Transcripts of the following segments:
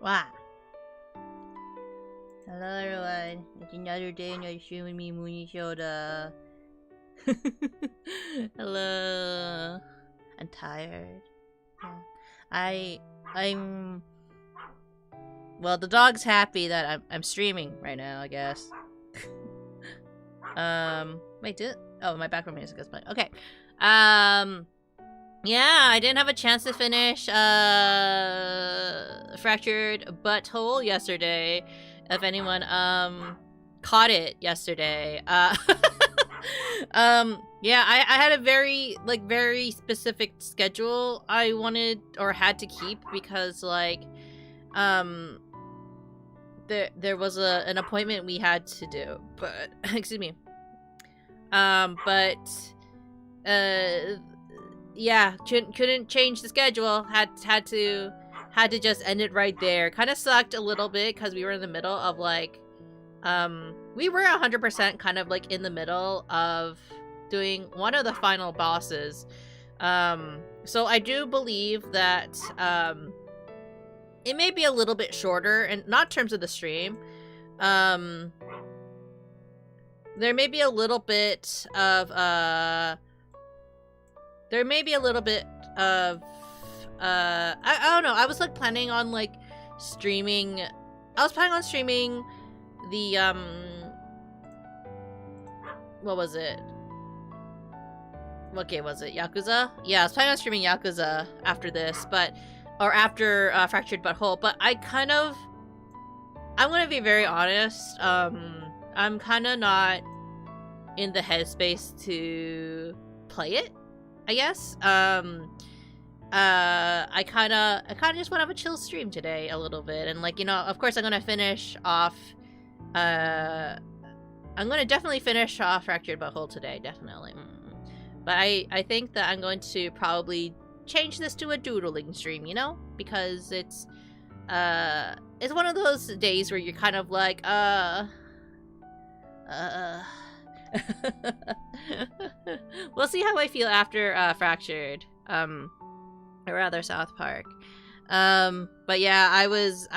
Wow. Hello everyone. It's another day, another stream with me, Munii Shoda. Hello. I'm tired. I'm well, the dog's happy that I'm streaming right now, I guess. Wait, oh, my background music is playing. Okay. Yeah, I didn't have a chance to finish Fractured Butthole yesterday. If anyone caught it yesterday. Yeah, I had a very specific schedule I wanted or had to keep because like there was an appointment we had to do, but excuse me. Yeah, couldn't change the schedule. Had to just end it right there. Kind of sucked a little bit because we were in the middle of like, we were 100% kind of like in the middle of doing one of the final bosses. So I do believe that it may be a little bit shorter, and not in terms of the stream. There may be a little bit of I don't know. I was like planning on like streaming. I was planning on streaming the what was it? What game was it? Yakuza? Yeah, I was planning on streaming Yakuza after this, or after Fractured Butthole, but I'm gonna be very honest, I'm kinda not in the headspace to play it, I guess. I kinda just want to have a chill stream today a little bit, and like, you know, of course I'm gonna finish off, I'm gonna definitely finish off Fractured Butthole today, definitely. But I think that I'm going to probably change this to a doodling stream, you know? Because it's one of those days where you're kind of like, we'll see how I feel after Fractured, or rather South Park. But yeah, I was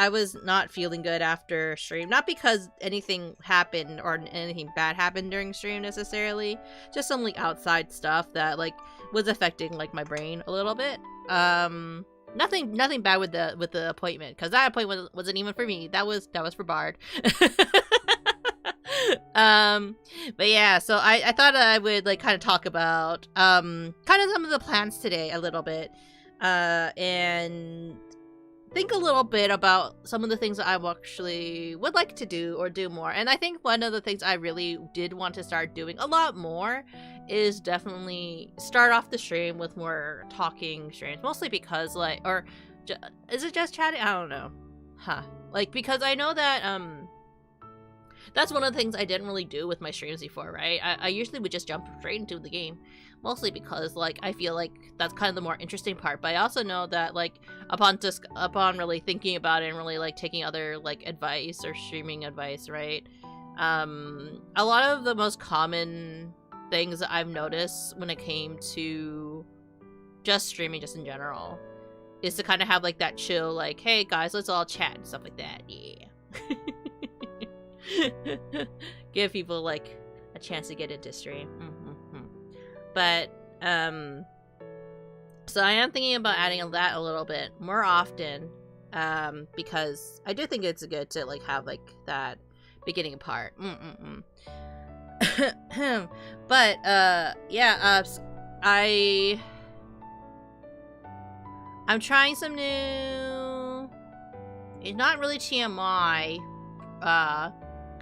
not feeling good after stream. Not because anything happened or anything bad happened during stream necessarily. Just some like outside stuff that like was affecting like my brain a little bit. Nothing bad with the appointment, because that appointment wasn't even for me. That was for Bard. But yeah, so I thought I would like kind of talk about kind of some of the plans today a little bit. And think a little bit about some of the things that I actually would like to do or do more. And I think one of the things I really did want to start doing a lot more is definitely start off the stream with more talking streams. Mostly because like, or is it just chatting? I don't know. Like, because I know that, that's one of the things I didn't really do with my streams before, right? I usually would just jump straight into the game. Mostly because, like, I feel like that's kind of the more interesting part. But I also know that, like, upon really thinking about it and really, like, taking other, like, advice or streaming advice, right? A lot of the most common things that I've noticed when it came to just streaming just in general is to kind of have, like, that chill, like, hey, guys, let's all chat and stuff like that. Yeah. Give people, like, a chance to get into stream. But, so I am thinking about adding that a little bit more often, because I do think it's good to, like, have, like, that beginning part. But, yeah, I'm trying some new, it's not really TMI, because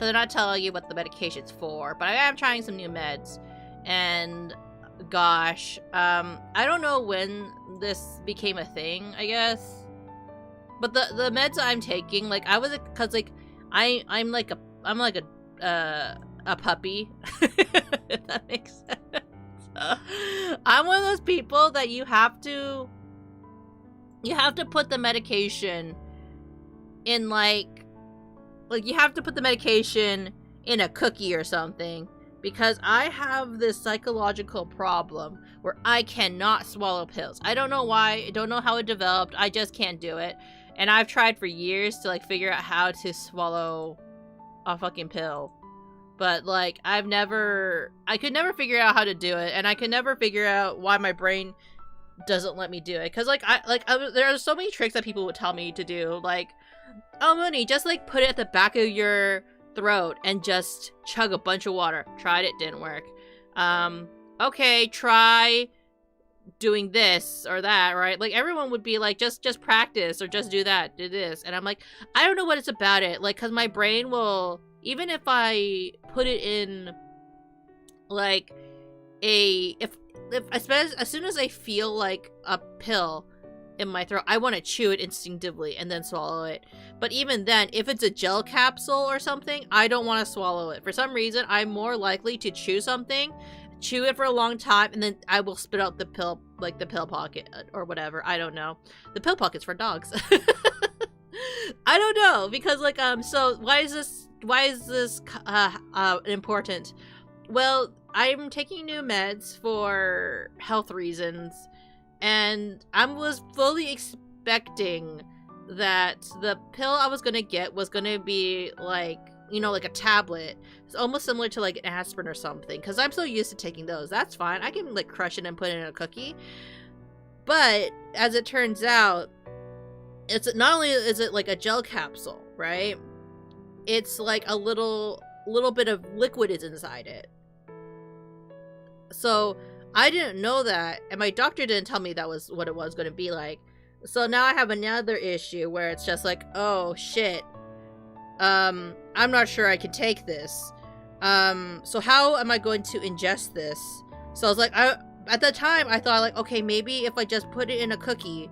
they're not telling you what the medication's for, but I am trying some new meds, and gosh, I don't know when this became a thing, I guess, but the meds I'm taking, like, cause like, I'm like a puppy, if that makes sense. I'm one of those people that you have to put the medication in, like you have to put the medication in a cookie or something, because I have this psychological problem where I cannot swallow pills. I don't know why, I don't know how it developed, I just can't do it. And I've tried for years to, like, figure out how to swallow a fucking pill. But, like, I could never figure out how to do it, and I could never figure out why my brain doesn't let me do it. Because, there are so many tricks that people would tell me to do, like, oh, Munii, just, like, put it at the back of your throat and just chug a bunch of water. Tried it, didn't work. Okay, try doing this or that, right? Like, everyone would be like, just practice, or just do that, do this. And I'm like, I don't know what it's about it. Like, because my brain will, even if I put it in, like, as soon as I feel like a pill in my throat, I want to chew it instinctively and then swallow it. But even then, if it's a gel capsule or something, I don't want to swallow it. For some reason, I'm more likely to chew something, chew it for a long time, and then I will spit out the pill, like the pill pocket or whatever. I don't know. The pill pocket's for dogs. I don't know, because like, so why is this important? Well, I'm taking new meds for health reasons, and I was fully expecting that the pill I was gonna get was gonna be like, you know, like a tablet. It's almost similar to like an aspirin or something, because I'm so used to taking those. That's fine. I can like crush it and put it in a cookie. But as it turns out, it's not only is it like a gel capsule, right? It's like a little bit of liquid is inside it. So I didn't know that, and my doctor didn't tell me that was what it was going to be like. So now I have another issue where it's just like, oh shit, I'm not sure I can take this. So how am I going to ingest this? So I was like, at the time I thought like, okay, maybe if I just put it in a cookie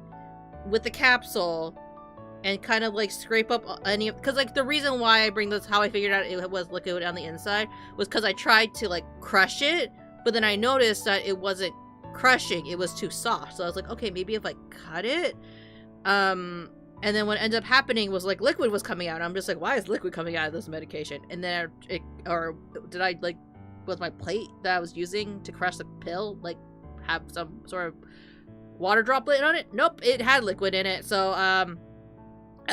with the capsule and kind of like scrape up any, because like the reason why I bring this, how I figured out it was liquid on the inside, was because I tried to like crush it, but then I noticed that it wasn't crushing, it was too soft. So I was like, okay, maybe if I cut it, and then what ended up happening was like liquid was coming out. I'm just like, why is liquid coming out of this medication? And then was my plate that I was using to crush the pill like have some sort of water droplet on it? Nope, it had liquid in it. So I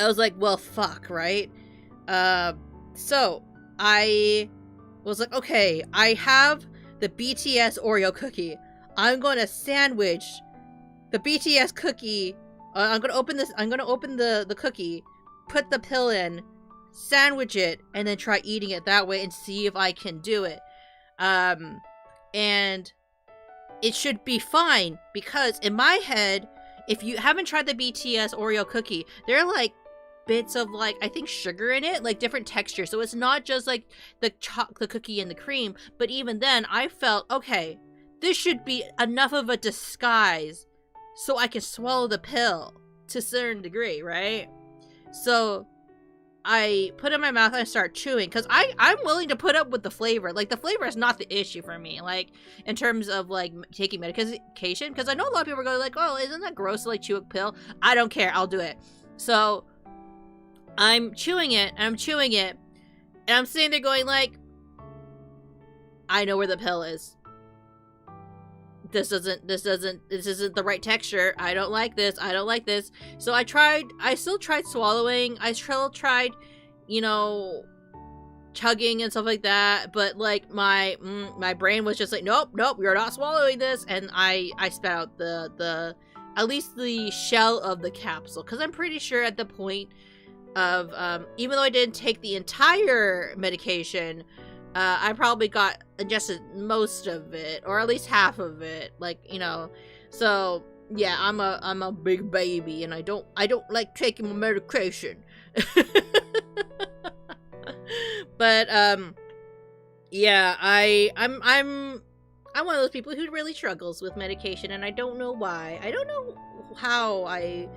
was like, well, fuck, right? So I was like, okay, I have the BTS Oreo cookie. I'm going to sandwich the BTS cookie. I'm going to open the cookie, put the pill in, sandwich it, and then try eating it that way and see if I can do it. And it should be fine, because in my head, if you haven't tried the BTS Oreo cookie, there are like bits of like, I think, sugar in it, like different textures. So it's not just like the cookie and the cream, but even then I felt, okay, this should be enough of a disguise so I can swallow the pill to a certain degree, right? So I put it in my mouth and I start chewing, because I'm willing to put up with the flavor. Like, the flavor is not the issue for me, like, in terms of, like, taking medication, because I know a lot of people are going like, oh, isn't that gross to, like, chew a pill? I don't care, I'll do it. So I'm chewing it, and I'm sitting there going like, I know where the pill is. This isn't the right texture. I don't like this. So I still tried swallowing. I still tried, you know, chugging and stuff like that. But like my brain was just like, nope, you're not swallowing this. And I spat out the at least the shell of the capsule. Cause I'm pretty sure at the point of, even though I didn't take the entire medication, I probably got ingested most of it, or at least half of it, like, you know. So yeah, I'm a big baby, and I don't like taking my medication. But yeah, I'm one of those people who really struggles with medication, and I don't know why. I don't know how I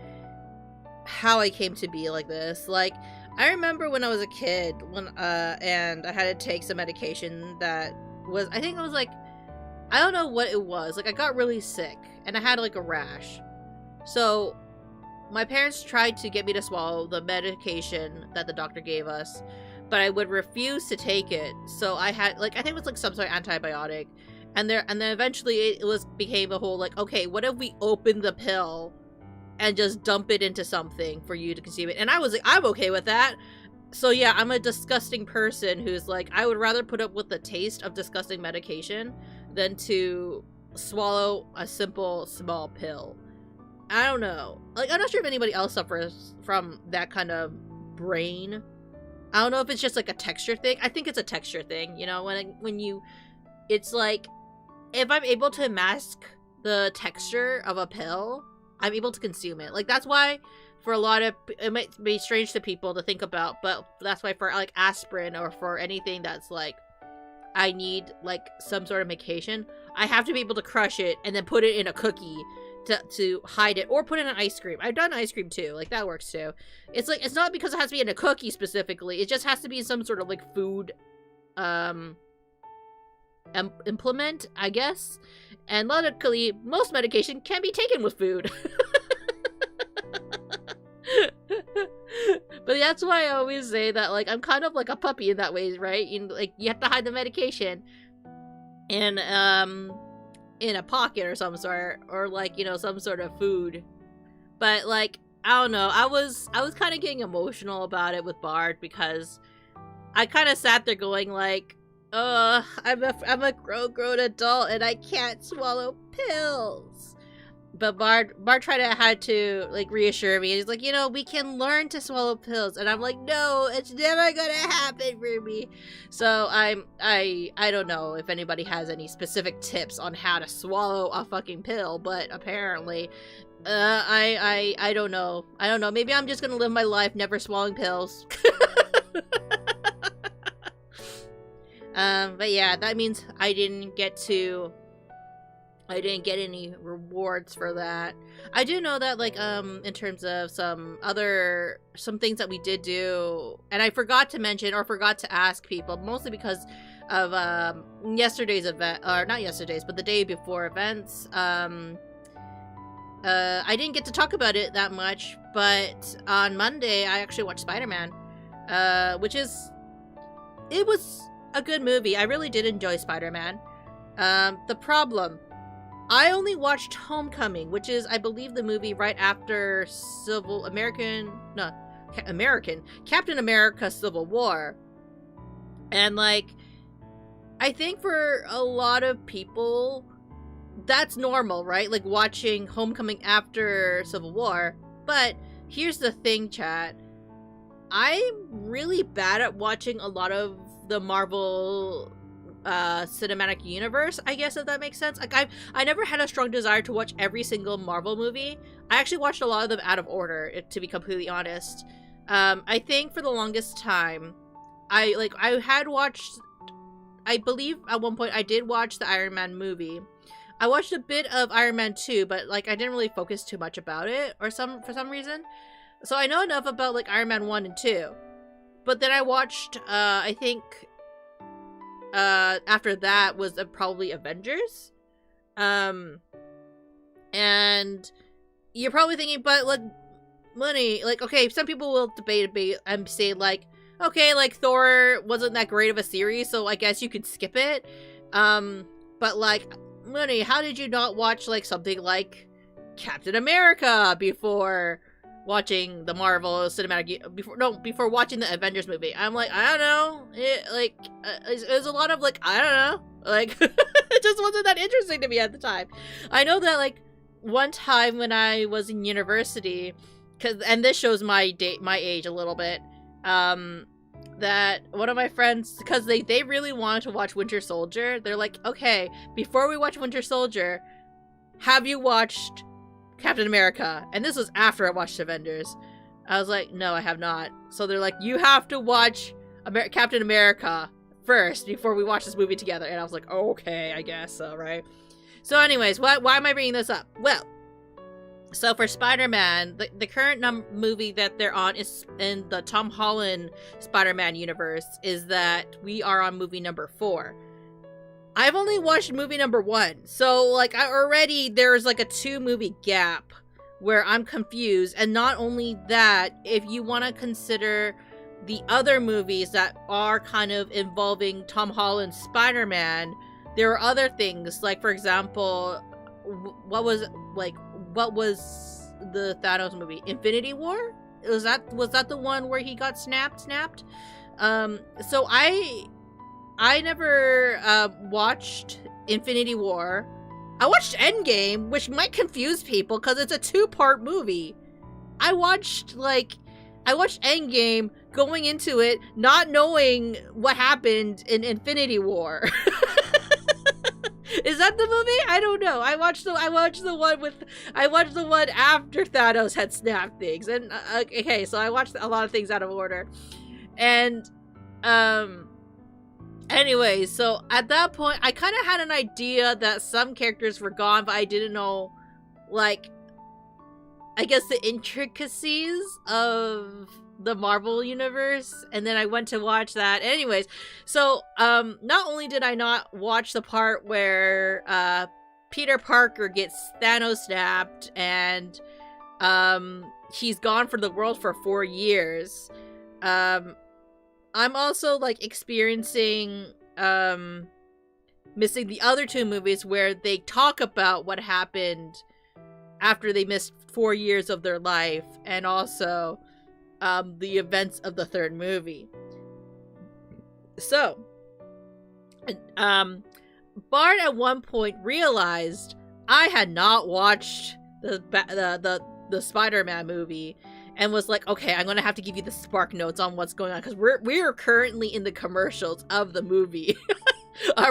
came to be like this. Like, I remember when I was a kid, and I had to take some medication that was, I think it was like, I don't know what it was. Like, I got really sick, and I had like a rash. So my parents tried to get me to swallow the medication that the doctor gave us, but I would refuse to take it. So I had, like, I think it was like some sort of antibiotic, and then eventually became a whole like, okay, what if we open the pill and just dump it into something for you to consume it? And I was like, I'm okay with that. So yeah, I'm a disgusting person who's like, I would rather put up with the taste of disgusting medication than to swallow a simple small pill. I don't know. Like, I'm not sure if anybody else suffers from that kind of brain I don't know if it's just like a texture thing. I think it's a texture thing, you know, it's like, if I'm able to mask the texture of a pill, I'm able to consume it. Like, that's why for a lot of, it might be strange to people to think about, but that's why for like aspirin or for anything that's like, I need like some sort of medication, I have to be able to crush it and then put it in a cookie to hide it, or put it in ice cream. I've done ice cream too, like that works too. It's like, it's not because it has to be in a cookie specifically, it just has to be in some sort of like food implement, I guess. And luckily, most medication can be taken with food. But that's why I always say that, like, I'm kind of like a puppy in that way, right? Like, you have to hide the medication in a pocket or some sort, or like, you know, some sort of food. But like, I don't know, I was kind of getting emotional about it with Bard, because I kind of sat there going like, I'm a grown adult and I can't swallow pills. But Bard had to like reassure me. He's like, you know, we can learn to swallow pills, and I'm like, no, it's never gonna happen for me. So I don't know if anybody has any specific tips on how to swallow a fucking pill, but apparently, I don't know. Maybe I'm just gonna live my life never swallowing pills. But yeah, that means I didn't get any rewards for that. I do know that, like, in terms of some things that we did do, and I forgot to mention or forgot to ask people, mostly because of yesterday's event, or not yesterday's, but the day before events. I didn't get to talk about it that much, but on Monday I actually watched Spider-Man, it was a good movie. I really did enjoy Spider-Man. The problem, I only watched Homecoming, which is, I believe, the movie right after Captain America Civil War. And like, I think for a lot of people, that's normal, right? Like watching Homecoming after Civil War. But here's the thing, chat. I'm really bad at watching a lot of the Marvel cinematic universe, I guess, if that makes sense. Like, I never had a strong desire to watch every single Marvel movie. I actually watched a lot of them out of order, to be completely honest. I think for the longest time, I had watched, I believe at one point I did watch the Iron Man movie. I watched a bit of Iron Man 2, but like I didn't really focus too much about it for some reason. So I know enough about like Iron Man 1 and 2. But then I watched I think after that was probably Avengers. And you're probably thinking, but like, Munii, like, okay, some people will debate and say like, okay, like Thor wasn't that great of a series, so I guess you could skip it. But like, Munii, how did you not watch like something like Captain America before watching the Marvel cinematic, before watching the Avengers movie? I'm like, I don't know, it was a lot of like, I don't know, like it just wasn't that interesting to me at the time. I know that like one time when I was in university, and this shows my age a little bit, that one of my friends, because they really wanted to watch Winter Soldier, they're like, okay, before we watch Winter Soldier, have you watched Captain America? And this was after I watched Avengers. I was like, no, I have not. So they're like, you have to watch Captain America first before we watch this movie together. And I was like, okay, I guess so, right? So anyways, why am I bringing this up? Well, so for Spider-Man, the current movie that they're on is in the Tom Holland Spider-Man universe, is that we are on movie number 4. I've only watched movie number 1, so like there's like a 2-movie gap where I'm confused. And not only that, if you want to consider the other movies that are kind of involving Tom Holland's Spider-Man, there are other things, like for example, what was the Thanos movie? Infinity War? Was that the one where he got snapped? So I never watched Infinity War. I watched Endgame, which might confuse people because it's a 2-part movie. I watched like I watched Endgame going into it, not knowing what happened in Infinity War. Is that the movie? I don't know. I watched the one after Thanos had snapped things. And okay, so I watched a lot of things out of order. And anyway, so at that point I kind of had an idea that some characters were gone, but I didn't know, like, I guess the intricacies of the Marvel universe. And then I went to watch that. Anyways, so not only did I not watch the part where Peter Parker gets Thanos snapped and he's gone from the world for 4 years, I'm also like experiencing missing the other 2 movies where they talk about what happened after they missed 4 years of their life, and also the events of the 3rd movie. So Bart at one point realized I had not watched the Spider-Man movie, and was like, okay, I'm gonna have to give you the spark notes on what's going on, because we're currently in the commercials of the movie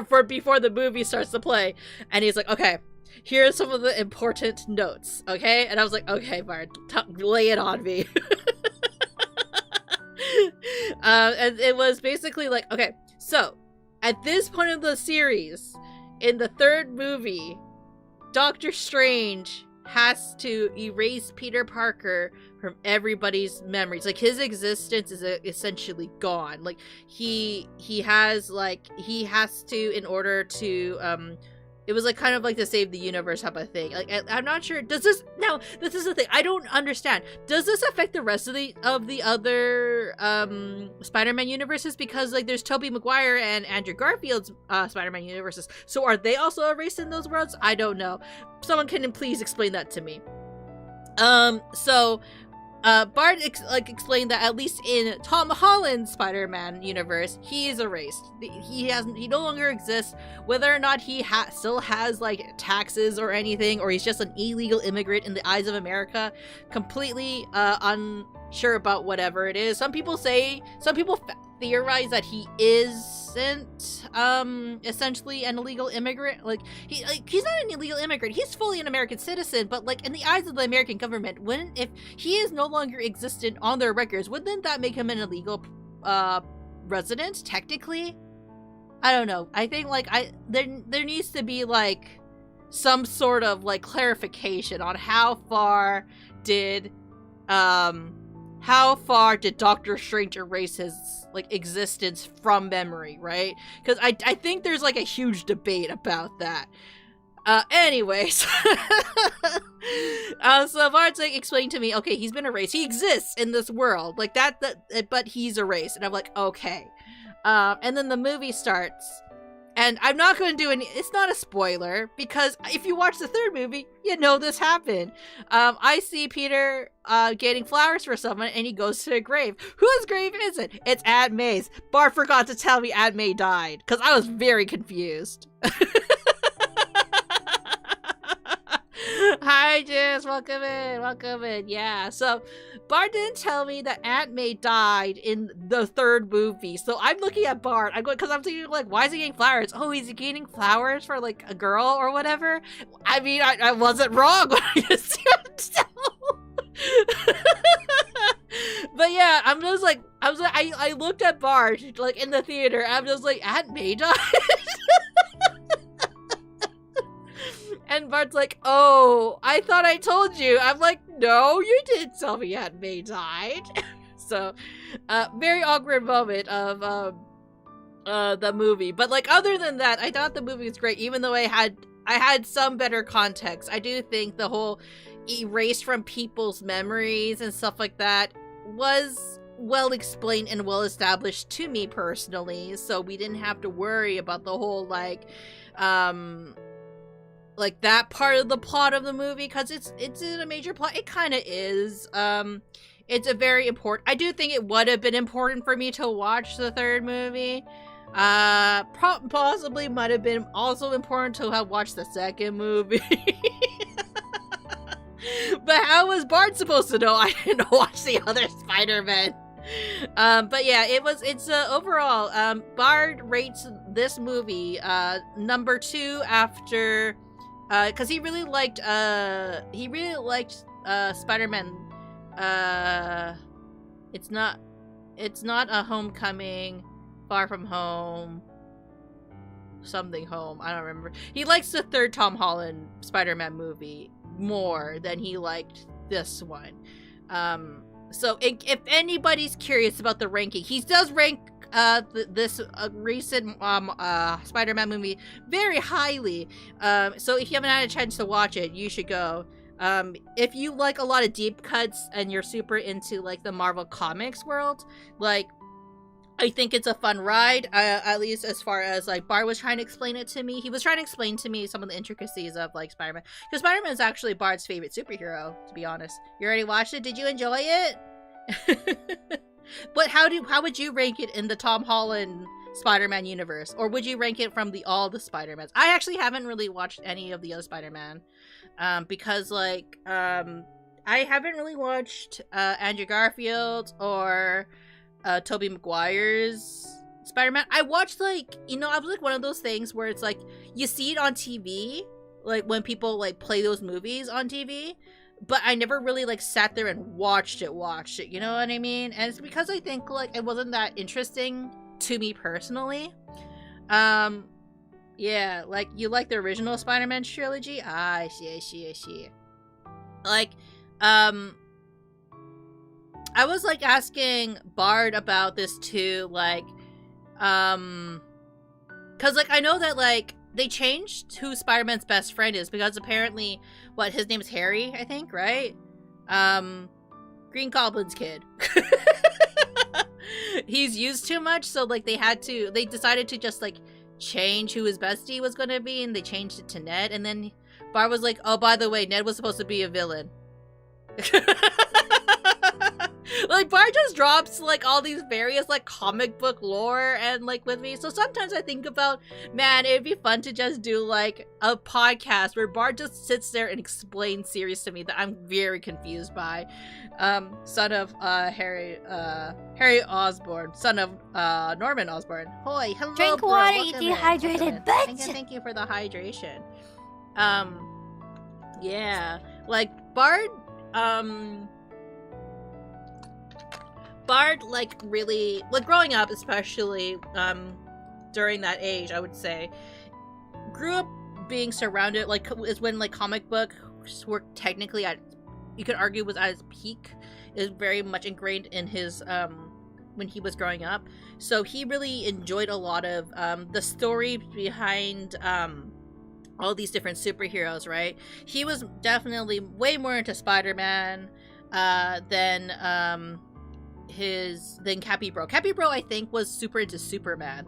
for before the movie starts to play. And he's like, okay, here's some of the important notes, okay? And I was like, okay, Bart, lay it on me. And it was basically like, okay, so at this point of the series, in the 3rd movie, Doctor Strange has to erase Peter Parker from everybody's memories. Like, his existence is essentially gone. Like, he has to, in order to it was like kind of like to save the universe type of thing. Like, I'm not sure. Does this, now this is the thing, I don't understand. Does this affect the rest of the other Spider-Man universes? Because like there's Tobey Maguire and Andrew Garfield's Spider-Man universes. So are they also erased in those worlds? I don't know. Someone can please explain that to me. Bart explained that at least in Tom Holland's Spider-Man universe, he is erased. He no longer exists. Whether or not he still has like taxes or anything, or he's just an illegal immigrant in the eyes of America, completely unsure about whatever it is. Some people theorize that he isn't essentially an illegal immigrant. Like he's not an illegal immigrant, he's fully an American citizen, but like in the eyes of the American government, if he is no longer existent on their records, wouldn't that make him an illegal resident technically? I don't know. I think like there needs to be like some sort of like clarification on how far did Doctor Strange erase his like existence from memory, right? Because I think there's like a huge debate about that. Anyways, so Bart's like explained to me, okay, he's been erased. He exists in this world, like that, but he's erased, and I'm like, okay. And then the movie starts. And I'm not going to do it's not a spoiler, because if you watch the 3rd movie, you know this happened. I see Peter getting flowers for someone, and he goes to a grave. Whose grave is it? It's Aunt May's. Bart forgot to tell me Aunt May died, because I was very confused. Hi, Jess. Welcome in. Yeah, so Bart didn't tell me that Aunt May died in the 3rd movie. So I'm looking at Bart. I'm going, because I'm thinking, like, why is he getting flowers? Oh, he's getting flowers for, like, a girl or whatever? I mean, I wasn't wrong when I assumed so. But yeah, I looked at Bart, like, in the theater, and I'm just like, Aunt May died? And Bart's like, oh, I thought I told you. I'm like, no, you didn't tell me Aunt May died. So, very awkward moment of the movie. But like, other than that, I thought the movie was great, even though I had some better context. I do think the whole erased from people's memories and stuff like that was well explained and well established to me personally, so we didn't have to worry about the whole like that part of the plot of the movie, because it's a major plot. It kind of is. It's a very important. I do think it would have been important for me to watch the 3rd movie. Possibly might have been also important to have watched the 2nd movie. But how was Bart supposed to know I didn't watch the other Spider-Man? But yeah, it's overall, Bard rates this movie, number 2 after, cause he really liked Spider-Man, it's not a Homecoming, Far From Home, something home, I don't remember. He likes the third Tom Holland Spider-Man movie more than he liked this one. So if anybody's curious about the ranking, he does rank this recent Spider-Man movie very highly. So if you haven't had a chance to watch it, you should go. If you like a lot of deep cuts and you're super into like the Marvel Comics world, like, I think it's a fun ride, at least as far as like Bart was trying to explain it to me. He was trying to explain to me some of the intricacies of like Spider-Man, because Spider-Man is actually Bart's favorite superhero, to be honest. You already watched it? Did you enjoy it? But how would you rank it in the Tom Holland Spider-Man universe, or would you rank it from all the Spider-Mans? I actually haven't really watched any of the other Spider-Man, because like I haven't really watched Andrew Garfield or Tobey Maguire's Spider-Man. I watched, like, I was like one of those things where it's like you see it on TV, like when people like play those movies on TV, but I never really like sat there and watched it, you know what I mean? And it's because I think like it wasn't that interesting to me personally. Yeah, like, you like the original Spider-Man trilogy? I see. Like, I was like asking Bard about this too, like, cause like I know that like they changed who Spider-Man's best friend is, because apparently, his name is Harry, I think, right? Green Goblin's kid. He's used too much, so like they decided to just like change who his bestie was gonna be, and they changed it to Ned, and then Bard was like, oh, by the way, Ned was supposed to be a villain. Like, Bart just drops like all these various like comic book lore and like with me, so sometimes I think about, man, it'd be fun to just do like a podcast where Bart just sits there and explains series to me that I'm very confused by. Son of Harry Osborn, son of Norman Osborn. Hoy, hello. Drink bro. water, Welcome you in. dehydrated bitch. Thank you for the hydration. Yeah, like Bart like really, like, growing up, especially during that age, I would say, grew up being surrounded, like, is when like comic books were technically at, you could argue, was at its peak. Is very much ingrained in his when he was growing up, so he really enjoyed a lot of the story behind all these different superheroes, right? He was definitely way more into Spider-Man than Cappy Bro. Cappy Bro, I think, was super into Superman.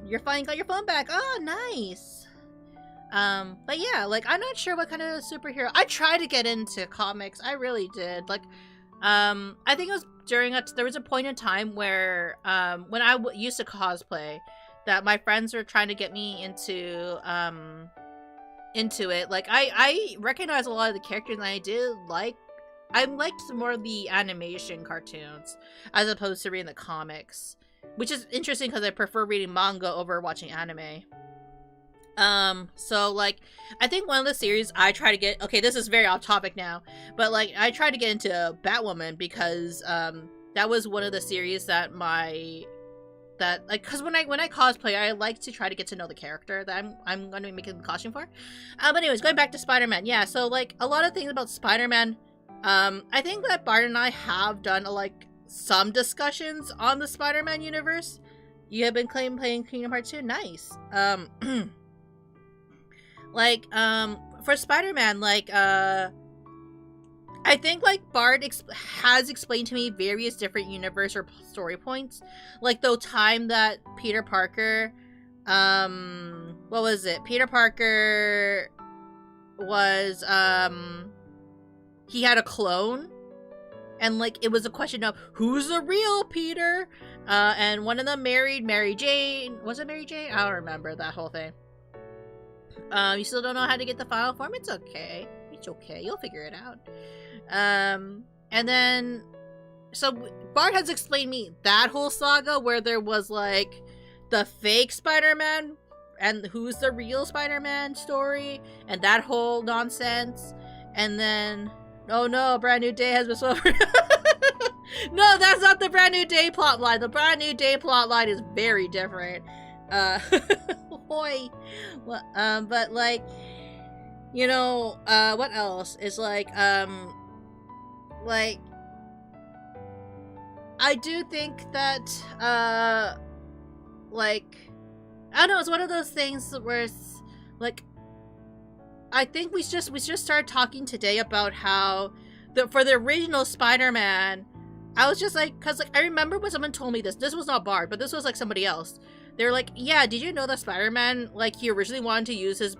You're finally got your phone back. Oh, nice. But yeah, like, I'm not sure what kind of superhero. I tried to get into comics. I really did. Like, I think it was there was a point in time where, when I used to cosplay, that my friends were trying to get me into it. Like, I recognize a lot of the characters, and I liked more of the animation cartoons as opposed to reading the comics, which is interesting because I prefer reading manga over watching anime. So like, I think one of the series I try to get, okay, this is very off topic now, but like, I tried to get into Batwoman because that was one of the series that because when I cosplay, I like to try to get to know the character that I'm going to be making the costume for. But anyways, going back to Spider-Man, yeah. So like, a lot of things about Spider-Man. I think that Bart and I have done like some discussions on the Spider-Man universe. You have been playing Kingdom Hearts 2. Nice. Like, for Spider-Man, like, I think, like, Bart has explained to me various different universe or story points. Like, the time that Peter Parker, what was it? Peter Parker was, he had a clone. And, like, it was a question of, who's the real Peter? And one of them married Mary Jane. Was it Mary Jane? I don't remember that whole thing. You still don't know how to get the file form? It's okay. It's okay. You'll figure it out. And then, so Bart has explained me that whole saga where there was like the fake Spider-Man and who's the real Spider-Man story and that whole nonsense. And then, oh no, a brand new day has been swallowed. No, that's not the brand new day plotline. The brand new day plotline is very different. Boy. Well, but like, you know, what else is like I do think that like, I don't know, it's one of those things where it's like, I think we just started talking today about how for the original Spider-Man, I was just like, cause like I remember when someone told me this was not Bard, but this was like somebody else. They were like, yeah, did you know that Spider-Man, like, he originally wanted to use his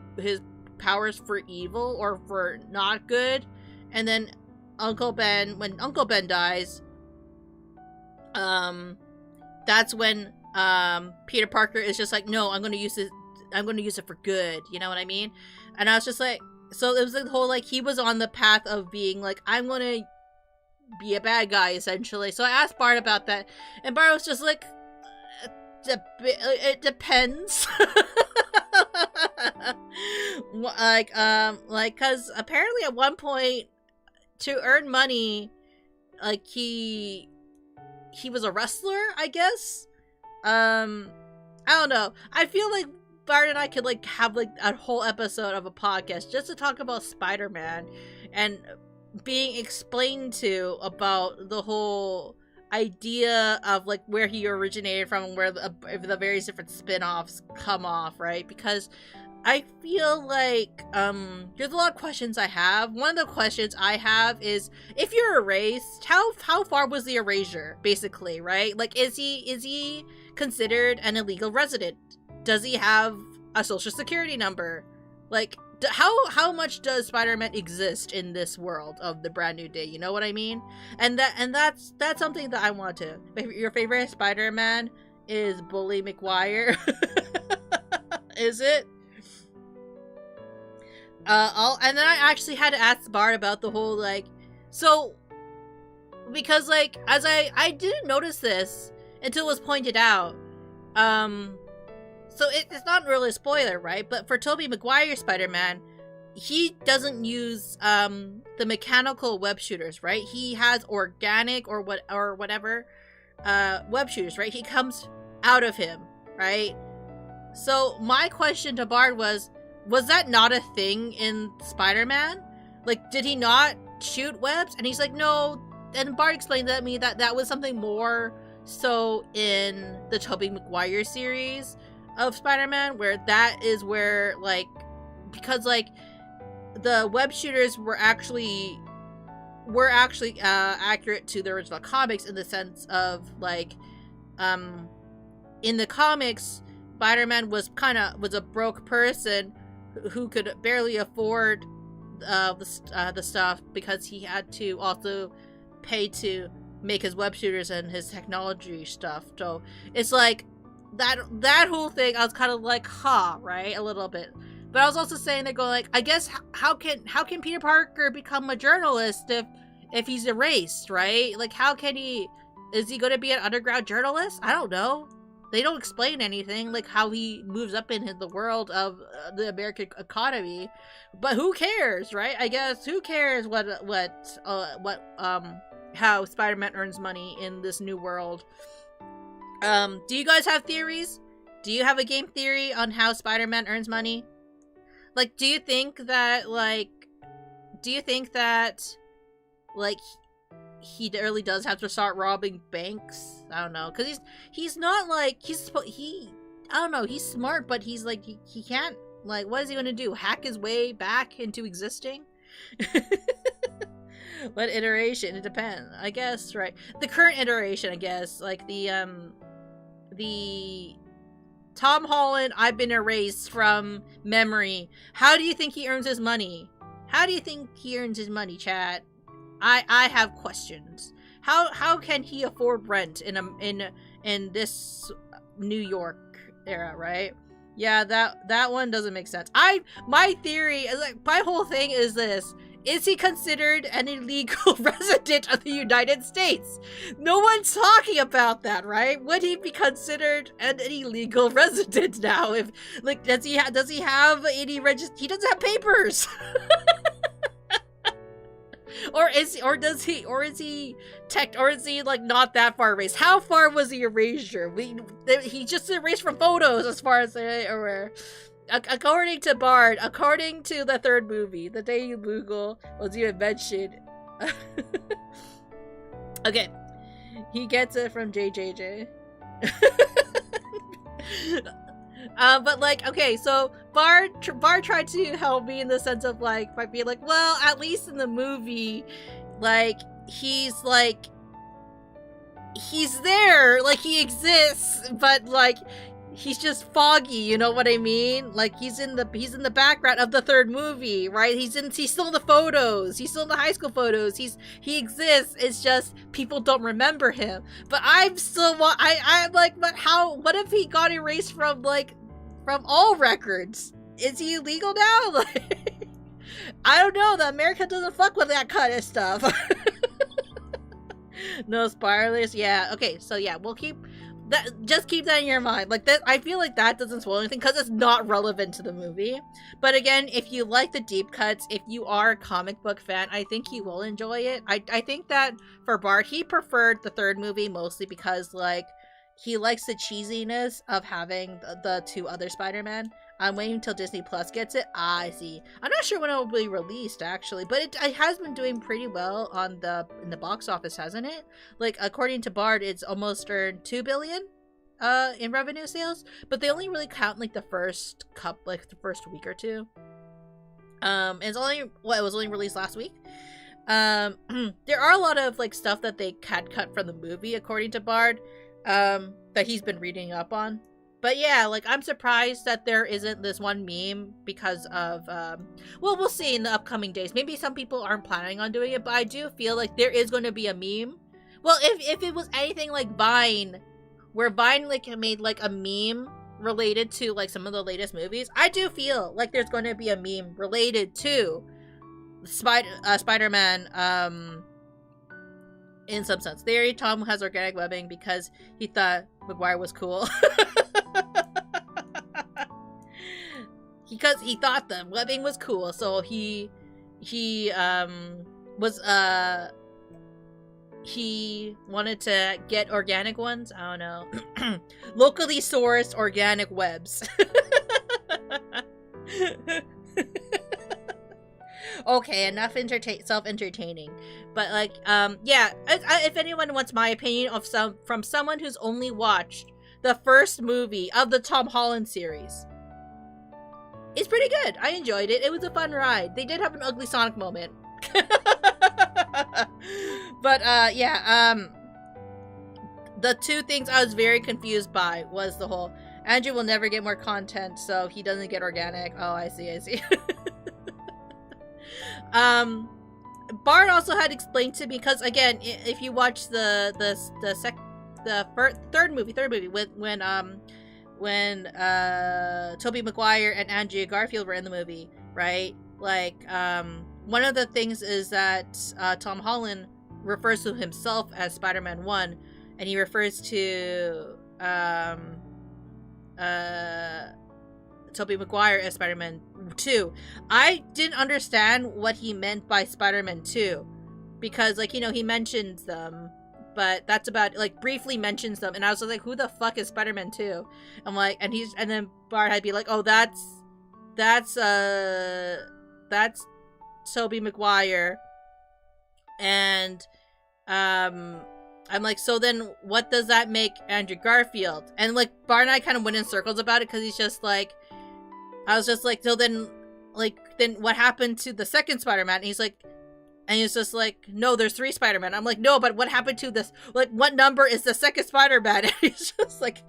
powers for evil or for not good, and then when Uncle Ben dies, that's when Peter Parker is just like, no, I'm gonna use it for good, you know what I mean? And I was just like, so it was like the whole, like, he was on the path of being like, I'm gonna be a bad guy, essentially. So I asked Bart about that, and Bart was just like, it depends. Like, cause apparently at one point, to earn money, like, he was a wrestler, I guess. I don't know. I feel like Bart and I could like have like a whole episode of a podcast just to talk about Spider-Man and being explained to about the whole idea of like where he originated from and where the various different spin-offs come off, right? Because I feel like there's a lot of questions I have. One of the questions I have is, if you're erased, how far was the erasure, basically, right? Like, is he considered an illegal resident? Does he have a social security number? Like, how much does Spider-Man exist in this world of the brand new day? You know what I mean? And that's something that I want to. Your favorite Spider-Man is Bully McGuire. Is it? And then I actually had to ask Bart about the whole, like, so, because, like, as I didn't notice this until it was pointed out, so it's not really a spoiler, right? But for Tobey Maguire's Spider-Man, he doesn't use, the mechanical web shooters, right? He has organic or whatever, web shooters, right? He comes out of him, right? So my question to Bart was that not a thing in Spider-Man? Like, did he not shoot webs? And he's like, no. And Bart explained to me that was something more so in the Tobey Maguire series of Spider-Man, where that is where, like, because, like, the web shooters were actually accurate to the original comics in the sense of, like, in the comics, Spider-Man was a broke person who could barely afford the stuff because he had to also pay to make his web shooters and his technology stuff. So it's like that whole thing, I was kind of like, right, a little bit. But I was also saying, they go like, I guess how can Peter Parker become a journalist if he's erased, right? Like, is he going to be an underground journalist? I don't know. They don't explain anything, like how he moves up in the world of the American economy, but who cares, right? I guess who cares how Spider-Man earns money in this new world? Do you guys have theories? Do you have a game theory on how Spider-Man earns money? Like, do you think that he really does have to start robbing banks? I don't know, because he's not like, I don't know, he's smart, but he's like, he can't, like, what is he gonna do, hack his way back into existing? What iteration? It depends, I guess, right? The current iteration, I guess, like the Tom Holland, I've been erased from memory. How do you think he earns his money? How do you think he earns his money, chat? I have questions. How can he afford rent in this New York era, right? Yeah, that one doesn't make sense. My theory is, like, my whole thing is this: is he considered an illegal resident of the United States? No one's talking about that, right? Would he be considered an illegal resident now? If like, does he have any he doesn't have papers. Or is he like not that far erased? How far was the erasure? He just erased from photos, as far as I'm aware. According to Bard, according to the third movie, the day you Google was even mentioned. Okay, he gets it from JJJ. But like, okay, so Bard tried to help me in the sense of like, might be like, well, at least in the movie, like, he's there, like, he exists, but like, he's just foggy, you know what I mean? Like, he's in the background of the third movie, right? He's still in the photos, he's still in the high school photos, he exists, it's just people don't remember him. But I'm like, but what if he got erased from all records? Is he illegal now? Like, I don't know, the America doesn't fuck with that kind of stuff. No spoilers. Yeah, okay, so yeah, we'll keep that, just keep that in your mind. Like, that, I feel like that doesn't spoil anything because it's not relevant to the movie. But again, if you like the deep cuts, if you are a comic book fan, I think you will enjoy it. I think that for Bart, he preferred the third movie mostly because, like, he likes the cheesiness of having the two other Spider-Man. I'm waiting until Disney Plus gets it. I see. I'm not sure when it will be released, actually, but it has been doing pretty well in the box office, hasn't it? Like, according to Bard, it's almost earned $2 billion in revenue sales, but they only really count like the first week or two. It was only released last week. There are a lot of like stuff that they had cut from the movie, according to Bard, that he's been reading up on. But yeah, like, I'm surprised that there isn't this one meme because of, well, we'll see in the upcoming days. Maybe some people aren't planning on doing it, but I do feel like there is going to be a meme. Well, if it was anything like Vine, where Vine, like, made, like, a meme related to, like, some of the latest movies, I do feel like there's going to be a meme related to Spider-Man, in some sense. Theory, Tom has organic webbing because he thought Maguire was cool. Because he thought the webbing was cool, so he wanted to get organic ones. I don't know. Locally sourced organic webs. Okay, enough self-entertaining. But like, yeah, if anyone wants my opinion from someone who's only watched the first movie of the Tom Holland series, it's pretty good. I enjoyed it. It was a fun ride. They did have an ugly Sonic moment. But yeah, the two things I was very confused by was the whole Andrew will never get more content, so he doesn't get organic. Oh, I see. Bart also had explained to me, because again, if you watch the third movie when Tobey Maguire and Andrew Garfield were in the movie, right? Like, one of the things is that Tom Holland refers to himself as Spider-Man 1, and he refers to Tobey Maguire as Spider-Man 2. I didn't understand what he meant by Spider-Man 2, because, like, you know, he mentions them, but that's about, like, briefly mentions them, and I was like, who the fuck is Spider-Man 2? I'm like, and then Bart had be like, oh, that's Tobey Maguire, and I'm like, so then what does that make Andrew Garfield? And like, Bart and I kind of went in circles about it, because he's just like, I was just like, so then what happened to the second Spider-Man? And he's like, and he's just like, no, there's 3 Spider-Man. I'm like, no, but what happened to this? Like, what number is the second Spider-Man? And he's just like,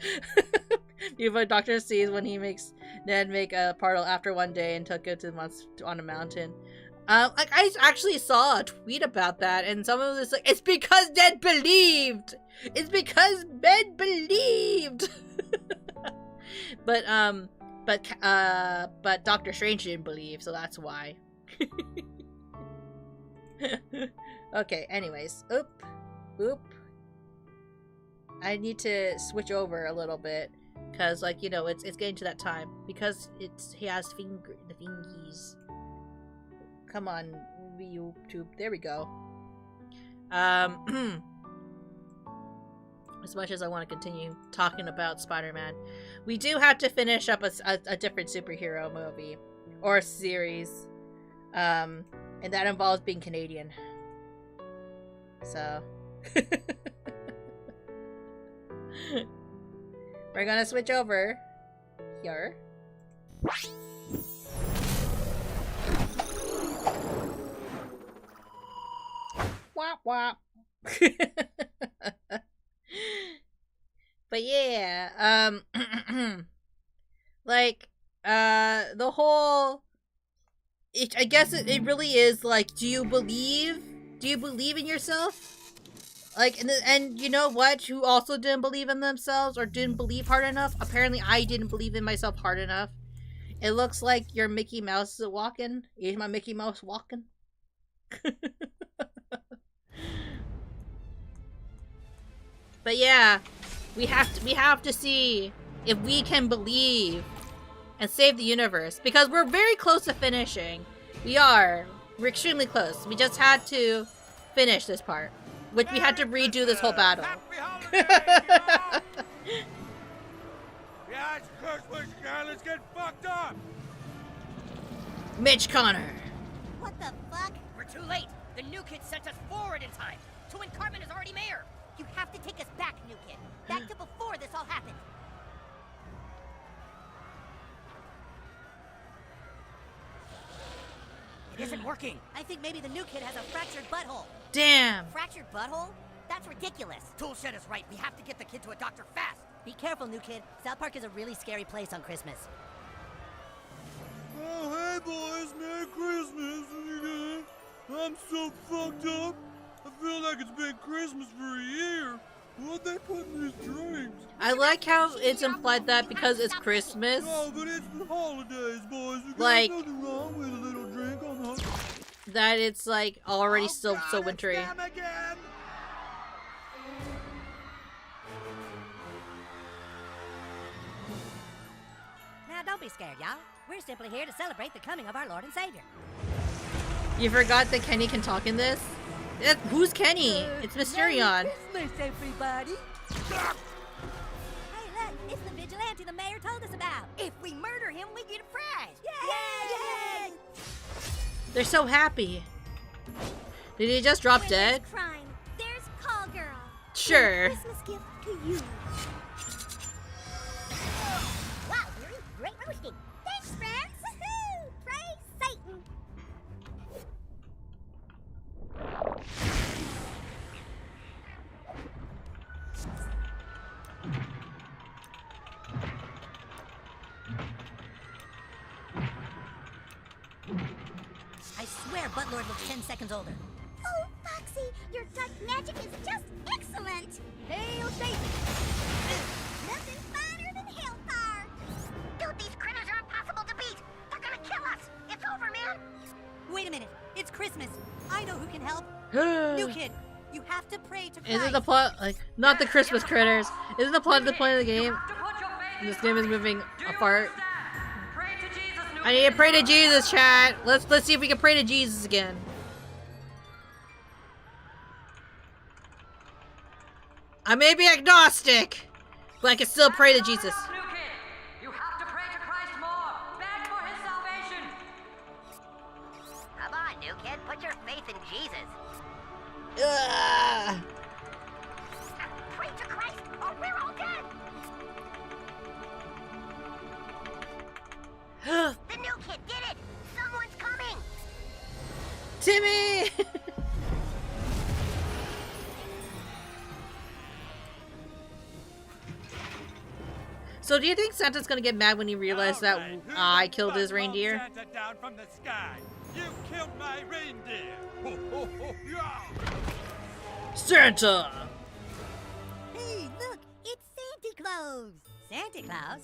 even Dr. sees when he makes Ned make a portal after one day and took it on a mountain. Like, I actually saw a tweet about that, and someone was like, it's because Ned believed! It's because Ned believed! But Doctor Strange didn't believe, so that's why. Okay, anyways. Oop. I need to switch over a little bit. Because, like, you know, it's getting to that time. Because he has the fingies. Come on, YouTube. There we go. As much as I want to continue talking about Spider-Man, we do have to finish up a different superhero movie. Or series. And that involves being Canadian. So... We're gonna switch over here. Wop wop. But yeah, like, the whole, I guess it really is like, do you believe in yourself? Like, and you know what? Who also didn't believe in themselves or didn't believe hard enough? Apparently, I didn't believe in myself hard enough. It looks like your Mickey Mouse is walking. Is my Mickey Mouse walking? But yeah, we have to see if we can believe and save the universe, because we're very close to finishing. We're extremely close. We just had to finish this part. Which we had to redo this whole battle. Yeah, it's Christmas, guy. Let's get fucked up. Mitch Connor. What the fuck? We're too late. The new kid sent us forward in time to when Cartman is already mayor. You have to take us back, new kid. Back to before this all happened. It isn't working. I think maybe the new kid has a fractured butthole. Damn. Fractured butthole? That's ridiculous. Toolshed is right. We have to get the kid to a doctor fast. Be careful, new kid. South Park is a really scary place on Christmas. Oh, hey, boys. Merry Christmas. I'm so fucked up. I feel like it's been Christmas for a year. What'd they put in these drinks? I like how it's implied that because it's Christmas. Oh, but it's the holidays, boys. Like, nothing wrong with a little drink on the... that it's like already still so wintry. Now, don't be scared, y'all. We're simply here to celebrate the coming of our Lord and Savior. You forgot that Kenny can talk in this? Who's Kenny? It's Mysterion. Merry Christmas, everybody. Hey, look, it's the vigilante the mayor told us about. If we murder him, we get a prize. Yay! Yay! They're so happy. Did he just drop dead? Crime, there's Call Girl. Sure. Christmas gift to you. Wow, Yuri, great roasting. Thanks, friends. Woohoo! Praise Satan. I swear Buttlord looks 10 seconds older. Oh, Foxy, your dark magic is just excellent! Hail Satan! Nothing finer than hellfire! Dude, these critters are impossible to beat! They're gonna kill us! It's over, man! Wait a minute, it's Christmas. I know who can help. New kid, you have to pray to Christ. Isn't the plot, like, not the Christmas critters. Isn't the plot of the point of the game? This game is moving apart. I need to pray to Jesus, chat. Let's see if we can pray to Jesus again. I may be agnostic, but I can still pray to Jesus. You have to pray to Christ more. Beg for his salvation. Come on, new kid, put your faith in Jesus. Ugh. Pray to Christ, or we're all dead. The new kid did it! Someone's coming! Timmy! So do you think Santa's gonna get mad when he realizes that I killed his reindeer? Santa down from the sky. You killed my reindeer. Ho, ho, ho, yeah. Santa! Hey, look! It's Santa Claus! Santa Claus?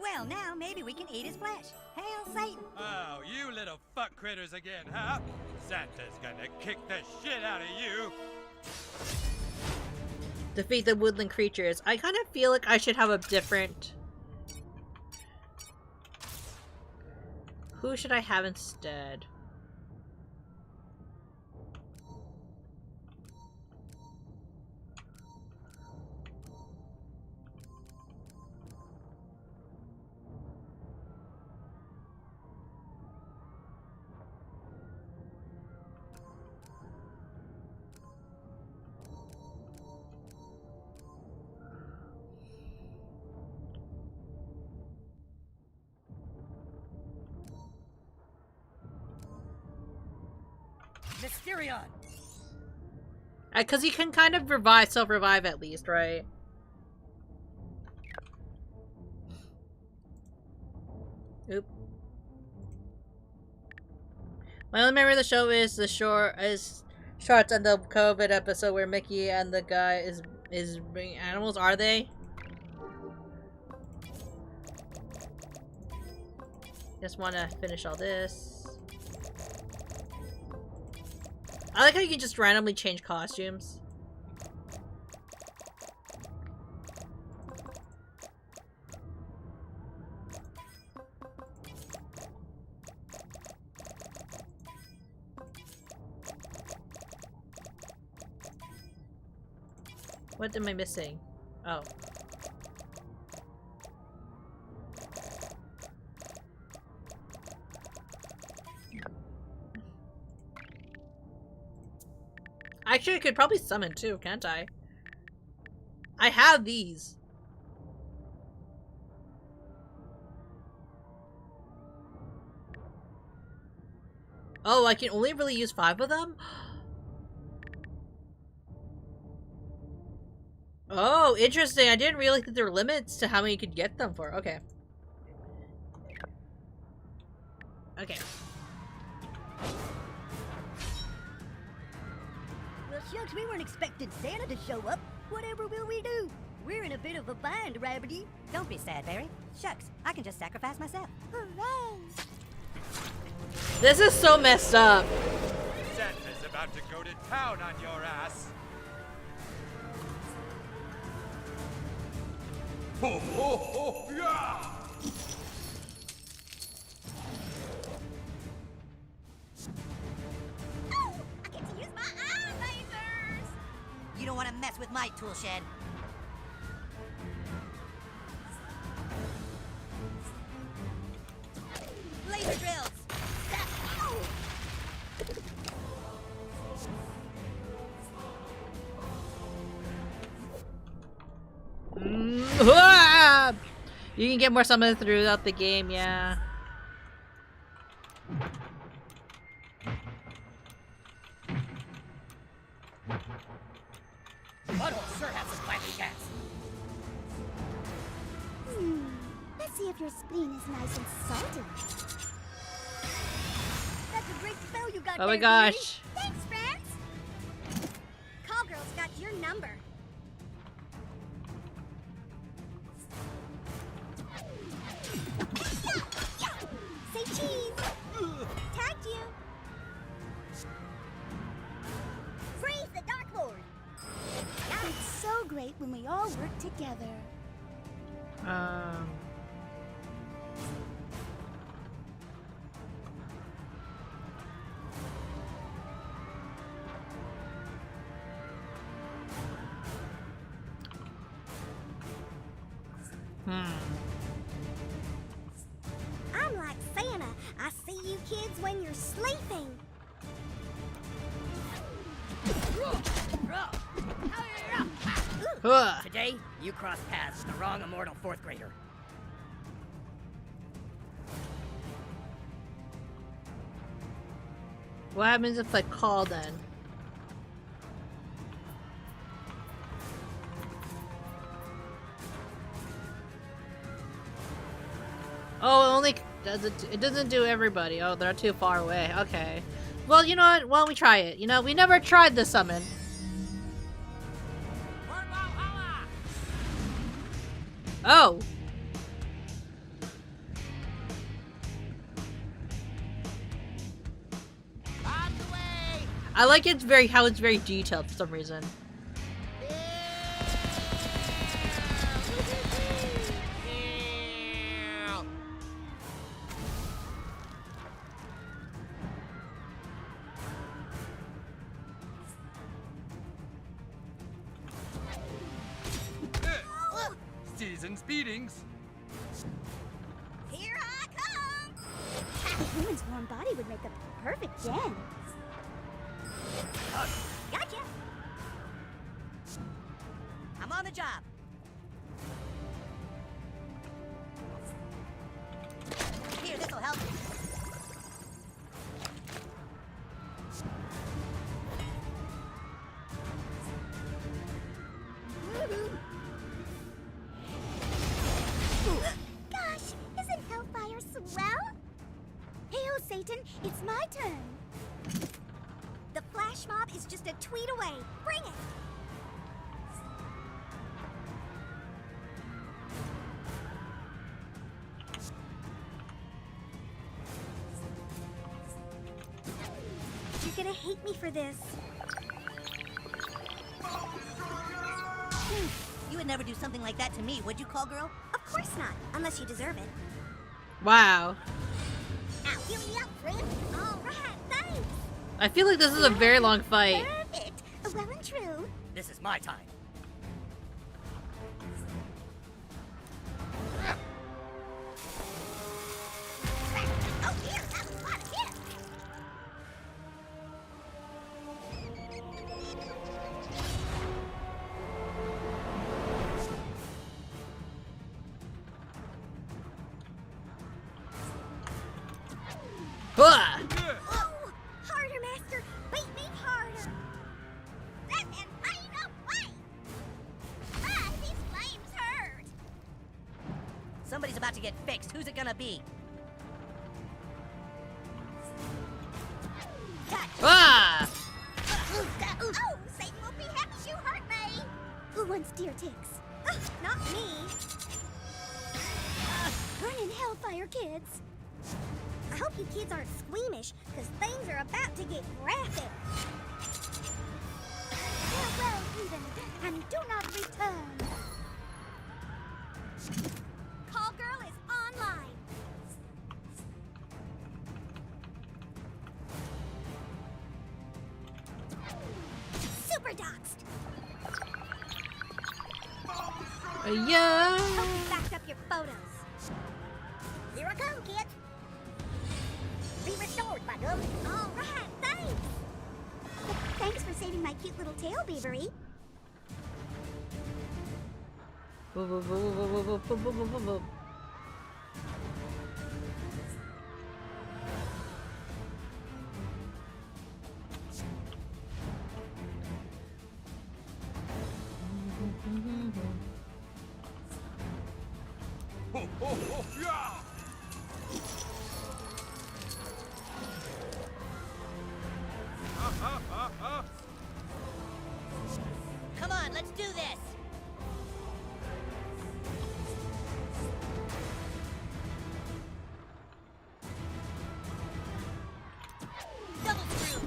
Well, now maybe we can eat his flesh. Hail Satan! Oh, you little fuck critters again, huh? Santa's gonna kick the shit out of you. Defeat the woodland creatures. I kind of feel like I should have a different... Who should I have instead? Mysterion! Because he can kind of revive, self-revive at least, right? Oop. My only memory of the show is the shots on the COVID episode where Mickey and the guy is bringing animals. Are they? Just want to finish all this. I like how you can just randomly change costumes. What am I missing? Oh. Actually, I could probably summon too, can't I? I have these. Oh, I can only really use 5 of them? Oh, interesting. I didn't realize that there were limits to how many you could get them for. Okay. Okay. Well, shucks, we weren't expecting Santa to show up. Whatever will we do? We're in a bit of a bind, Rabbity. Don't be sad, Barry. Shucks, I can just sacrifice myself. Hooray! This is so messed up. Santa's about to go to town on your ass. Ho, ho, ho, yeah! Oh, I get to use my eye lasers! You don't want to mess with my tool shed. Laser drills! You can get more summons throughout the game, yeah. Butthole sure has some flashy cats. Let's see if your spleen is nice and salty. That's a great spell you got Oh there, my gosh. Thanks, friends! Callgirl's got your number. Say cheese! Tagged you! Freeze the Dark Lord! It's so great when we all work together. I'm like Santa. I see you kids when you're sleeping. Ugh. Today, you crossed paths with the wrong immortal 4th grader. What happens if I call then? Oh, it only does it doesn't do everybody. Oh, they're too far away. Okay. Well, you know what? Why don't we try it? You know, we never tried the summon. Oh. I like it's very how it's very detailed for some reason. Season's beatings. Here I come! A human's warm body would make a perfect den. Gotcha! I'm on the job. Here, this'll help. Gosh, isn't Hellfire swell? Hail, Satan, it's my turn. The flash mob is just a tweet away. Bring it! You're gonna hate me for this. You would never do something like that to me, would you, call girl? Of course not, unless you deserve it. Wow. Now, heal me up, friend. All right, thanks. I feel like this is a very long fight. Perfect. Well and true. This is my time. Oh, yeah, that's a lot of hits. Huh. Oh, harder, Master. Beat me harder. That man ain't away. Ah, these flames hurt. Somebody's about to get fixed. Who's it gonna be? Ah! Oh, Satan will be happy you hurt me. Who wants deer ticks? Not me. Burn in hellfire, kids. I hope you kids aren't squeamish, because things are about to get graphic. Farewell, heathen, and do not return. Call girl is online. Super doxed. Yeah. Hope you backed up your photos. Here I come, kid. Be restored, my dove. All right, thanks. Thanks for saving my cute little tail, Beavery. Whoa, whoa, whoa, whoa, whoa, whoa, whoa, whoa, whoa, whoa. Ho, ho, ho, yeah! Ha, ha, ha, ha. Come on, let's do this. Double screw.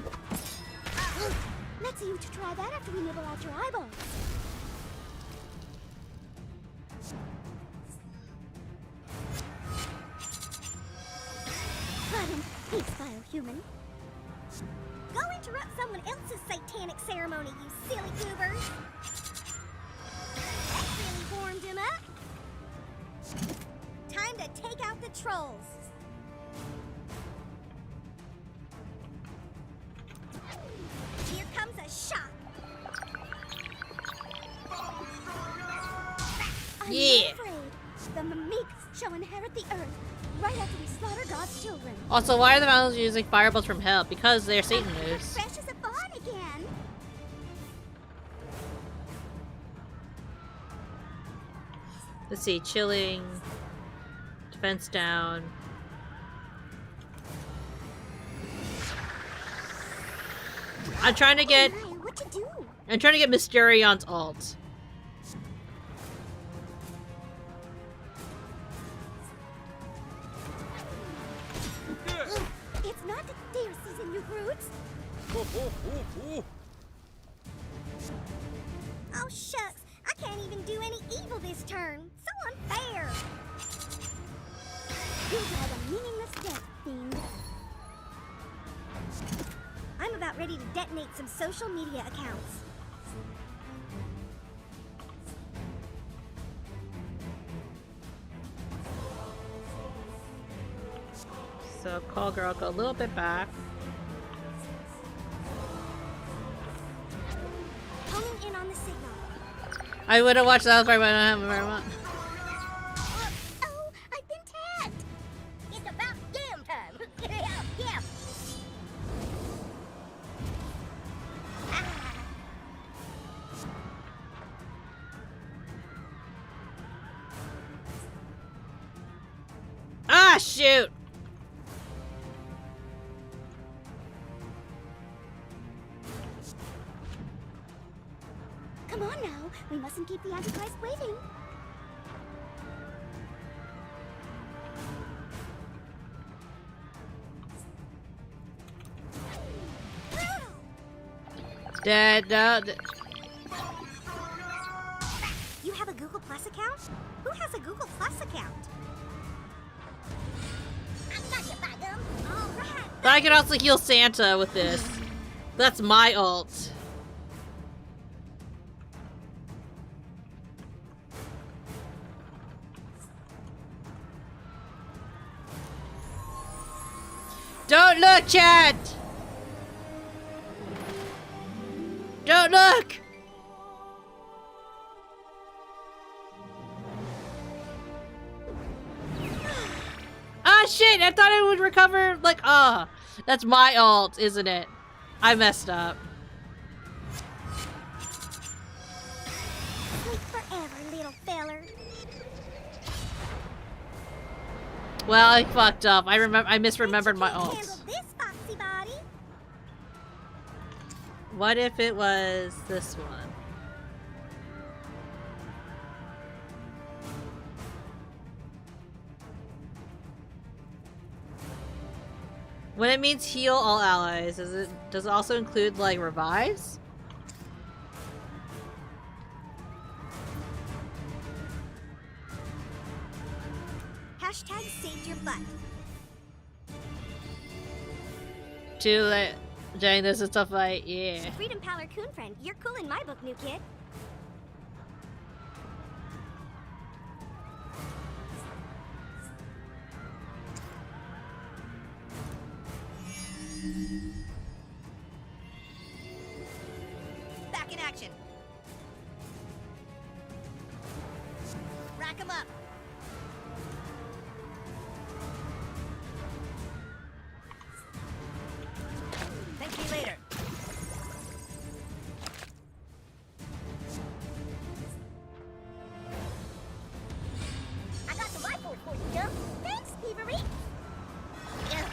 Let's see you to try that after we nibble out your eyeballs. Run in peace, vile human. Go interrupt someone else's satanic ceremony, you silly goobers. That really warmed him up. Time to take out the trolls. Here comes a shock. I'm Yeah. not afraid. The meek shall inherit the earth right after we slaughter God's children. Also, why are the mountains using fireballs from hell? Because they're Satan moves. Fresh as a fawn again. Let's see, chilling, defense down. I'm trying to get Oh my, what you do? Mysterion's ult. Yeah. It's not the deer season, you brutes. Oh, shucks. I can't even do any evil this turn. So unfair. You are the meaningless death fiend. I'm about ready to detonate some social media accounts. So call girl, go a little bit back. Honing in on the signal. I would have watched that part, but I don't have it very much. Oh, I've been tagged. It's about damn time. Yeah. Ah, shoot! Come on now. We mustn't keep the Antichrist waiting. Dead. You have a Google Plus account? Who has a Google Plus account? I got you, Bagum. All right. But I could also heal Santa with this. That's my ult. Don't look, chat! Don't look! Ah, shit! I thought it would recover, like, that's my ult, isn't it? I messed up. Sleep forever, little feller. Well, I fucked up. I misremembered my Handle ult. this, foxy body. What if it was this one? When it means heal all allies, does it also include like revives? Hashtag saved your butt. Too late. Dang, this is tough fight. Yeah. Freedom Pal Coon friend, you're cool in my book, new kid. Back in action. Rack 'em up. Thank you later. I got the rifle for you, Jump. Thanks, Peavery. Yeah.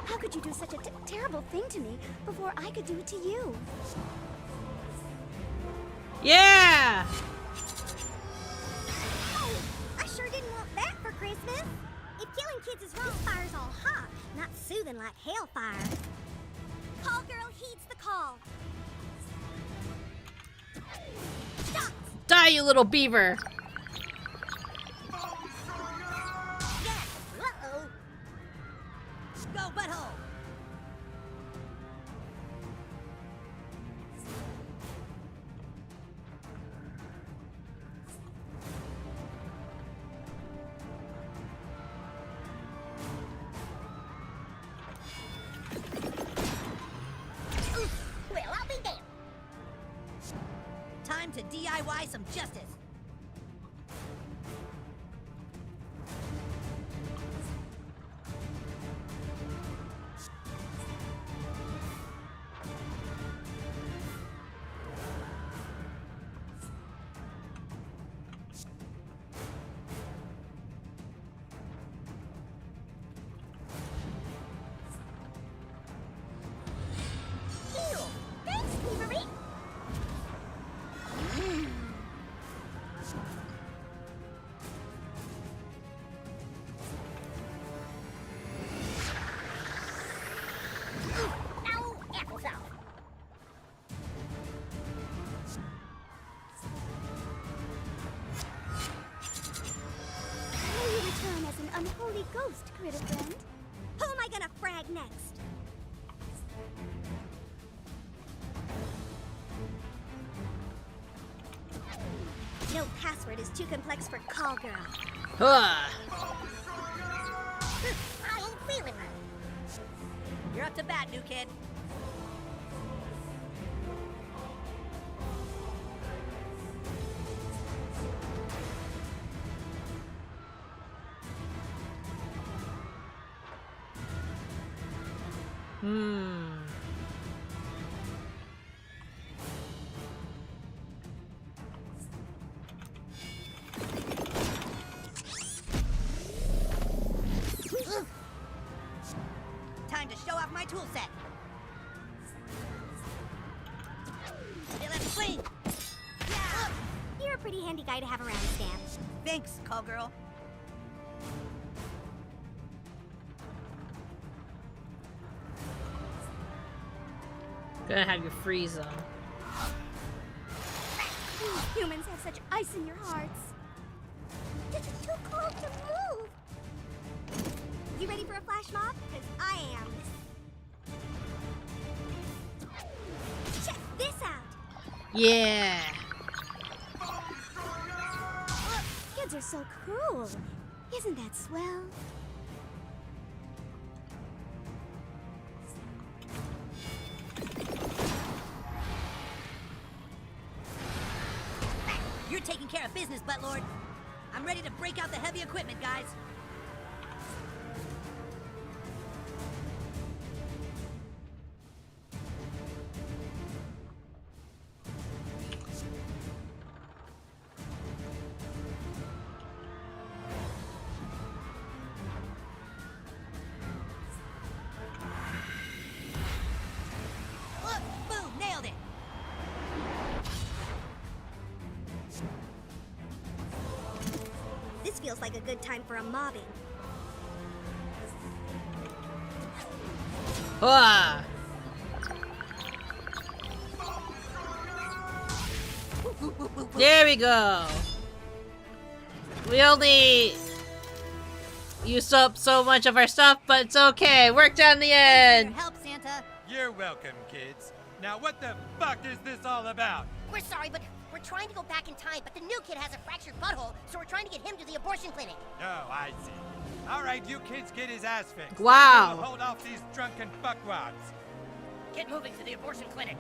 How could you do such a terrible thing to me before I could do it to you? Yeah! Oh, I sure didn't want that for Christmas. If killing kids is wrong, fire's all hot, not soothing like hellfire. Call girl heeds the call. Stop! Die, you little beaver! Yes! Uh-oh! Go butthole. Well, I'll be damned. Time to DIY some justice. Ew! Thanks, Peavery. good friend. Who am I gonna frag next? No password is too complex for call girl. Huh. I ain't feeling it. You're up to bat, new kid. Time to show off my tool set. Okay, let's swing. Yeah. You're a pretty handy guy to have around, Stan. Thanks, call girl. Gonna have you freeze them. You humans have such ice in your hearts. This is too cold to move. You ready for a flash mob? Because I am. Check this out. Yeah. Kids are so cool. Isn't that swell? You're taking care of business, Buttlord. I'm ready to break out the heavy equipment, guys. Look, boom, nailed it. This feels like a good time for a mobbing. Ah. There we go. We only used up so much of our stuff, but it's okay. Worked out in the end. Your help, Santa. You're welcome, kids. Now what the fuck is this all about? We're sorry, but we're trying to go back in time, but the new kid has a fractured butthole, so we're trying to get him to the abortion clinic. Oh, I see. All right, you kids get his ass fixed. Wow. We'll hold off these drunken fuckwads. Get moving to the abortion clinic.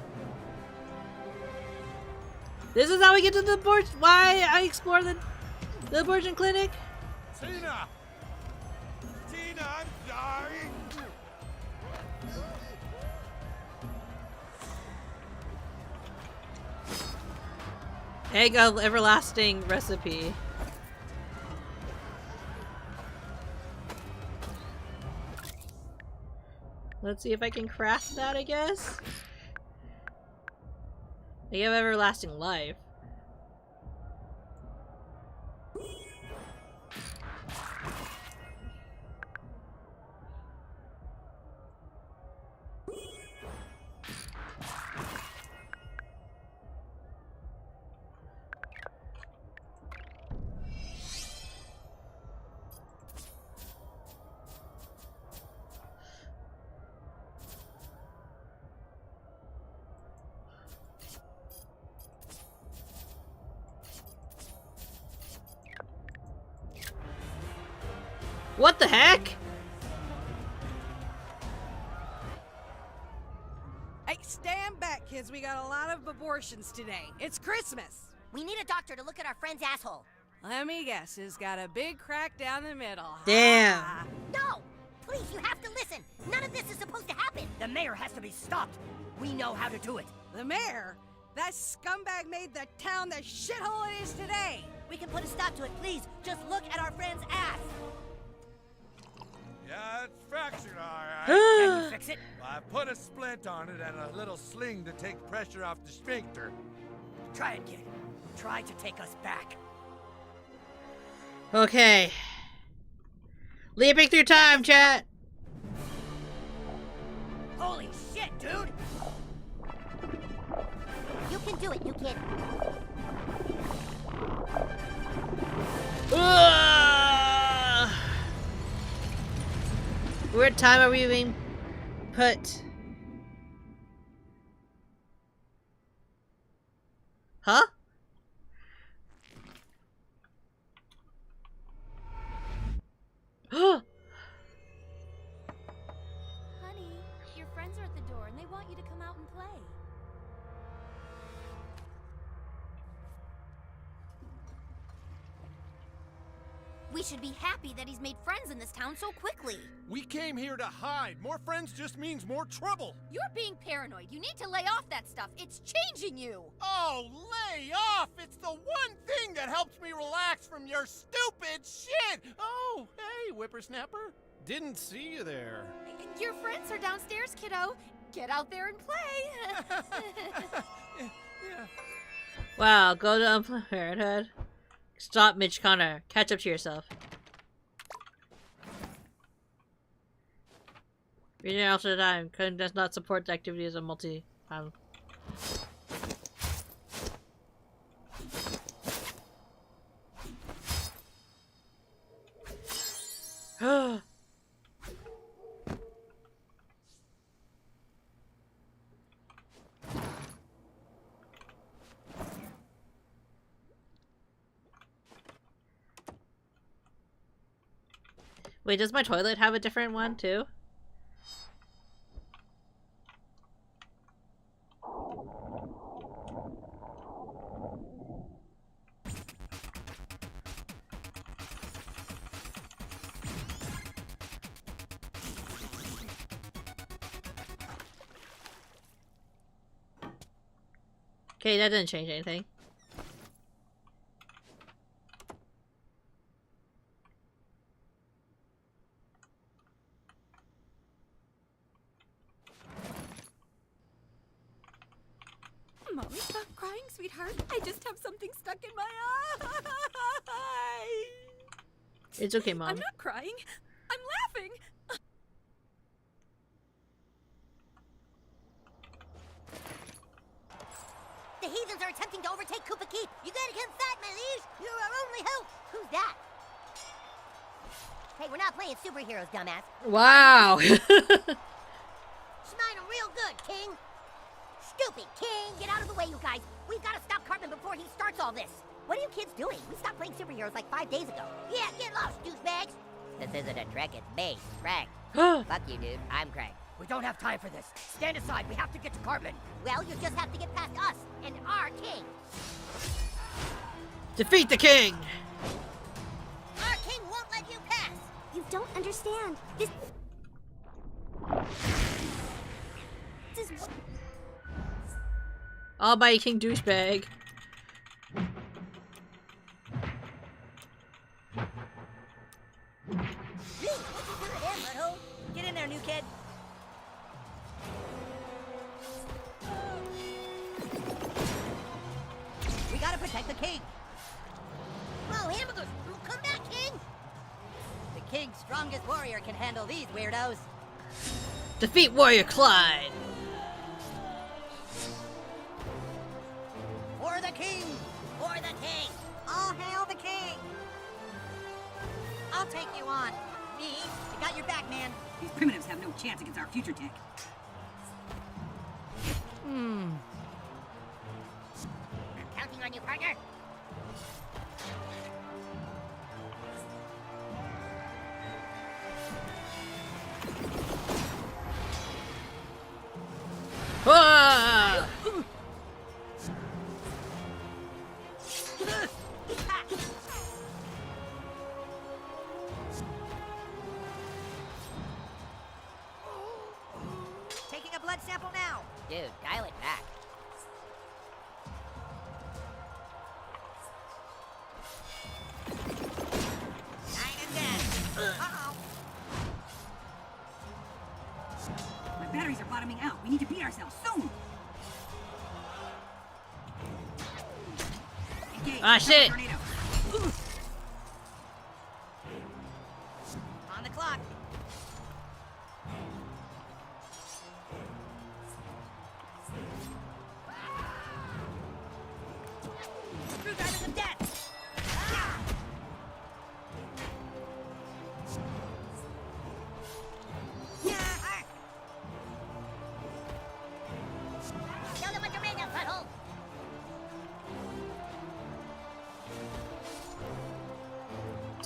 This is how we get to the abortion. Why I explore the abortion clinic? Tina! Tina, I'm sorry! Egg of everlasting recipe. Let's see if I can craft that, I guess. Egg of everlasting life. What the heck? Hey, stand back, kids. We got a lot of abortions today. It's Christmas. We need a doctor to look at our friend's asshole. Let me guess, it's got a big crack down the middle. Damn. Ha. No! Please, you have to listen. None of this is supposed to happen. The mayor has to be stopped. We know how to do it. The mayor? That scumbag made the town the shithole it is today. We can put a stop to it, please. Just look at our friend's ass. Yeah, it's fractured, all right. Can you fix it? Well, I put a splint on it and a little sling to take pressure off the sphincter. Try it, kid. Try to take us back. Okay. Leaping through time, chat. Holy shit, dude! You can do it, new kid. Ugh. What time are we being put? Huh? Honey, your friends are at the door and they want you to come out and play. We should be happy that he's made friends in this town so quickly. We came here to hide. More friends just means more trouble. You're being paranoid. You need to lay off that stuff. It's changing you. Oh, lay off! It's the one thing that helps me relax from your stupid shit! Oh, hey, whippersnapper. Didn't see you there. Your friends are downstairs, kiddo. Get out there and play. Yeah. Wow, go to Unplanned Parenthood. Stop, Mitch Connor. Catch up to yourself. Reading after the time. Coding does not support the activities of multi. Wait, does my toilet have a different one too? Okay, that didn't change anything. Mommy, stop crying, sweetheart. I just have something stuck in my eye. It's okay, Mom. I'm not crying. I'm laughing. The heathens are attempting to overtake Koopa Keep. You gotta come fight, my liege. You're our only hope. Who's that? Hey, we're not playing superheroes, dumbass. Wow. Smile real good, King. Stupid King, get out of the way, you guys. We've got to stop Cartman before he starts all this. What are you kids doing? We stopped playing superheroes like 5 days ago. Yeah, get lost, douchebags. This isn't a trick, it's me, Craig. Fuck you, dude. I'm Craig. We don't have time for this. Stand aside. We have to get to Cartman. Well, you just have to get past us and our king. Defeat the king! Our king won't let you pass. You don't understand. This is what... Almighty King douchebag. Get in there, new kid. We gotta protect the king. Whoa, hamburgers! Come back, king! The king's strongest warrior can handle these weirdos. Defeat Warrior Clyde! For the king! For the king! All hail the king! I'll take you on. Me? I got your back, man. These primitives have no chance against our future tech. I'm counting on you, partner. Ah! Taking a blood sample now. Dude, dial it back. Nine and 10. Uh-oh. My batteries are bottoming out. We need to beat ourselves soon. Engage. Ah, shit. Tornado. On the clock. Screwdrivers of death.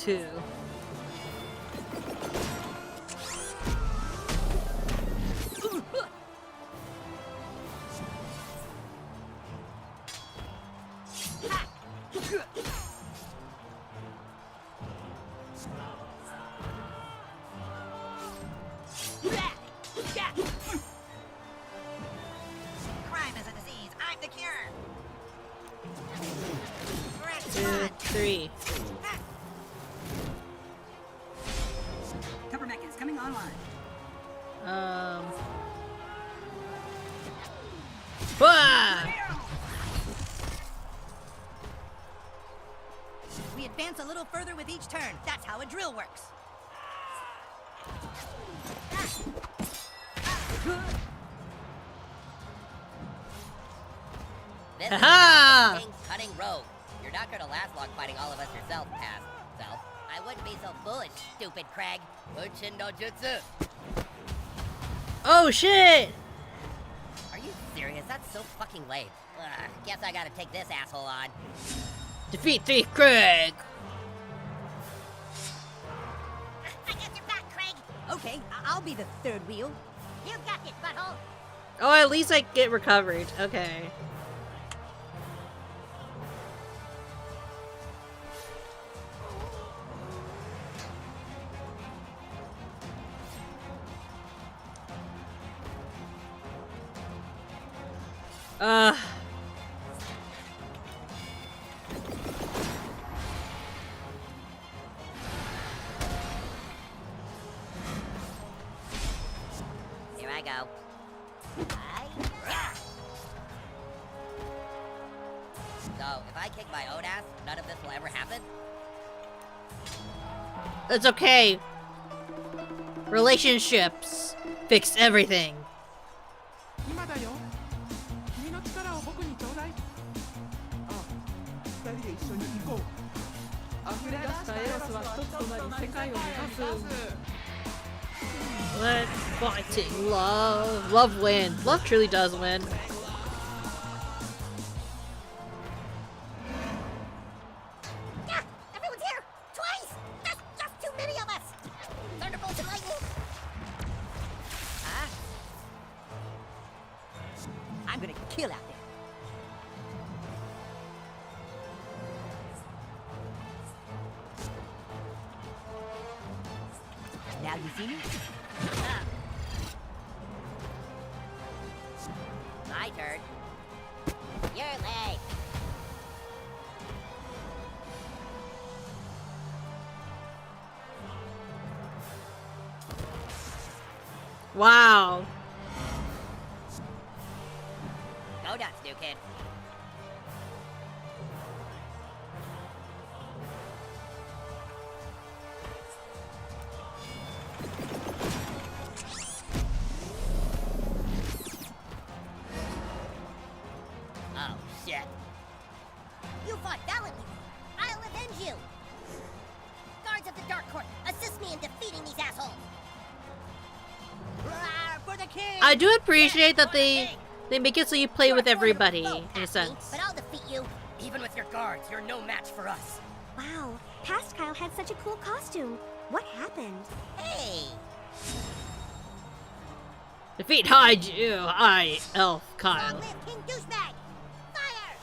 too. Crime is a disease. I'm the cure. Correct, 2, 3. Cover mech is coming online. Bah! We advance a little further with each turn. That's how a drill works. This is Ha-ha! the King cutting rogue. You're not gonna last long fighting all of us yourself, past self. I wouldn't be so foolish, stupid Craig. Uchin no jutsu. Oh shit! Are you serious? That's so fucking lame. Guess I gotta take this asshole on. Defeat Thief Craig! I got your back, Craig. Okay, I'll be the third wheel. You got this, butthole. Oh, at least I get recovered. Okay. Here I go. So, if I kick my own ass, none of this will ever happen? It's okay. Relationships fix everything. 今だよ。君の力を僕にちょうだい。あ、二人で一緒に行こう。溢れ出したエロスは一つとなり世界を目指す。 Let fighting love. Love wins. Love truly does win. Yeah, everyone's here. Twice. That's just too many of us. Thunderbolts and lightning. Huh? I'm gonna kill out there. Now you see me? My turn. Your leg. Wow. Go nuts, new kid. Oh, shit. You fought valiantly. I'll avenge you. Guards of the Dark Court, assist me in defeating these assholes. Roar for the king! I do appreciate that they make it so you play with You're a everybody formidable foe, in a Patsy, sense. But I'll defeat you. Even with your guards, you're no match for us. Wow, past Kyle had such a cool costume. What happened? Hey! Defeat High Elf Long Kyle. live King Douchebag! Fire!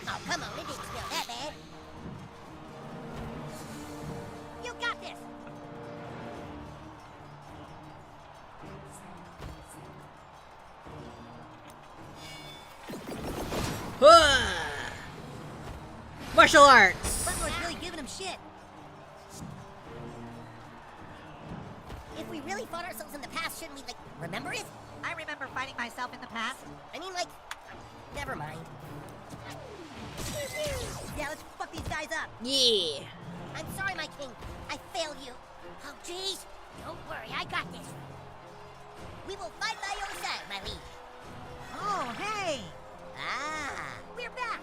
Oh, come on, it didn't feel that bad. You got this! Martial arts. Butler's really giving him shit. If we really fought ourselves in the past, shouldn't we, like, remember it? I remember fighting myself in the past. I mean, like, never mind. Yeah, let's fuck these guys up. Yeah. I'm sorry, my king. I failed you. Oh, jeez. Don't worry, I got this. We will fight by your side, my liege. Oh, hey! Ah, we're back.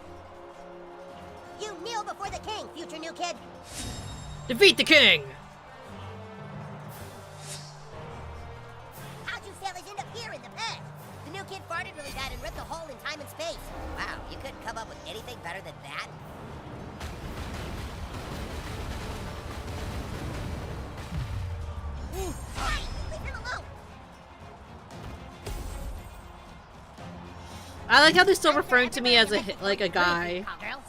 You kneel before the king, future new kid? Defeat the king! How'd you fellas end up here in the past? The new kid farted really bad and ripped a hole in time and space. Wow, you couldn't come up with anything better than that? Hey, leave him alone! I like how they're still referring to me as a guy. Cowgirls.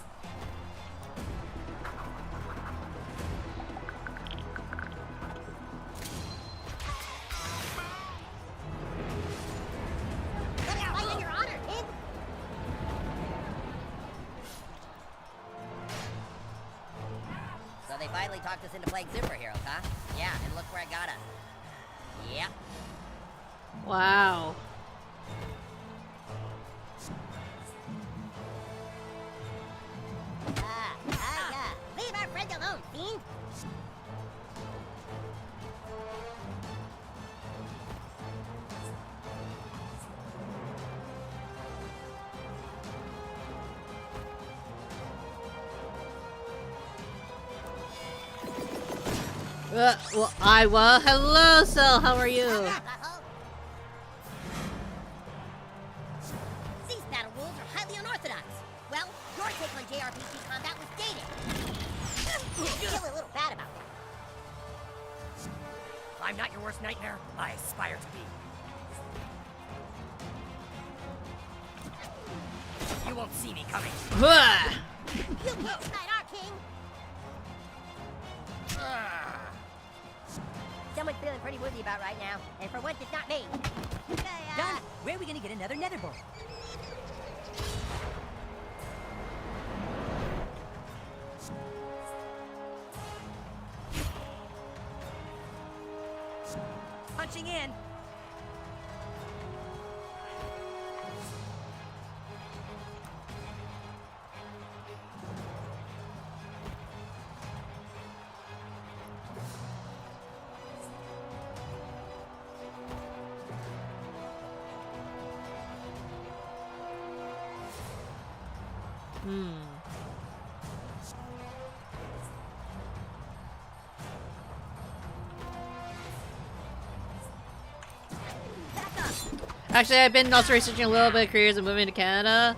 Let me fight in your honor, kid. So they finally talked us into playing superheroes, huh? Yeah, and look where I got us. Yep. Wow. Leave our friend alone, fiend! Well, hello, Cell, how are you? These battle rules are highly unorthodox. Well, your take on JRPG combat was dated. You feel a little bad about that. I'm not your worst nightmare. I aspire to be. You won't see me coming. You can't tonight, our king! Someone's feeling pretty woozy about right now, and for once it's not me. Done. Where are we gonna get another nether ball? Punching in. Actually, I've been also researching a little bit of careers and moving to Canada.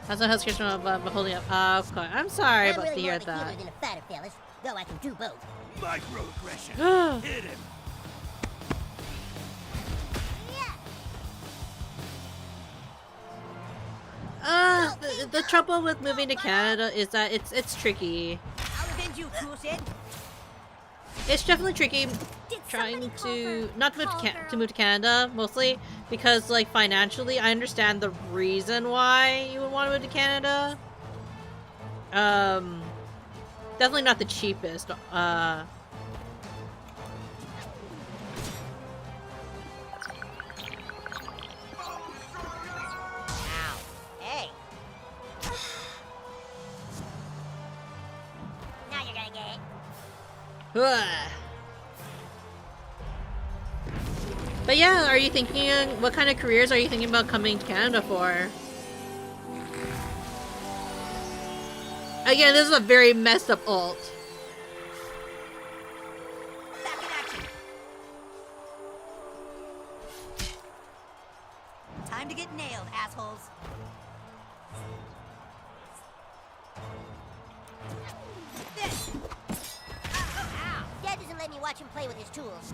That's not health care but holding up. Okay. I'm sorry I'm about really to more hear of a healer that. than a fighter, fellas, though I can do both. Microaggression. Hit him. The trouble with moving to Canada is that it's tricky. I'll avenge you, Cool Sid. It's definitely tricky trying to not to move to Canada mostly because like financially I understand the reason why you would want to move to Canada. Definitely not the cheapest. Ow. Hey. Now you're gonna get it. But yeah, are you thinking, what kind of careers are you thinking about coming to Canada for? Again, this is a very messed up ult. Back in action. Time to get nailed, assholes. This. Ow. Dad doesn't let me watch him play with his tools.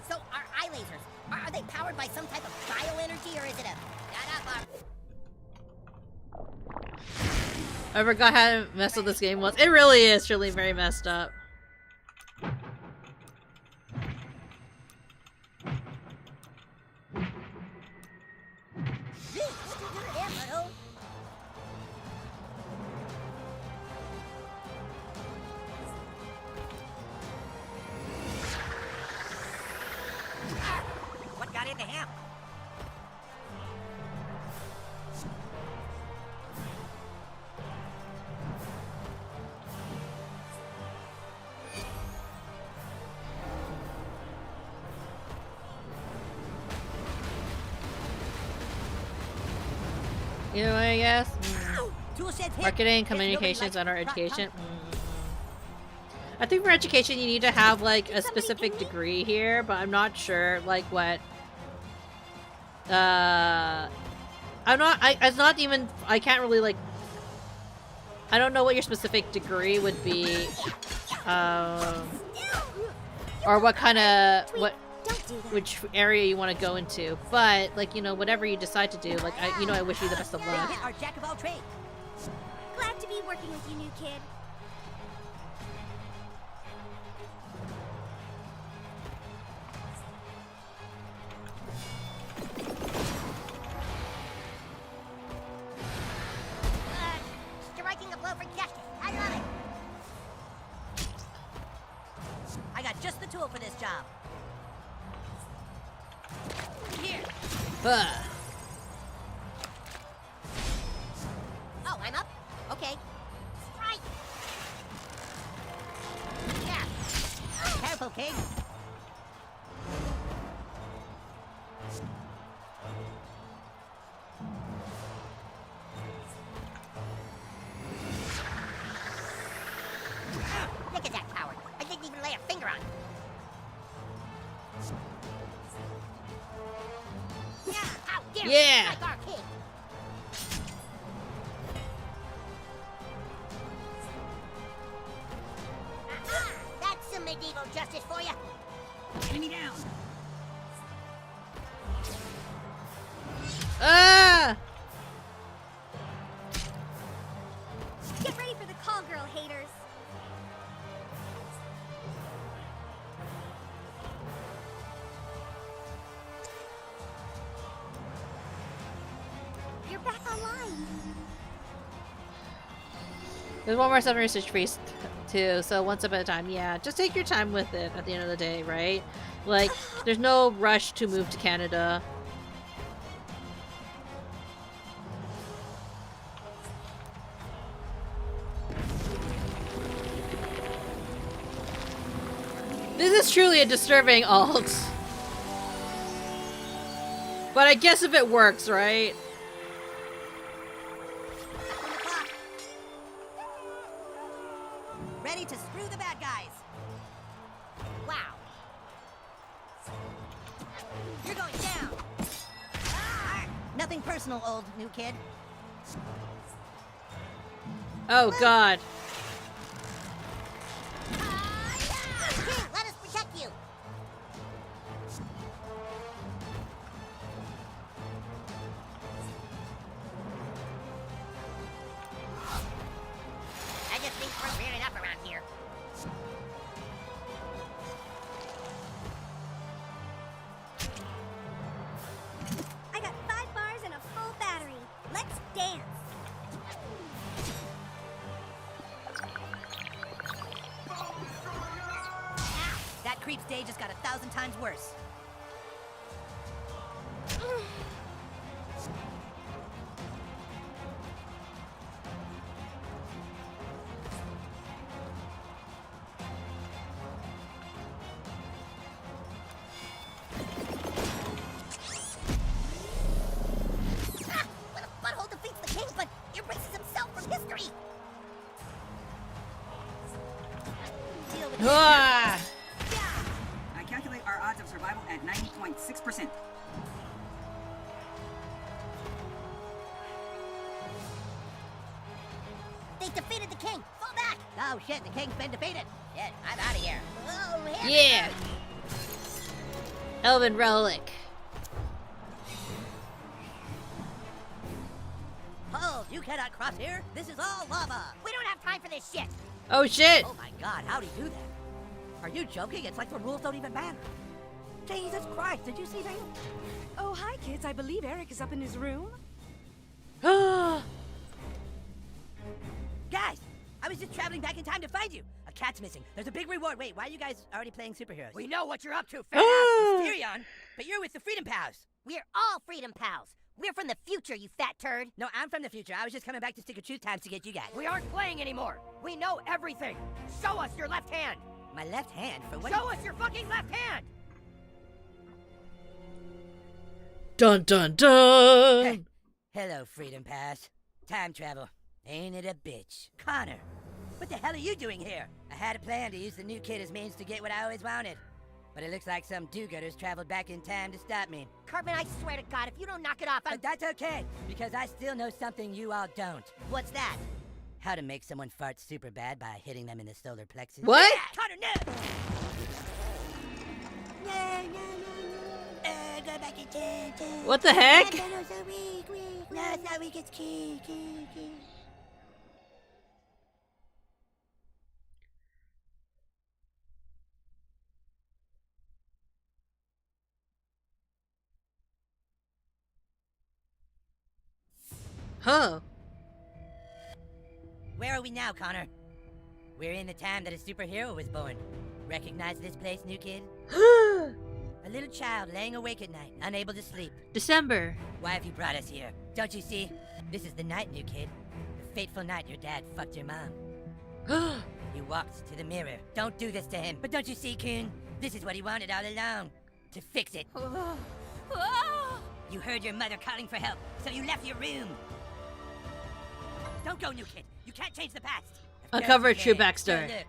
So, our eye lasers, are they powered by some type of bioenergy, or is it a... I forgot how messed up this game was. It really is truly very messed up. What got into him? You know what I guess? Tool Shed's hit. Marketing, Guess nobody communications, likes and our rock education. punk. I think for education you need to have like a specific degree here, but I'm not sure like what. It's not even. I can't really like. I don't know what your specific degree would be, or what kind of which area you want to go into. But like, you know, whatever you decide to do, like I wish you the best of luck. Our jack of all trades. Glad to be working with you, new kid. Striking a blow for justice. I love it. I got just the tool for this job. Here. Oh, I'm up? Okay. Strike! Yeah. Careful, King. Look at that coward. I didn't even lay a finger on him. Yeah, how dare you strike our king? That's some medieval justice for you. Enemy down. Ah! Get ready for the call girl, haters. You're back online. There's one more 7 research priest too, so one step at a time. Yeah, just take your time with it at the end of the day, right? Like, there's no rush to move to Canada. This is truly a disturbing alt. But I guess if it works, right? Ready to screw the bad guys. Wow. You're going down. Nothing personal, old new kid. Oh god. King, let us protect you. I just think we're weird enough around here. I got 5 bars and a full battery. Let's dance. That creep's day just got 1,000 times worse. What a butthole defeats the king, but erases himself from history. Deal with Ah! I calculate our odds of survival at 90.6%. They defeated the king. Fall back. Oh shit, the king's been defeated. Shit, I'm out of here. Oh, Yeah! Elven relic. Hold, you cannot cross here. This is all lava. We don't have time for this shit. Oh shit! Oh my god, how'd he do that? Are you joking? It's like the rules don't even matter. Jesus Christ, did you see that? Oh, hi, kids. I believe Eric is up in his room. Guys, I was just traveling back in time to find you. A cat's missing. There's a big reward. Wait, why are you guys already playing superheroes? We know what you're up to, fat ass Mysterion, but you're with the Freedom Pals. We're all Freedom Pals. We're from the future, you fat turd. No, I'm from the future. I was just coming back to Stick of Truth times to get you guys. We aren't playing anymore. We know everything. Show us your left hand. My left hand? For what? Show us your fucking left hand! Dun dun dun! Hello, Freedom Pass. Time travel. Ain't it a bitch? Connor, What the hell are you doing here? I had a plan to use the new kid as means to get what I always wanted. But it looks like some do-gooders traveled back in time to stop me. Cartman, I swear to God, if you don't knock it off, But that's okay, because I still know something you all don't. What's that? How to make someone fart super bad by hitting them in the solar plexus. What? Connor, no! No. Go back in time. What the heck? No, so weak. No, it's not weak, it's key. Huh. Where are we now, Connor? We're in the time that a superhero was born. Recognize this place, new kid? A little child laying awake at night, unable to sleep. December. Why have you brought us here? Don't you see? This is the night, new kid. The fateful night your dad fucked your mom. He walked to the mirror. Don't do this to him. But don't you see, Coon? This is what he wanted all along. To fix it. You heard your mother calling for help, so you left your room. Don't go, new kid. You can't change the past. Uncover a true Go backstory. look.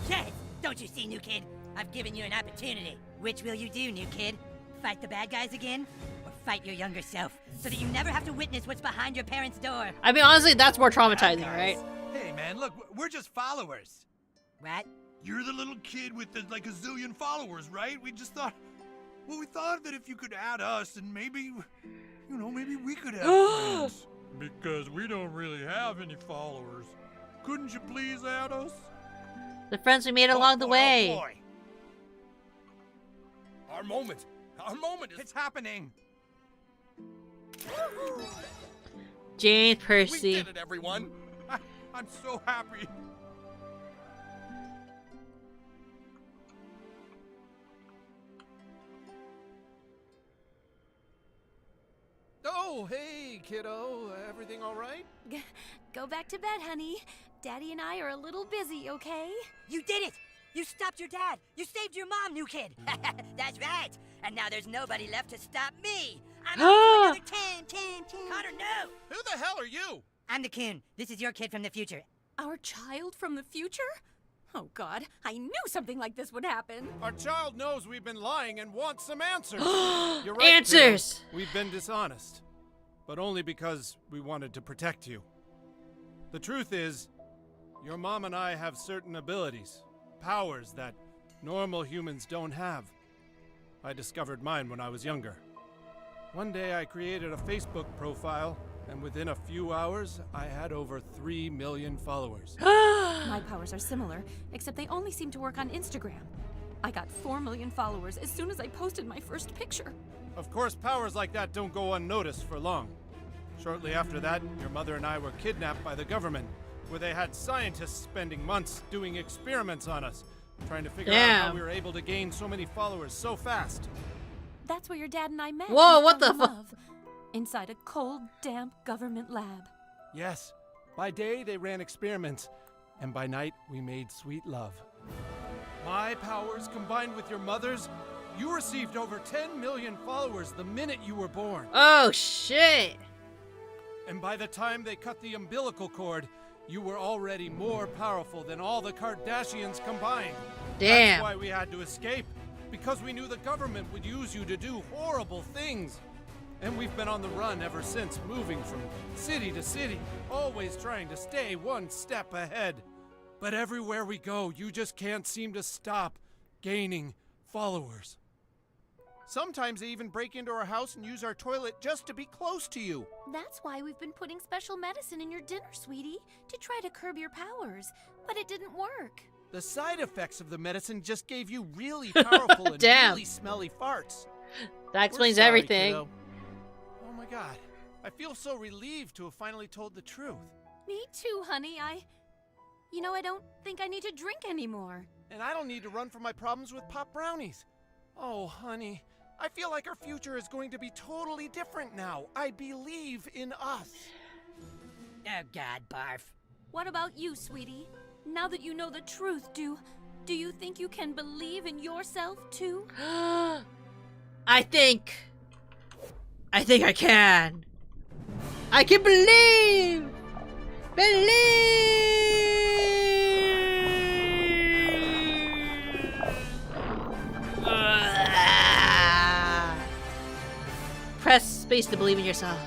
Yes! Don't you see, new kid? I've given you an opportunity. Which will you do, new kid? Fight the bad guys again? Or fight your younger self, so that you never have to witness what's behind your parents' door? I mean, honestly, that's more traumatizing, right? Hey, man, look, we're just followers. What? You're the little kid with the, like a zillion followers, right? We just thought, well, we thought that if you could add us, and maybe, maybe we could have friends. Because we don't really have any followers. Couldn't you please add us? The friends we made along the way. Oh boy. Our moment is... It's happening. Jane We Percy. did it, everyone. I'm so happy. Oh, hey, kiddo. Everything all right? Go back to bed, honey. Daddy and I are a little busy, okay? You did it! You stopped your dad! You saved your mom, new kid! That's right! And now there's nobody left to stop me! I'm off to another team! Connor, no! Who the hell are you? I'm the Coon. This is your kid from the future. Our child from the future? Oh, God. I knew something like this would happen. Our child knows we've been lying and wants some answers. You're right, Answers! kiddo. We've been dishonest. But only because we wanted to protect you. The truth is, your mom and I have certain abilities, powers that normal humans don't have. I discovered mine when I was younger. One day I created a Facebook profile, and within a few hours, I had over 3 million followers. My powers are similar, except they only seem to work on Instagram. I got 4 million followers as soon as I posted my first picture. Of course, powers like that don't go unnoticed for long. Shortly after that, your mother and I were kidnapped by the government, where they had scientists spending months doing experiments on us, trying to figure out how we were able to gain so many followers so fast. That's where your dad and I met. Whoa, and what fell the in fu- love. Inside a cold, damp government lab. Yes, by day they ran experiments, and by night we made sweet love. My powers combined with your mother's, you received over 10 million followers the minute you were born. Oh, shit. And by the time they cut the umbilical cord, you were already more powerful than all the Kardashians combined. Damn. That's why we had to escape, because we knew the government would use you to do horrible things. And we've been on the run ever since, moving from city to city, always trying to stay one step ahead. But everywhere we go, you just can't seem to stop gaining followers. Sometimes they even break into our house and use our toilet just to be close to you. That's why we've been putting special medicine in your dinner, sweetie, to try to curb your powers. But it didn't work. The side effects of the medicine just gave you really powerful and Damn. really smelly farts. That explains We're sorry, everything. kiddo. Oh my god. I feel so relieved to have finally told the truth. Me too, honey. I don't think I need to drink anymore. And I don't need to run from my problems with pop brownies. Oh, honey. I feel like our future is going to be totally different now. I believe in us. Oh, God, barf. What about you, sweetie? Now that you know the truth, do you think you can believe in yourself too? I think I can. I can believe. Press space to believe in yourself.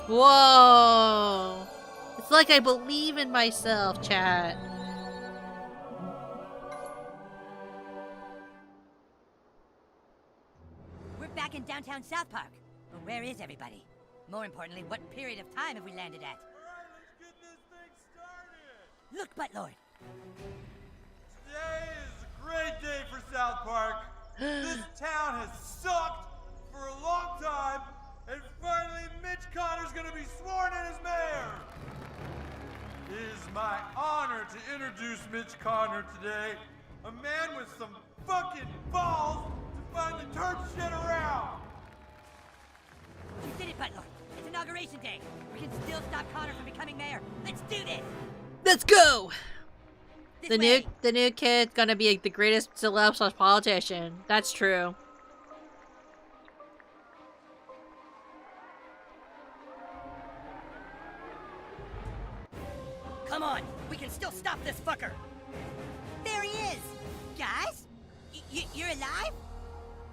Whoa. It's like I believe in myself, chat. We're back in downtown South Park. But where is everybody? More importantly, what period of time have we landed at? Alright, let's get this thing started. Look, Buttlord. Today is a great day for South Park. This town has sucked for a long time, and finally Mitch Connor's gonna be sworn in as mayor. It is my honor to introduce Mitch Connor today, a man with some fucking balls to finally turn shit around. You did it, Buttlord. It's Inauguration Day. We can still stop Connor from becoming mayor. Let's do this. Let's go. This The way. new kid's gonna be the greatest celeb / politician. That's true. Come on, we can still stop this fucker. There he is. Guys, you're alive?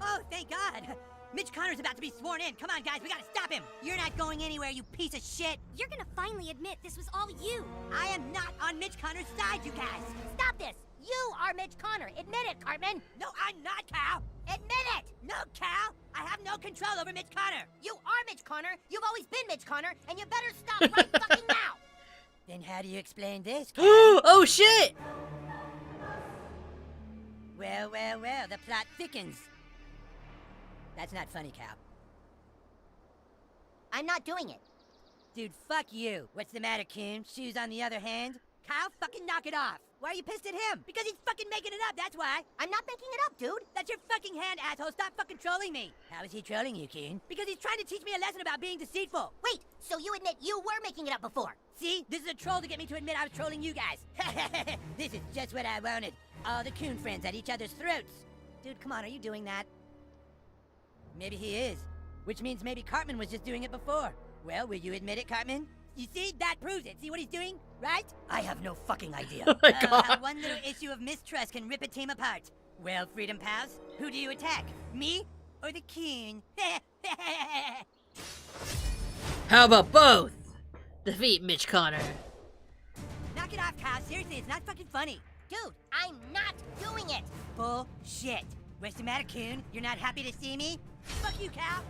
Oh, thank God. Mitch Connor's about to be sworn in. Come on, guys, we gotta stop him. You're not going anywhere, you piece of shit. You're gonna finally admit this was all you. I am not on Mitch Connor's side, you guys. Stop this. You are Mitch Connor. Admit it, Cartman. No, I'm not, Cal. Admit it. No, Cal. I have no control over Mitch Connor. You are Mitch Connor. You've always been Mitch Connor, and you better stop right fucking now. Then how do you explain this, Cal? Oh shit! Well, the plot thickens. That's not funny, Cal. I'm not doing it. Dude, fuck you. What's the matter, Coon? Shoes on the other hand? Kyle, fucking knock it off. Why are you pissed at him? Because he's fucking making it up, that's why. I'm not making it up, dude. That's your fucking hand, asshole. Stop fucking trolling me. How is he trolling you, Coon? Because he's trying to teach me a lesson about being deceitful. Wait, so you admit you were making it up before? See? This is a troll to get me to admit I was trolling you guys. This is just what I wanted. All the Coon friends at each other's throats. Dude, come on, are you doing that? Maybe he is. Which means maybe Cartman was just doing it before. Well, will you admit it, Cartman? You see? That proves it. See what he's doing? Right? I have no fucking idea. Oh my God. How one little issue of mistrust can rip a team apart. Well, Freedom Pals, who do you attack? Me or the Coon? How about both? Defeat Mitch Connor. Knock it off, Kyle. Seriously, it's not fucking funny. Dude, I'm not doing it. Bullshit. What's the matter, Coon? You're not happy to see me? Fuck you, Cal.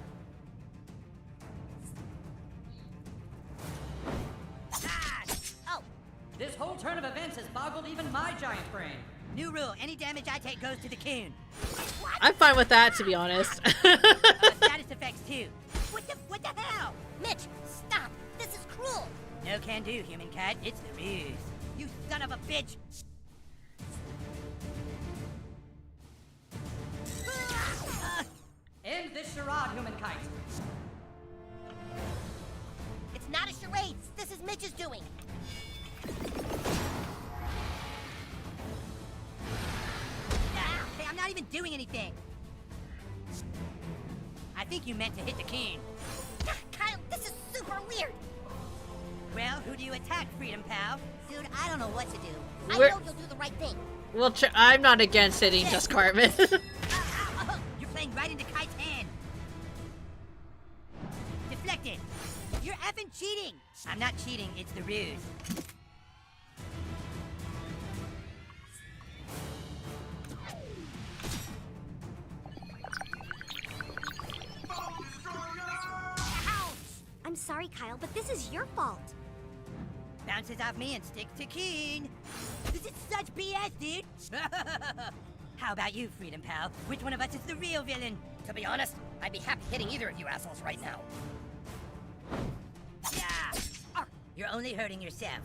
Ah! Oh, This whole turn of events has boggled even my giant brain. new rule. Any damage I take goes to the Coon. I'm fine with that, to be honest. Status effects, too. What the hell? Mitch, stop. This is cruel. No can do, human cat. It's the ruse. You son of a bitch. End this charade, humankind. It's not a charade. This is Mitch's doing. Hey, I'm not even doing anything. I think you meant to hit the Coon. Kyle, this is super weird. Well, who do you attack, Freedom Pal? Dude, I don't know what to do. I We're- know you'll do the right thing. Well, I'm not against hitting just Cartman. You're playing right into Kite's hand. Deflected. You're effing cheating. I'm not cheating, it's the ruse. I'm sorry, Kyle, but this is your fault. Bounces off me and sticks to Keen. This is such BS, dude. How about you, Freedom Pal? Which one of us is the real villain? To be honest, I'd be happy hitting either of you assholes right now. Yeah. Ah, you're only hurting yourself.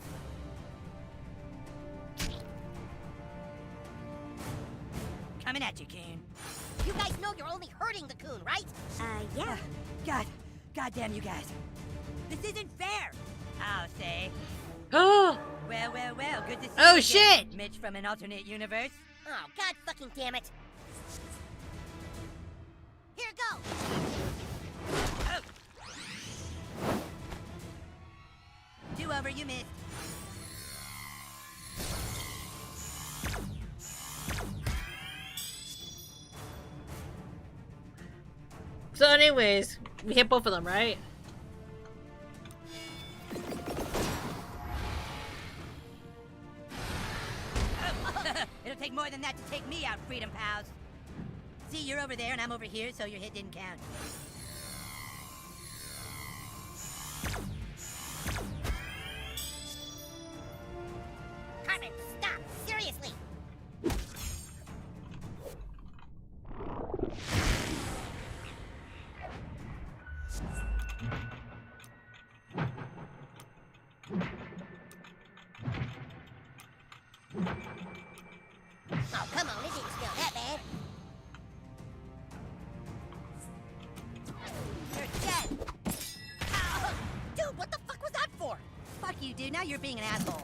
Coming at you, Coon. You guys know you're only hurting the Coon, right? Yeah. God damn you guys. This isn't fair. I'll say. Oh, Well, good to see Oh, you again, shit! Mitch from an alternate universe. Oh, God fucking damn it. go! Do over, you missed. So anyways, we hit both of them, right? It'll take more than that to take me out, Freedom Pals. See, you're over there and I'm over here, so your hit didn't count. Carmen, stop! Seriously! Oh, come on, it didn't smell that bad. You're dead. Ow. Dude, what the fuck was that for? Fuck you, dude. Now you're being an asshole.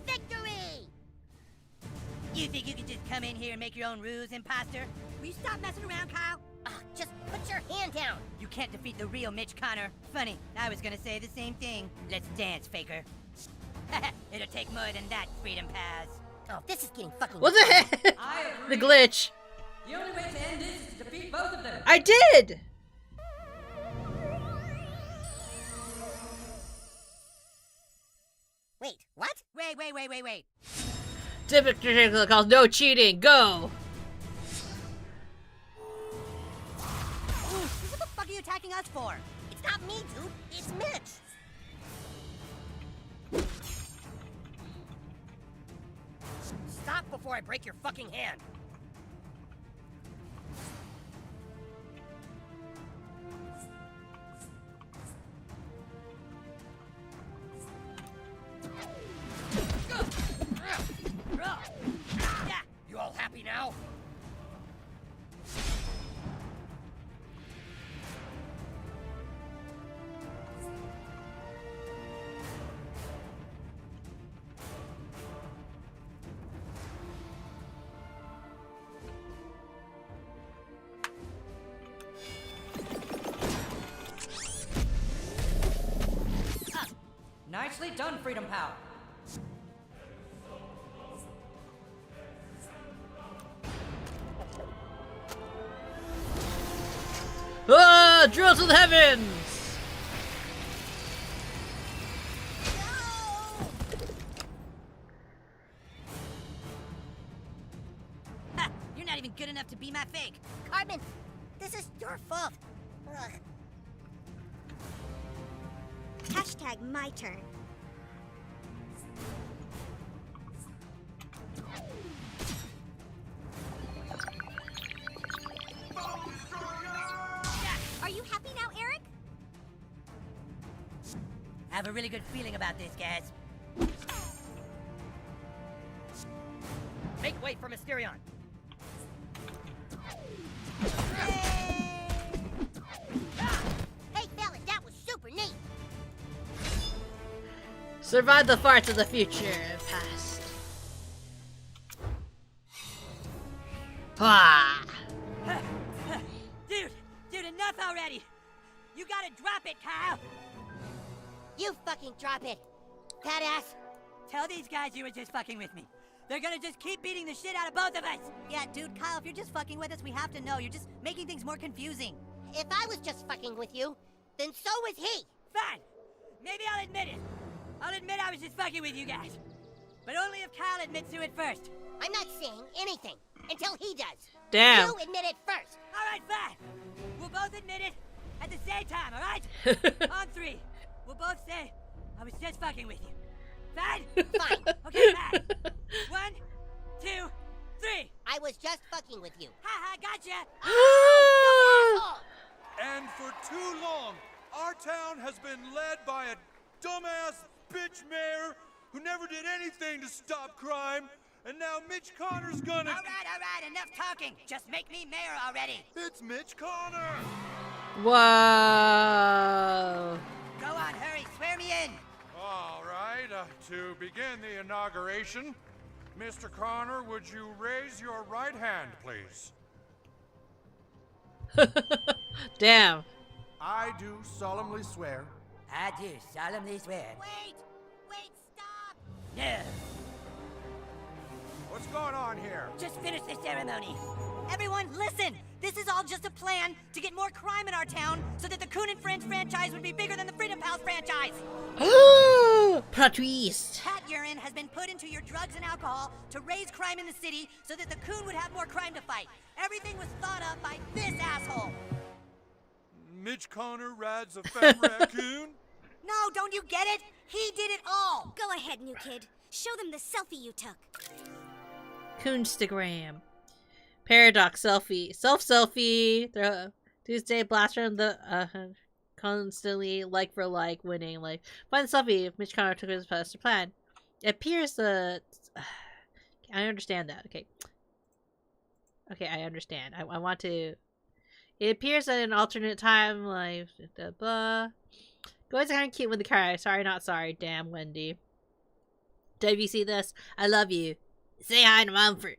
Victory! You think you can just come in here and make your own ruse, imposter? Will you stop messing around, Kyle? Just put your hand down. You can't defeat the real Mitch Connor. Funny, I was gonna say the same thing. Let's dance, faker. It'll take more than that, Freedom Pals. Oh, this is getting fucking... What the heck? The glitch. The only way to end this is to defeat both of them. I did! Wait, what? Wait. Typical calls no cheating. Go! What the fuck are you attacking us for? It's not me, dude. It's Mitch. Stop before I break your fucking hand. You all happy now? Nicely done, Freedom Pal. Ah! Drill to the heavens! Ha! You're not even good enough to be my fake. Carmen, this is your fault. Ugh. Hashtag my turn. Are you happy now, Eric? I have a really good feeling about this, guys. Make way for Mysterion. Hey, fellas, that was super neat. Survive the farts of the future and past. Ah! Dude, enough already. You gotta drop it, Kyle. You fucking drop it, fat ass. Tell these guys you were just fucking with me. They're gonna just keep beating the shit out of both of us. Yeah, dude, Kyle, if you're just fucking with us, we have to know. You're just making things more confusing. If I was just fucking with you, then so was he. Fine. Maybe I'll admit it. I'll admit I was just fucking with you guys. But only if Kyle admits to it first. I'm not saying anything until he does. Damn. You admit it first. All right, fine. We'll both admit it at the same time, all right? On three. We'll both say, I was just fucking with you. Fine? Fine. Okay, fine. 1, 2, 3. I was just fucking with you. Ha ha, gotcha. And for too long, our town has been led by a dumbass bitch mayor who never did anything to stop crime, and now Mitch Connor's gonna... All right, enough talking. Just make me mayor already. It's Mitch Connor! Whoa! Go on, hurry, swear me in. To begin the inauguration, Mr. Connor, would you raise your right hand, please? Damn. I do solemnly swear. I do solemnly swear. Wait! Wait, stop! No, What's going on here? just finish the ceremony. Everyone, listen! This is all just a plan to get more crime in our town so that the Coon and Friends franchise would be bigger than the Freedom Pals franchise! Plot twist. Cat urine has been put into your drugs and alcohol to raise crime in the city so that the Coon would have more crime to fight. Everything was thought up by this asshole! Mitch Connor rides a fat raccoon? No, don't you get it? He did it all! Go ahead, new kid. Show them the selfie you took. Coonstagram. Paradox selfie. Self-selfie. Tuesday blaster on the constantly like for like winning like find the selfie if Mitch Connor took his master plan. It appears that I understand that. Okay. Okay, I understand. I want to. It appears that in an alternate time life blah blah. Boys are kind of cute when they cry. Sorry, not sorry. Damn, Wendy. Dave, you see this? I love you. Say hi to mom for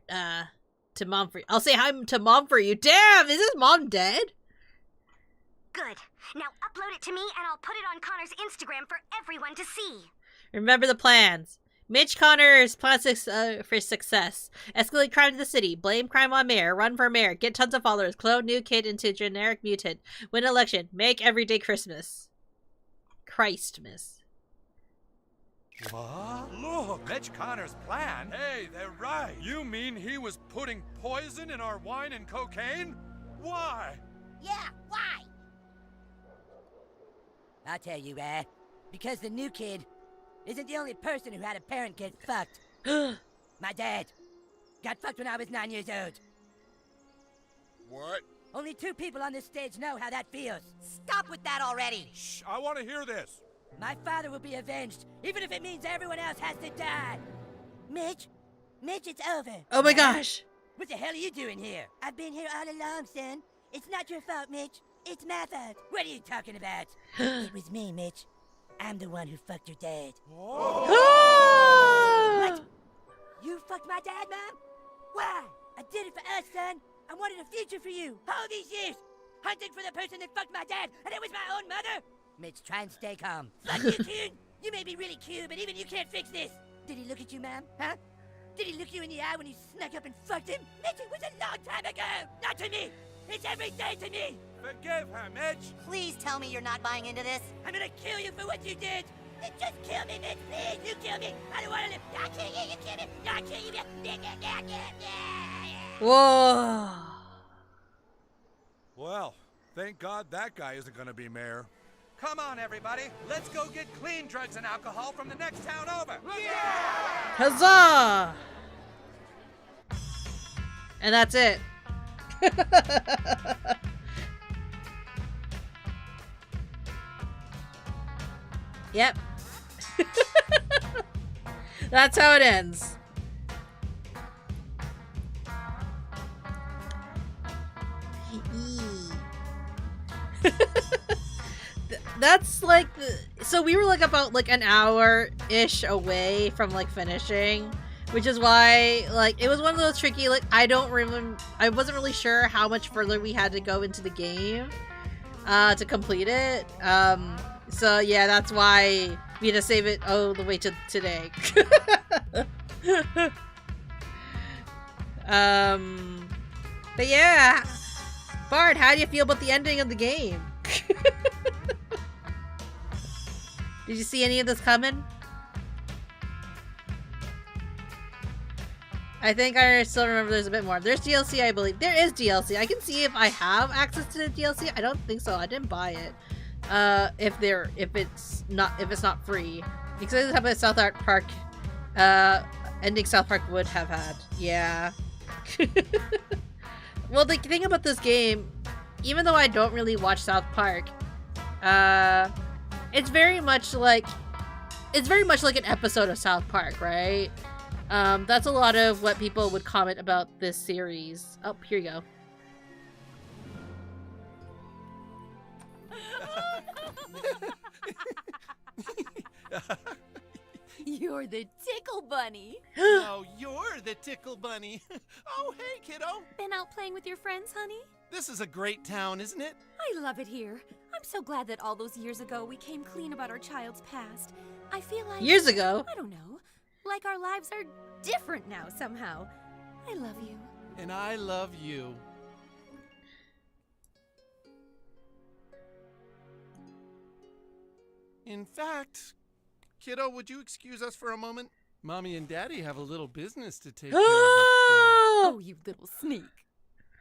mom for. I'll say hi to mom for you. Damn, is his mom dead? Good. Now upload it to me and I'll put it on Connor's Instagram for everyone to see. Remember the plans. Mitch Connor's plans for success. Escalate crime to the city. Blame crime on mayor. Run for mayor. Get tons of followers. Clone new kid into generic mutant. Win election. Make everyday Christmas. Christmas. What? Look, Mitch Connor's plan? Hey, they're right. You mean he was putting poison in our wine and cocaine? Why? Yeah, why? I'll tell you, because the new kid isn't the only person who had a parent get fucked. My dad got fucked when I was 9 years old. What? Only 2 people on this stage know how that feels. Stop with that already! Shh, I want to hear this. My father will be avenged, even if it means everyone else has to die. Mitch, it's over. Oh my gosh. What the hell are you doing here? I've been here all along, son. It's not your fault, Mitch. It's my fault. What are you talking about? It was me, Mitch. I'm the one who fucked your dad. What? You fucked my dad, Mom? Why? I did it for us, son. I wanted a future for you. All these years. Hunting for the person that fucked my dad, and it was my own mother. Mitch, try and stay calm. Fuck you, kid. You may be really cute, but even you can't fix this. Did he look at you, Mom? Huh? Did he look you in the eye when you snuck up and fucked him? Mitch, it was a long time ago. Not to me. It's every day to me. Forgive her, Mitch. Please tell me you're not buying into this. I'm gonna kill you for what you did. Just kill me, Mitch, please. You kill me. I don't want to live. I'll kill you. You kill me. I'll kill you. Whoa. Well, thank God that guy isn't going to be mayor. Come on, everybody. Let's go get clean drugs and alcohol from the next town over. Huzzah! And that's it. Yep. That's how it ends. That's like so we were like about like an hour-ish away from like finishing, which is why like it was one of those tricky like I wasn't really sure how much further we had to go into the game to complete it. So yeah, that's why we had to save it all the way to today. But yeah, Bard, how do you feel about the ending of the game? Did you see any of this coming? I think I still remember there's a bit more. There's DLC, I believe. There is DLC. I can see if I have access to the DLC. I don't think so. I didn't buy it. If it's not free. Because I didn't have a South Park ending South Park would have had. Yeah. Well, the thing about this game, even though I don't really watch South Park, it's very much like an episode of South Park, right? That's a lot of what people would comment about this series. Oh, here you go. You're the tickle bunny. No, you're the tickle bunny. Oh, hey, kiddo. Been out playing with your friends, honey? This is a great town, isn't it? I love it here. I'm so glad that all those years ago we came clean about our child's past. I feel like... Years ago? I don't know. Like our lives are different now somehow. I love you. And I love you. In fact, kiddo, would you excuse us for a moment? Mommy and Daddy have a little business to take care of upstairs. Oh, you little sneak.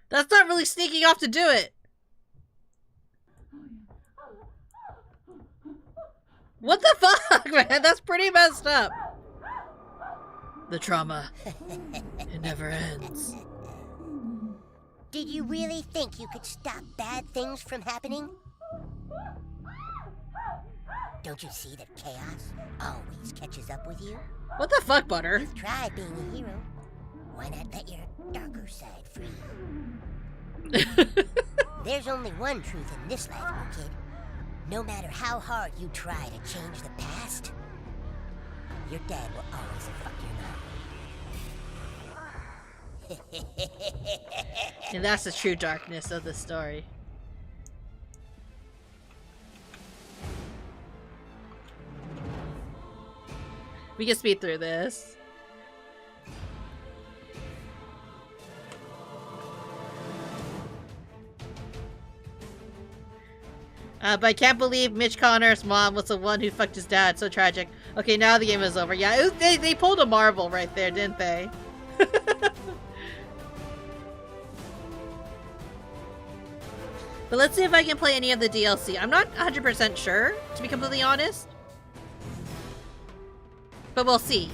That's not really sneaking off to do it. What the fuck, man? That's pretty messed up. The trauma. It never ends. Did you really think you could stop bad things from happening? Don't you see that chaos always catches up with you? What the fuck, Butter? You've tried being a hero. Why not let your darker side free? There's only one truth in this life, little kid. No matter how hard you try to change the past, your dad will always fuck your mom. And that's the true darkness of the story. We can speed through this. But I can't believe Mitch Connor's mom was the one who fucked his dad. So tragic. Okay, now the game is over. Yeah, they pulled a Marvel right there, didn't they? But let's see if I can play any of the DLC. I'm not 100% sure, to be completely honest. But we'll see.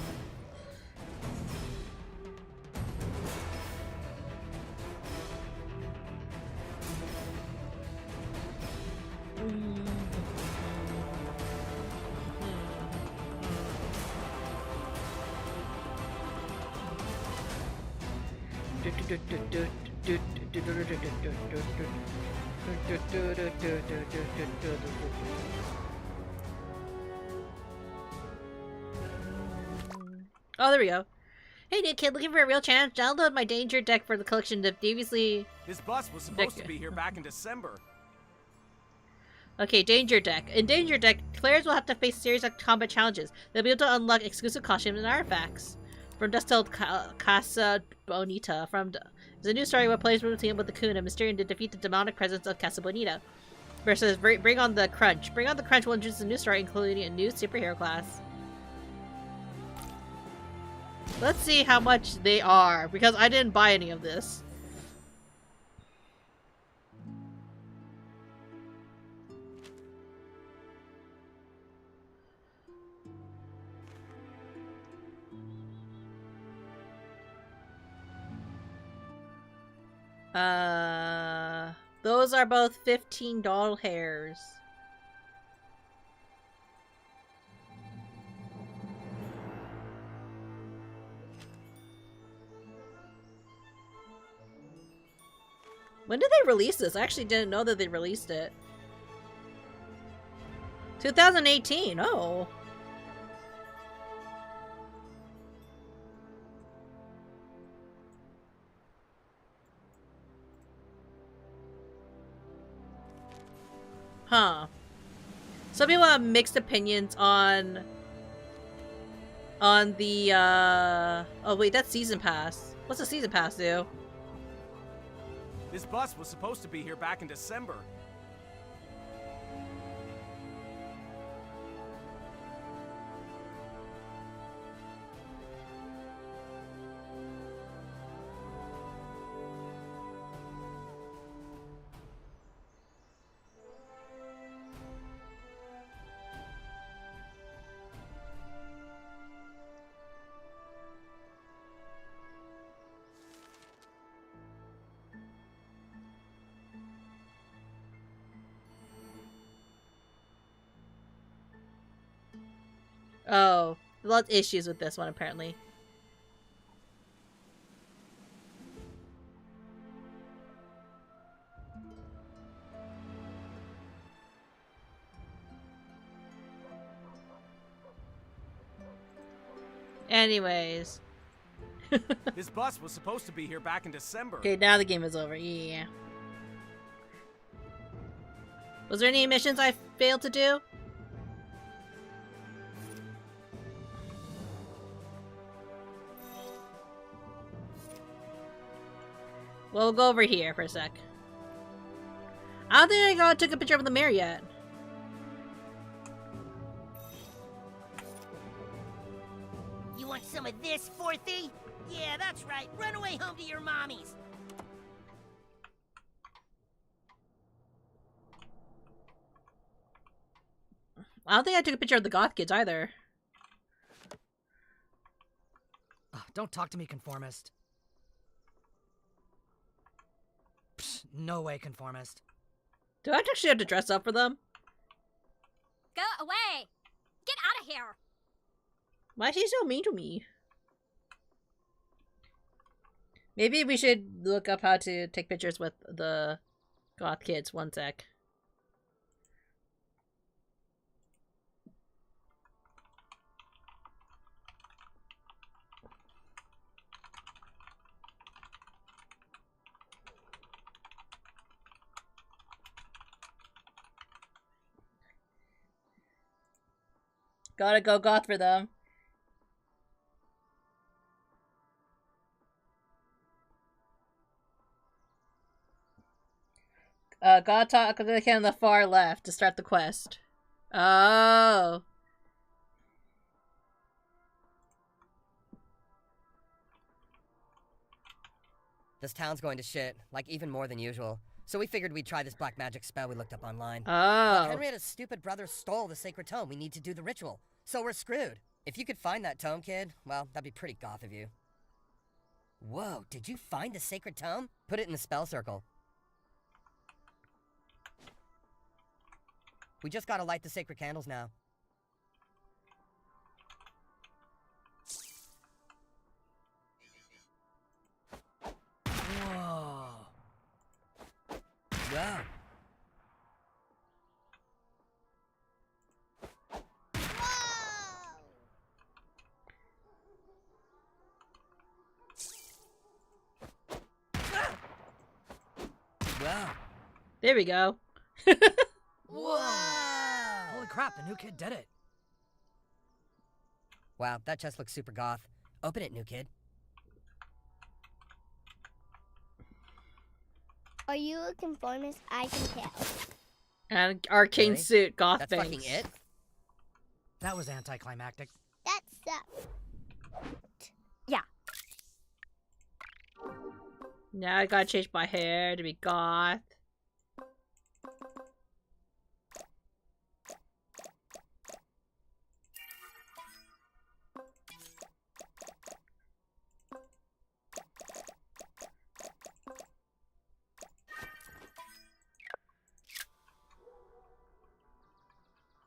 Oh, there we go. Hey, new kid, looking for a real chance? Download my Danger deck for the collection of previously... This bus was supposed to be here back in December. Okay, Danger deck. In Danger deck, players will have to face a series of combat challenges. They'll be able to unlock exclusive costumes and artifacts. From Dust Till Casa Bonita. There's a new story where players will team up with the Coon and Mysterium to defeat the demonic presence of Casa Bonita. Versus Bring on the Crunch. Bring on the Crunch will introduce a new story, including a new superhero class. Let's see how much they are, because I didn't buy any of this. Those are both $15 hairs. When did they release this? I actually didn't know that they released it. 2018, oh. Huh. Some people have mixed opinions on the, oh wait, that's Season Pass. What's the Season Pass do? This bus was supposed to be here back in December. Oh, a lot of issues with this one, apparently. Anyways. His bus was supposed to be here back in December. Okay, now the game is over. Yeah. Was there any missions I failed to do? Well, we'll go over here for a sec. I don't think I took a picture of the mayor yet. You want some of this, Fourthy? Yeah, that's right. Run away home to your mommies. I don't think I took a picture of the goth kids either. Don't talk to me, conformist. Psh, no way, conformist. Do I actually have to dress up for them? Go away! Get out of here! Why is she so mean to me? Maybe we should look up how to take pictures with the goth kids. One sec. Gotta go goth for them. Gotta talk to the kid on the far left to start the quest. Oh. This town's going to shit, like even more than usual. So we figured we'd try this black magic spell we looked up online. Oh. But Henrietta's stupid brother stole the sacred tome we need to do the ritual. So we're screwed. If you could find that tome, kid, well, that'd be pretty goth of you. Whoa, did you find the sacred tome? Put it in the spell circle. We just gotta light the sacred candles now. Whoa. Wow. Wow. There we go. Whoa! Holy crap, the new kid did it. Wow, that chest looks super goth. Open it, new kid. Are you a conformist? I can tell. And arcane Really? suit, goth That's bangs. fucking it? That was anticlimactic. That sucks. Yeah. Now I gotta change my hair to be goth.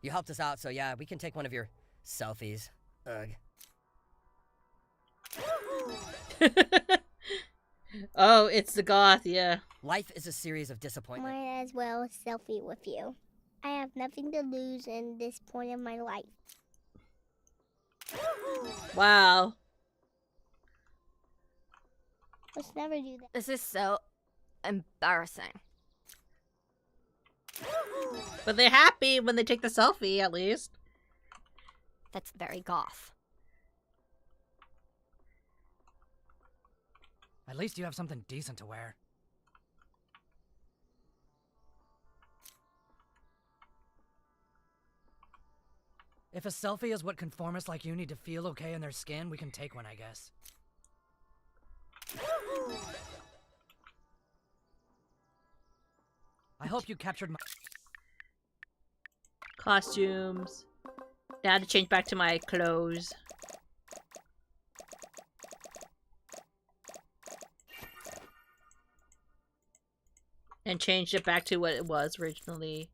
You helped us out, so yeah, we can take one of your selfies. Ugh. Oh, it's the goth, yeah. Life is a series of disappointments. Might as well selfie with you. I have nothing to lose in this point of my life. Wow. Let's never do that. This is so embarrassing. But they're happy when they take the selfie, at least. That's very goth. At least you have something decent to wear. If a selfie is what conformists like you need to feel okay in their skin, we can take one, I guess. I hope you captured my... Costumes. Now to change back to my clothes. And changed it back to what it was originally.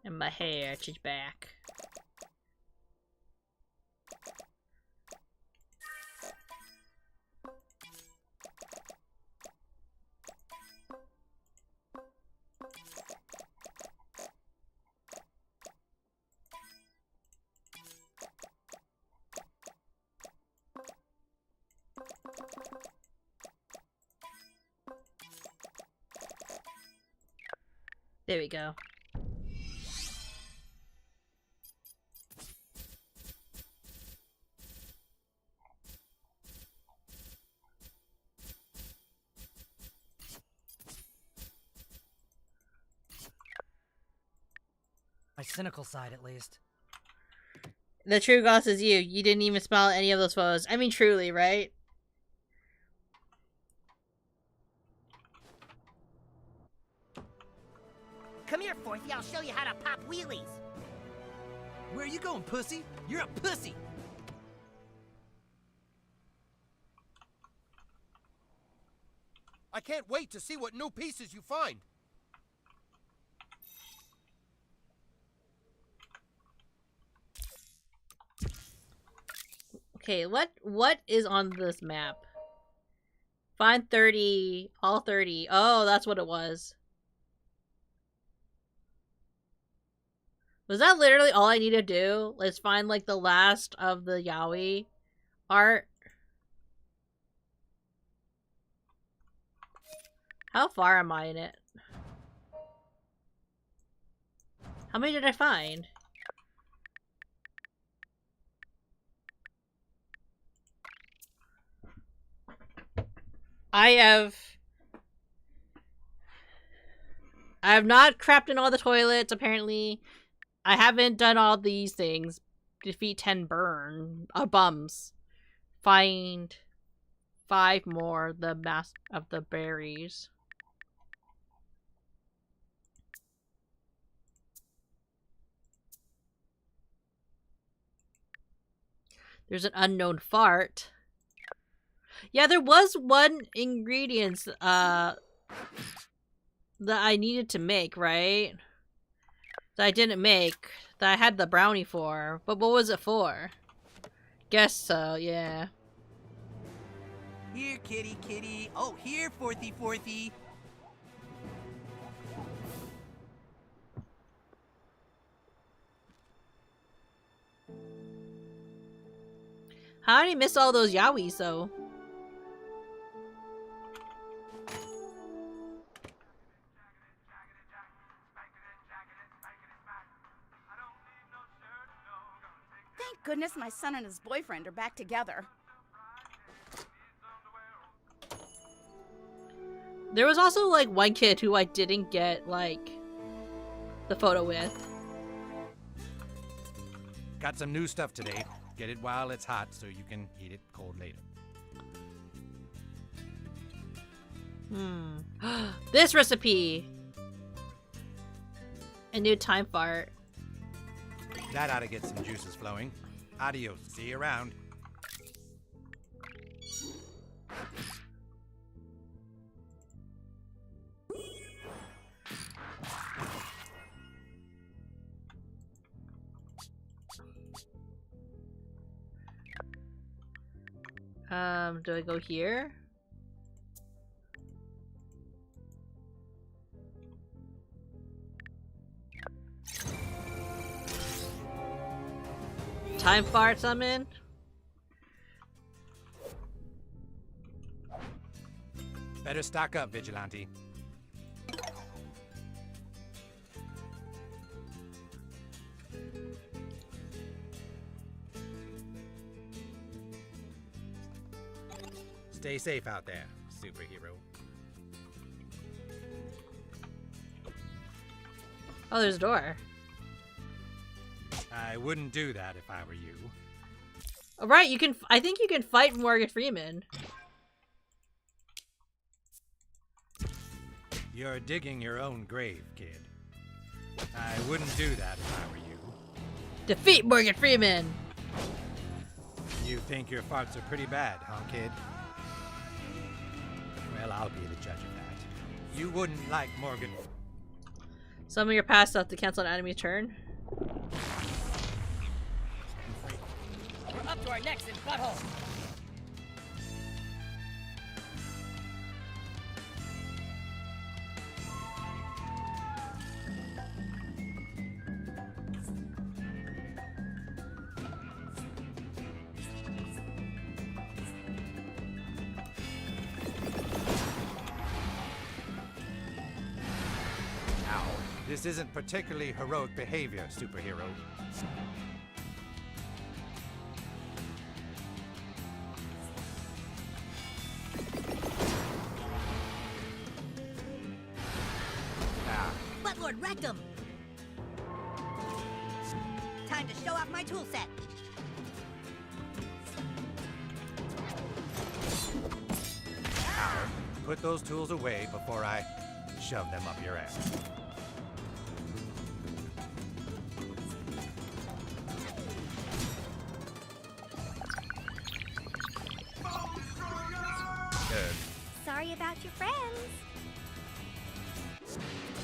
And my hair changed back. There we go. My cynical side, at least. The true goss is you. You didn't even smile at any of those photos. I mean, truly, right? Come here, Forthy. I'll show you how to pop wheelies. Where are you going, pussy? You're a pussy! I can't wait to see what new pieces you find. Okay, what is on this map? Find 30, all 30. Oh, that's what it was. Was that literally all I need to do? Let's find like the last of the yaoi art. How far am I in it? How many did I find? I have not crapped in all the toilets, apparently. I haven't done all these things. Defeat 10 bums. Find 5 more, the mask of the berries. There's an unknown fart. Yeah, there was one ingredient that I needed to make, right? That I didn't make. That I had the brownie for. But what was it for? Guess so, yeah. Here, kitty, kitty. Oh, here, Forthy, Forthy. How did I miss all those yaois, though? Thank goodness my son and his boyfriend are back together. There was also, like, one kid who I didn't get, like, the photo with. Got some new stuff today. Get it while it's hot so you can eat it cold later. This recipe! A new time fart. That ought to get some juices flowing. Adios. See you around. Do I go here? Time farts I'm in? Better stock up, Vigilante. Stay safe out there, superhero. Oh, there's a door. I wouldn't do that if I were you. Oh, right, you can. I think you can fight Morgan Freeman. You're digging your own grave, kid. I wouldn't do that if I were you. Defeat Morgan Freeman! You think your farts are pretty bad, huh, kid? Well, I'll be the judge of that. You wouldn't like Morgan. Summon your past self to cancel an enemy's turn. We're up to our necks in butthole. This isn't particularly heroic behavior, superhero. Buttlord wrecked him! Time to show off my tool set. Ow. Put those tools away before I shove them up your ass. Good. Sorry about your friends.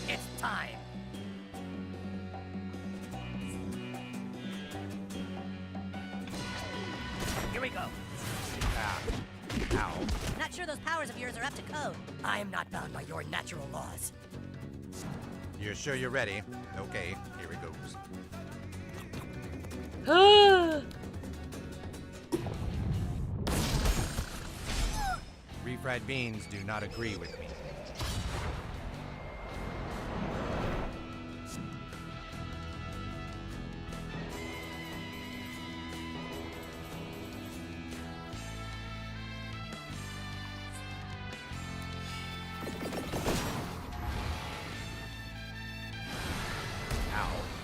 It's time. Here we go. Ow. Not sure those powers of yours are up to code. I am not bound by your natural laws. You're sure you're ready? Okay, here it goes. Refried beans do not agree with me.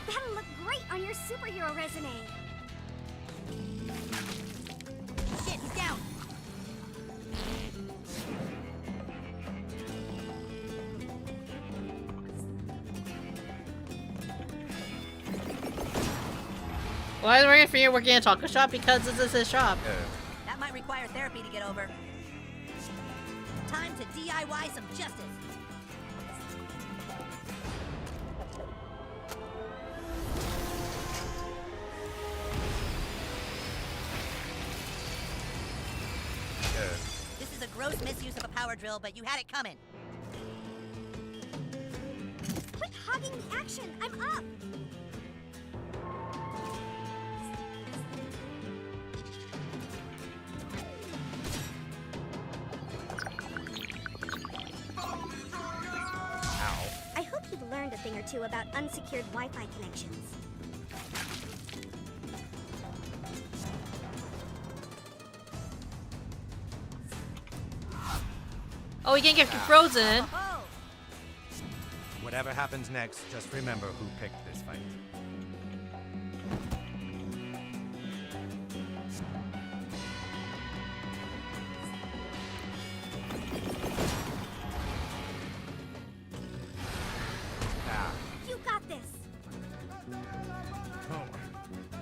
That'll look great on your superhero resume. Shit, he's down! Why is it working for you working at a taco shop? Because this is his shop. That might require therapy to get over. Time to DIY some justice. This is a gross misuse of a power drill, but you had it coming. Quit hogging the action. I'm up. I hope you've learned a thing or two about unsecured Wi-Fi connections. Oh, we can't get frozen. Whatever happens next, just remember who picked this fight. You got this. Oh,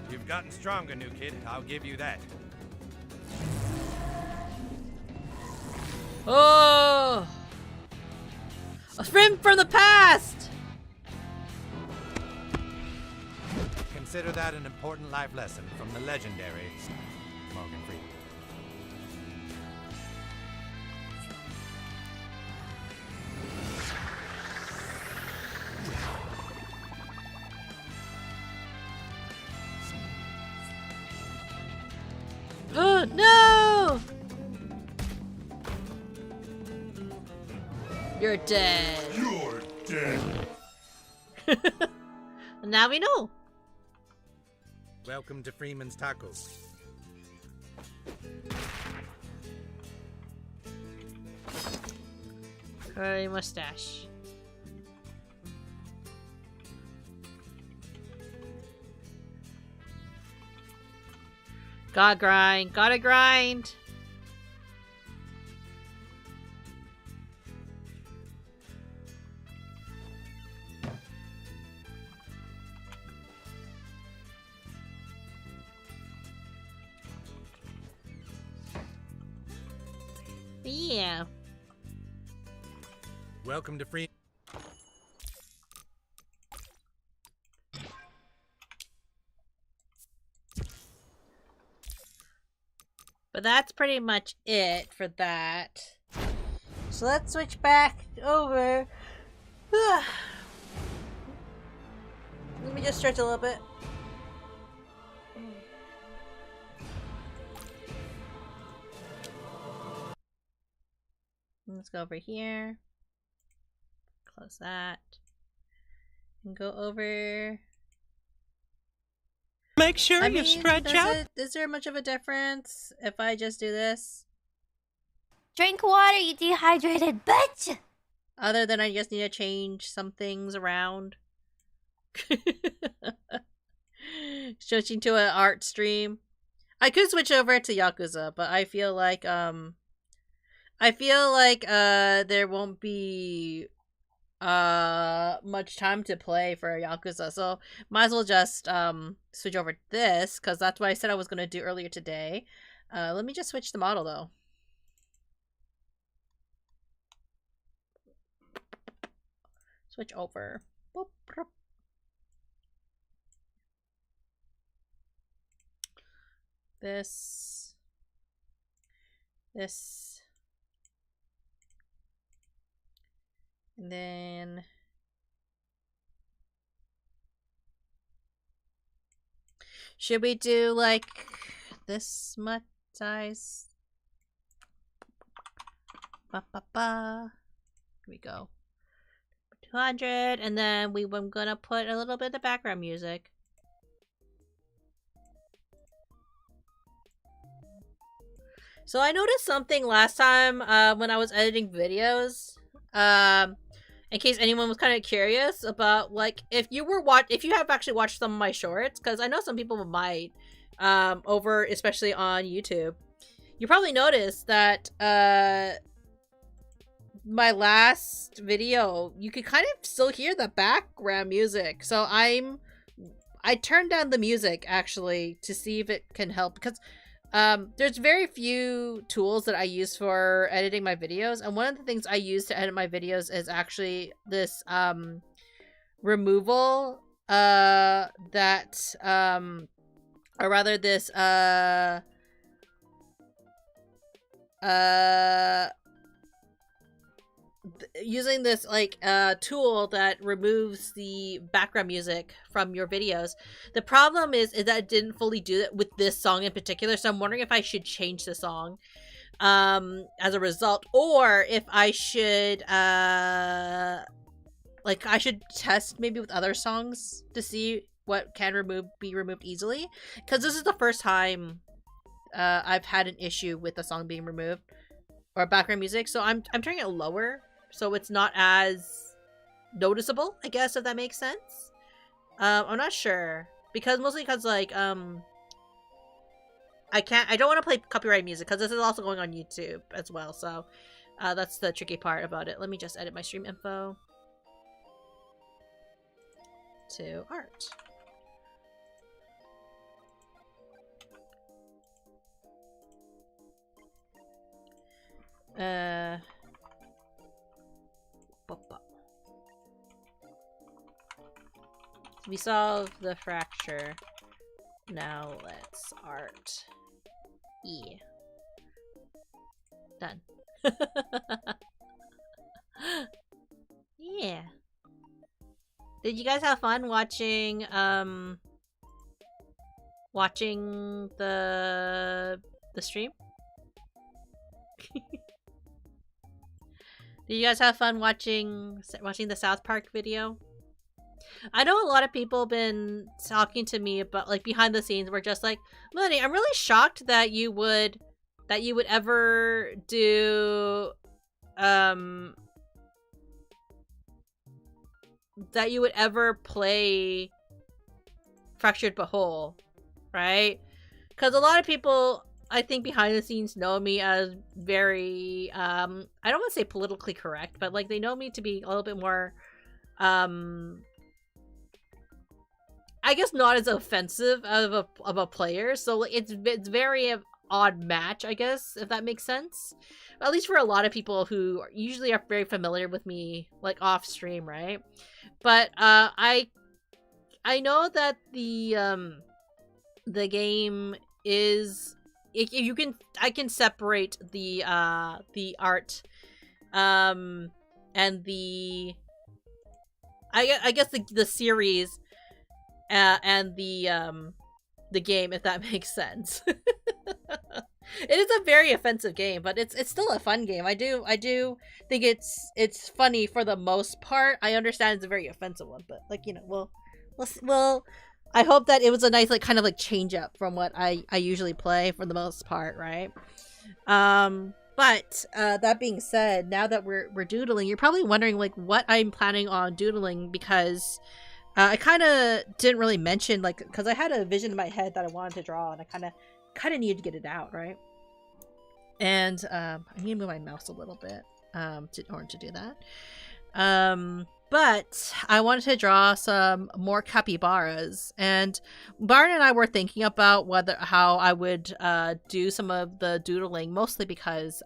you've gotten stronger, new kid. I'll give you that. Oh! A friend from the past! Consider that an important life lesson from the legendary Morgan Freeman. Oh, no! You're dead. You're dead. Now we know. Welcome to Freeman's Tacos. Curly mustache. Gotta grind. Gotta grind. Yeah. Welcome to Free. But that's pretty much it for that. So let's switch back over. Let me just stretch a little bit. Let's go over here. Close that. Go over. Make sure you stretch out. Is there much of a difference if I just do this? Drink water, you dehydrated bitch! Other than I just need to change some things around. Switching to an art stream. I could switch over to Yakuza, but I feel like there won't be much time to play for Yakuza, so might as well just switch over to this, because that's what I said I was gonna do earlier today. Let me just switch the model though. Switch over. Boop, boop. This. And then should we do like this much size? Here we go. 200, and then I'm gonna put a little bit of background music. So I noticed something last time when I was editing videos. In case anyone was kind of curious about, like, if you have actually watched some of my shorts, because I know some people might, over especially on YouTube, you probably noticed that my last video, you could kind of still hear the background music. So I turned down the music actually to see if it can help, because there's very few tools that I use for editing my videos, and one of the things I use to edit my videos is actually this removal or rather this using this like tool that removes the background music from your videos. The problem is that it didn't fully do it with this song in particular, so I'm wondering if I should change the song as a result, or if I should I should test maybe with other songs to see what can be removed easily, because this is the first time I've had an issue with a song being removed or background music. So I'm turning it lower so it's not as noticeable, I guess, if that makes sense. I'm not sure, mostly because like I don't want to play copyright music, because this is also going on YouTube as well, so that's the tricky part about it. Let me just edit my stream info to art. We solved the fracture. Now let's art. Yeah. Done. Yeah. Did you guys have fun watching the stream? Did you guys have fun watching the South Park video? I know a lot of people have been talking to me about, like, behind the scenes. We're just like, Munii, I'm really shocked that you would ever do that you would ever play Fractured But Whole, right? Because a lot of people, I think, behind the scenes know me as very I don't want to say politically correct, but like they know me to be a little bit more I guess not as offensive of a player. So it's very odd match, I guess, if that makes sense. At least for a lot of people who usually are very familiar with me, like off stream, right? But I know that the game is I can separate the art and the I guess the series and the game, if that makes sense. It is a very offensive game, but it's still a fun game. I do think it's funny for the most part. I understand it's a very offensive one, but like, you know, we'll I hope that it was a nice like kind of like change up from what I usually play for the most part, right? But that being said, now that we're doodling, you're probably wondering like what I'm planning on doodling, because I kind of didn't really mention, like, because I had a vision in my head that I wanted to draw, and I kind of needed to get it out, right? And I need to move my mouse a little bit in order to do that. But I wanted to draw some more capybaras, and Byron and I were thinking about how I would do some of the doodling, mostly because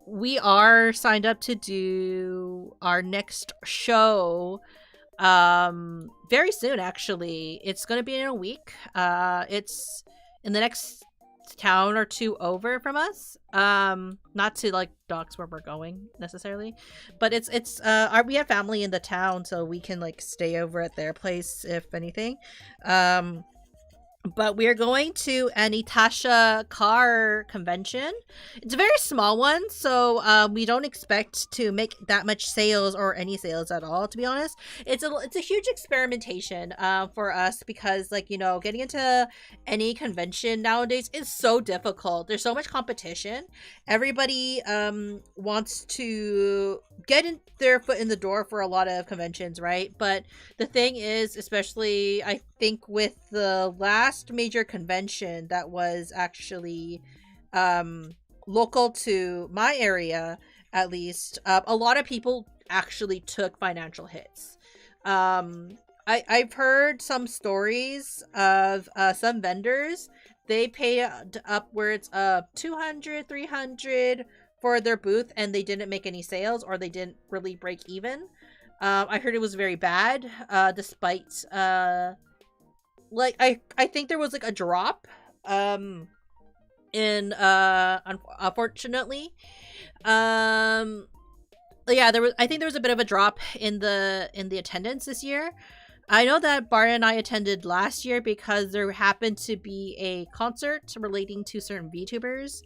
we are signed up to do our next show very soon. Actually, it's going to be in a week. It's in the next town or two over from us. Not to like dox where we're going necessarily, but we have family in the town, so we can like stay over at their place if anything. But we're going to an Itasha car convention. It's a very small one, so we don't expect to make that much sales or any sales at all, to be honest. It's a huge experimentation for us, because, like, you know, getting into any convention nowadays is so difficult. There's so much competition. Everybody wants to get their foot in the door for a lot of conventions, right? But the thing is, especially I think with the last major convention that was actually local to my area, at least, a lot of people actually took financial hits. I've heard some stories of some vendors. They paid upwards of 200, 300 for their booth, and they didn't make any sales, or they didn't really break even. I heard it was very bad, despite like I think there was like a drop in unfortunately, yeah, I think there was a bit of a drop in the attendance this year. I know that Bart and I attended last year because there happened to be a concert relating to certain VTubers.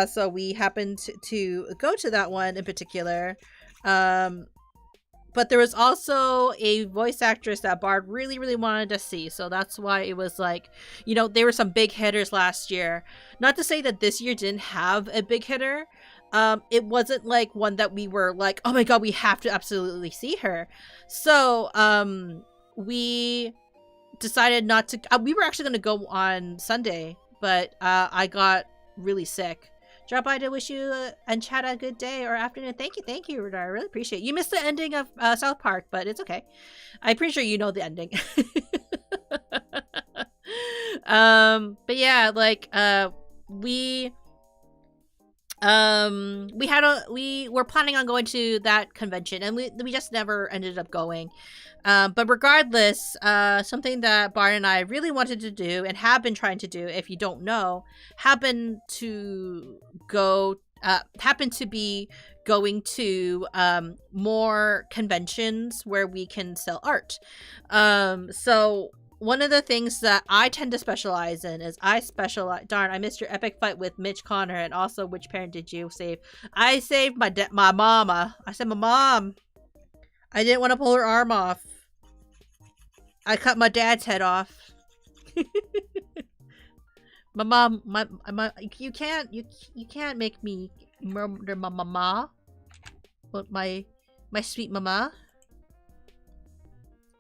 So we happened to go to that one in particular. But there was also a voice actress that Bart really, really wanted to see. So that's why it was like, you know, there were some big hitters last year. Not to say that this year didn't have a big hitter. It wasn't like one that we were like, oh my god, we have to absolutely see her. So, we decided not to. We were actually going to go on Sunday, but I got really sick. Drop by to wish you and chat a good day or afternoon. Thank you, Radar. I really appreciate it. You missed the ending of South Park, but it's okay. I'm pretty sure you know the ending. But yeah, like we were planning on going to that convention, and we just never ended up going. But regardless, something that Bart and I really wanted to do and have been trying to do, if you don't know, happen to be going to more conventions where we can sell art. So one of the things that I tend to specialize in is darn, I missed your epic fight with Mitch Connor, and also which parent did you save? I saved my mama. I said my mom. I didn't want to pull her arm off. I cut my dad's head off. My mom, you can't make me murder my mama. But my sweet mama.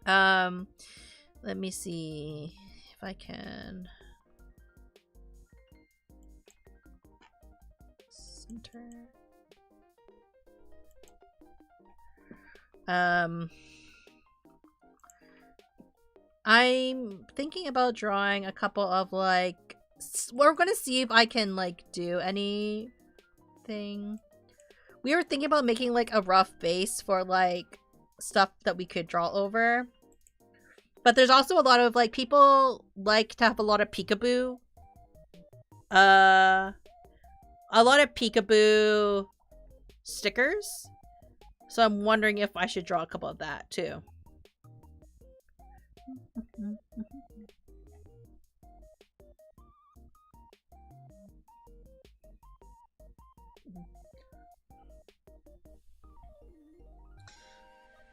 Let me see if I can center. I'm thinking about drawing a couple of like, we're gonna see if I can like do anything. We were thinking about making like a rough base for like stuff that we could draw over, but there's also a lot of like people like to have a lot of peekaboo, stickers. So I'm wondering if I should draw a couple of that too.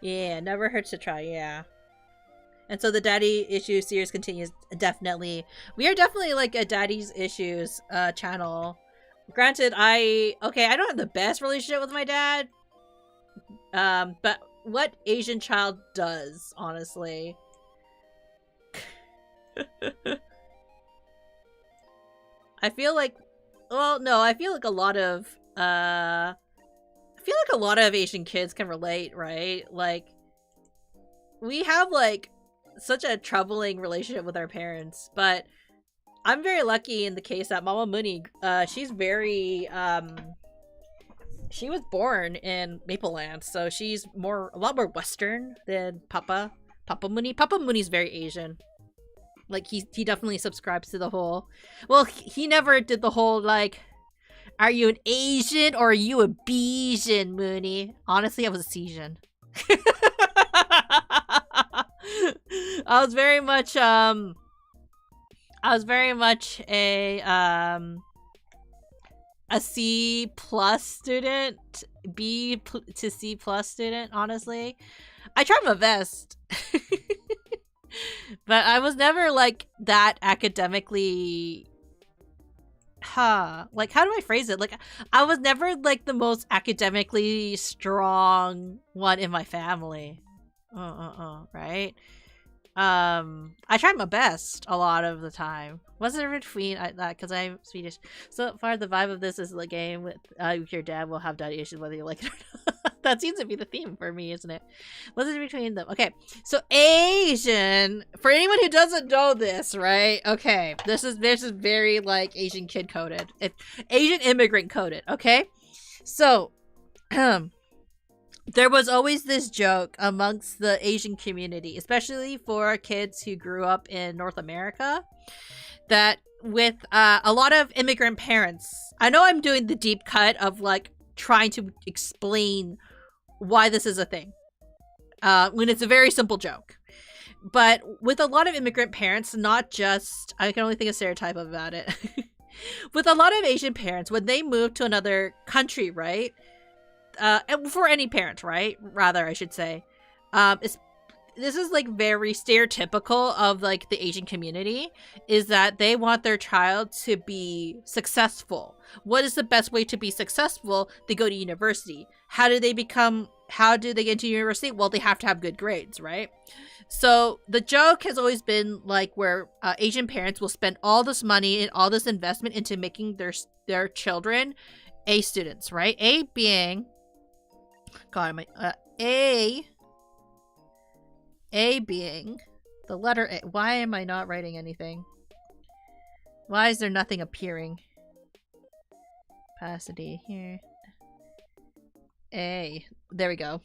Yeah, never hurts to try, yeah. And so the daddy issue series continues, definitely. We are definitely like a daddy's issues channel. Granted, I don't have the best relationship with my dad. But what Asian child does, honestly? I feel like, well, no, I feel like a lot of Asian kids can relate, right? Like, we have like such a troubling relationship with our parents, but I'm very lucky in the case that Mama Munii, she's very, she was born in Maple Land, so she's a lot more Western than Papa Munii. Papa Munii's very Asian. Like, he definitely subscribes to the whole, well, he never did the whole, like, are you an Asian or are you a Bijan, Munii? Honestly, I was a Cesian. I was very much a C plus student, B to C plus student, honestly. I tried my best. But I was never like that academically, like, how do I phrase it? Like, I was never like the most academically strong one in my family. Right? I tried my best a lot of the time. Wasn't in between that because I'm Swedish. So far, the vibe of this is the game with your dad will have daddy issues whether you like it or not. That seems to be the theme for me, isn't it? What's in between them? Okay, so Asian. For anyone who doesn't know this, right? Okay, this is very like Asian kid coded. It's Asian immigrant coded. Okay, so there was always this joke amongst the Asian community, especially for kids who grew up in North America, that with a lot of immigrant parents, I know I'm doing the deep cut of like trying to explain why this is a thing when it's a very simple joke. But with a lot of immigrant parents, not just, I can only think of stereotype about it. With a lot of Asian parents, when they move to another country, right? For any parent, right? Rather, I should say. This is like very stereotypical of like the Asian community, is that they want their child to be successful. What is the best way to be successful? They go to university. How do they get into university? Well, they have to have good grades, right? So the joke has always been like where Asian parents will spend all this money and all this investment into making their children A students, right? A being, God, A being the letter A. Why am I not writing anything? Why is there nothing appearing? Opacity here. A. There we go.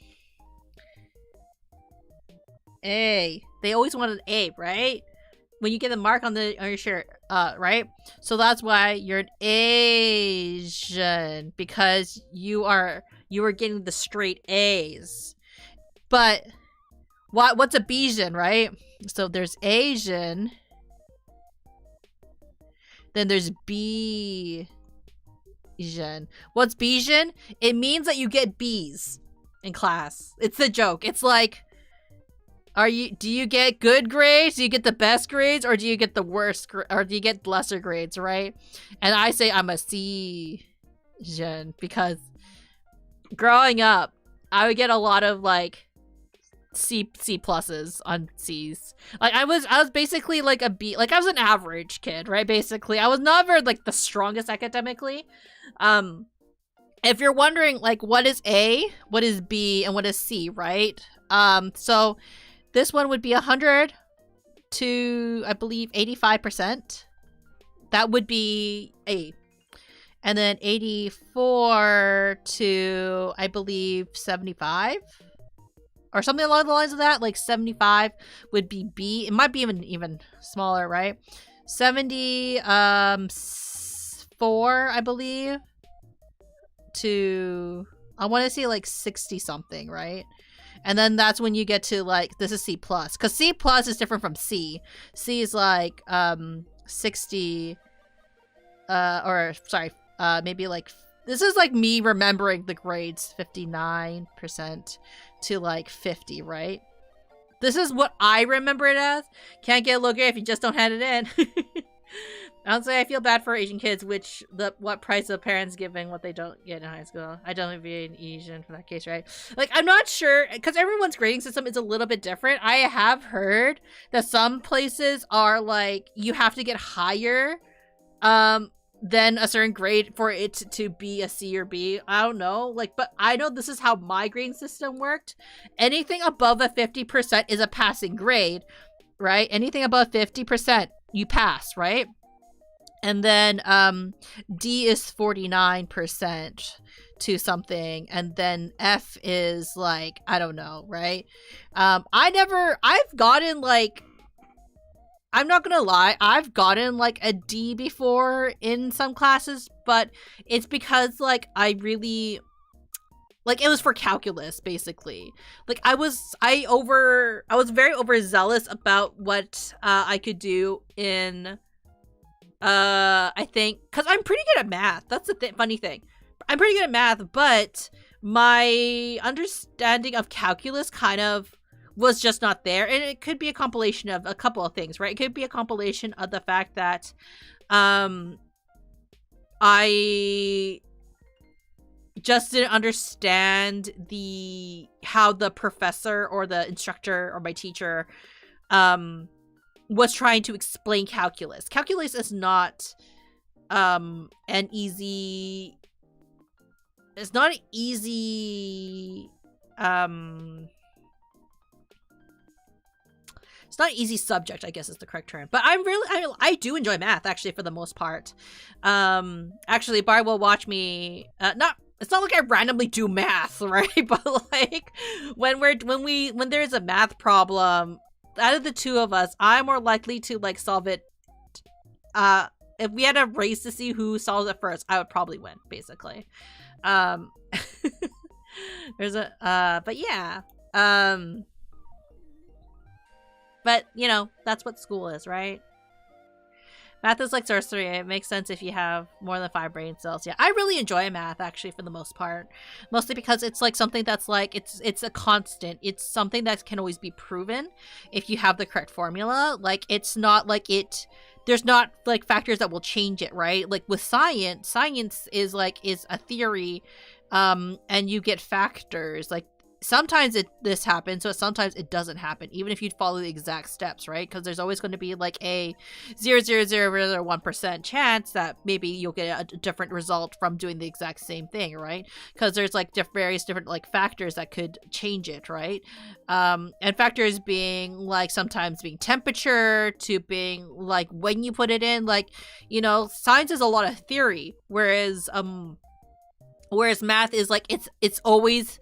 A. They always want an A, right? When you get the mark on your shirt, right? So that's why you're an Asian, because you are getting the straight A's. But what's a Bijan, right? So there's Asian, then there's Bijan. What's Bijan? It means that you get B's in class. It's a joke. It's like, do you get good grades? Do you get the best grades, or do you get the worst, or do you get lesser grades, right? And I say I'm a C-gen growing up, I would get a lot of like C pluses on C's. Like I was basically like a B, like I was an average kid, right? Basically, I was never like the strongest academically. If you're wondering like what is A, what is B, and what is C, right? So this one would be 100 to, I believe, 85%. That would be A. And then 84 to, I believe, 75. Or something along the lines of that. Like 75 would be B. It might be even smaller, right? 74, I believe. To, I want to say like 60 something, right? And then that's when you get to like, this is C+. Because C+ is different from C. C is like 60, or sorry, maybe like This is like me remembering the grades 59% to like 50, right? This is what I remember it as. Can't get a low grade if you just don't hand it in. Honestly, I feel bad for Asian kids, what price the parents giving what they don't get in high school. I don't be an Asian for that case, right? Like, I'm not sure, because everyone's grading system is a little bit different. I have heard that some places are like, you have to get higher than a certain grade for it to be a C or B. I don't know, like, but I know this is how my grading system worked. Anything above a 50% is a passing grade, right? Anything above 50%, you pass, right? And then D is 49% to something, and then F is like, I don't know, right? I've gotten like, I'm not gonna lie, I've gotten like a D before in some classes, but it's because like I really, like, it was for calculus, basically. Like, I was very overzealous about what I could do in I think, because I'm pretty good at math. That's the funny thing. I'm pretty good at math, but my understanding of calculus kind of was just not there. And it could be a compilation of a couple of things, right? It could be a compilation of the fact that I just didn't understand how the professor or the instructor or my teacher was trying to explain calculus. Calculus is not an easy it's not an easy it's not an easy subject, I guess is the correct term. But I do enjoy math, actually, for the most part. Actually, Barb will watch me it's not like I randomly do math, right? But like when there's a math problem, out of the two of us, I'm more likely to like solve it. If we had a race to see who solves it first, I would probably win, basically. There's a but yeah. But you know, that's what school is, right? Math is like sorcery. It makes sense if you have more than 5 brain cells. Yeah, I really enjoy math, actually, for the most part. Mostly because it's like something that's like, it's a constant. It's something that can always be proven if you have the correct formula. Like, it's not like there's not like factors that will change it, right? Like with science is a theory, and you get factors. Like, sometimes this happens, so sometimes it doesn't happen, even if you follow the exact steps, right? Because there's always going to be like a 0.00001% chance that maybe you'll get a different result from doing the exact same thing, right? Because there's like various different like factors that could change it, right? And factors being like sometimes being temperature, to being like when you put it in, like, you know, science is a lot of theory, whereas math is like it's always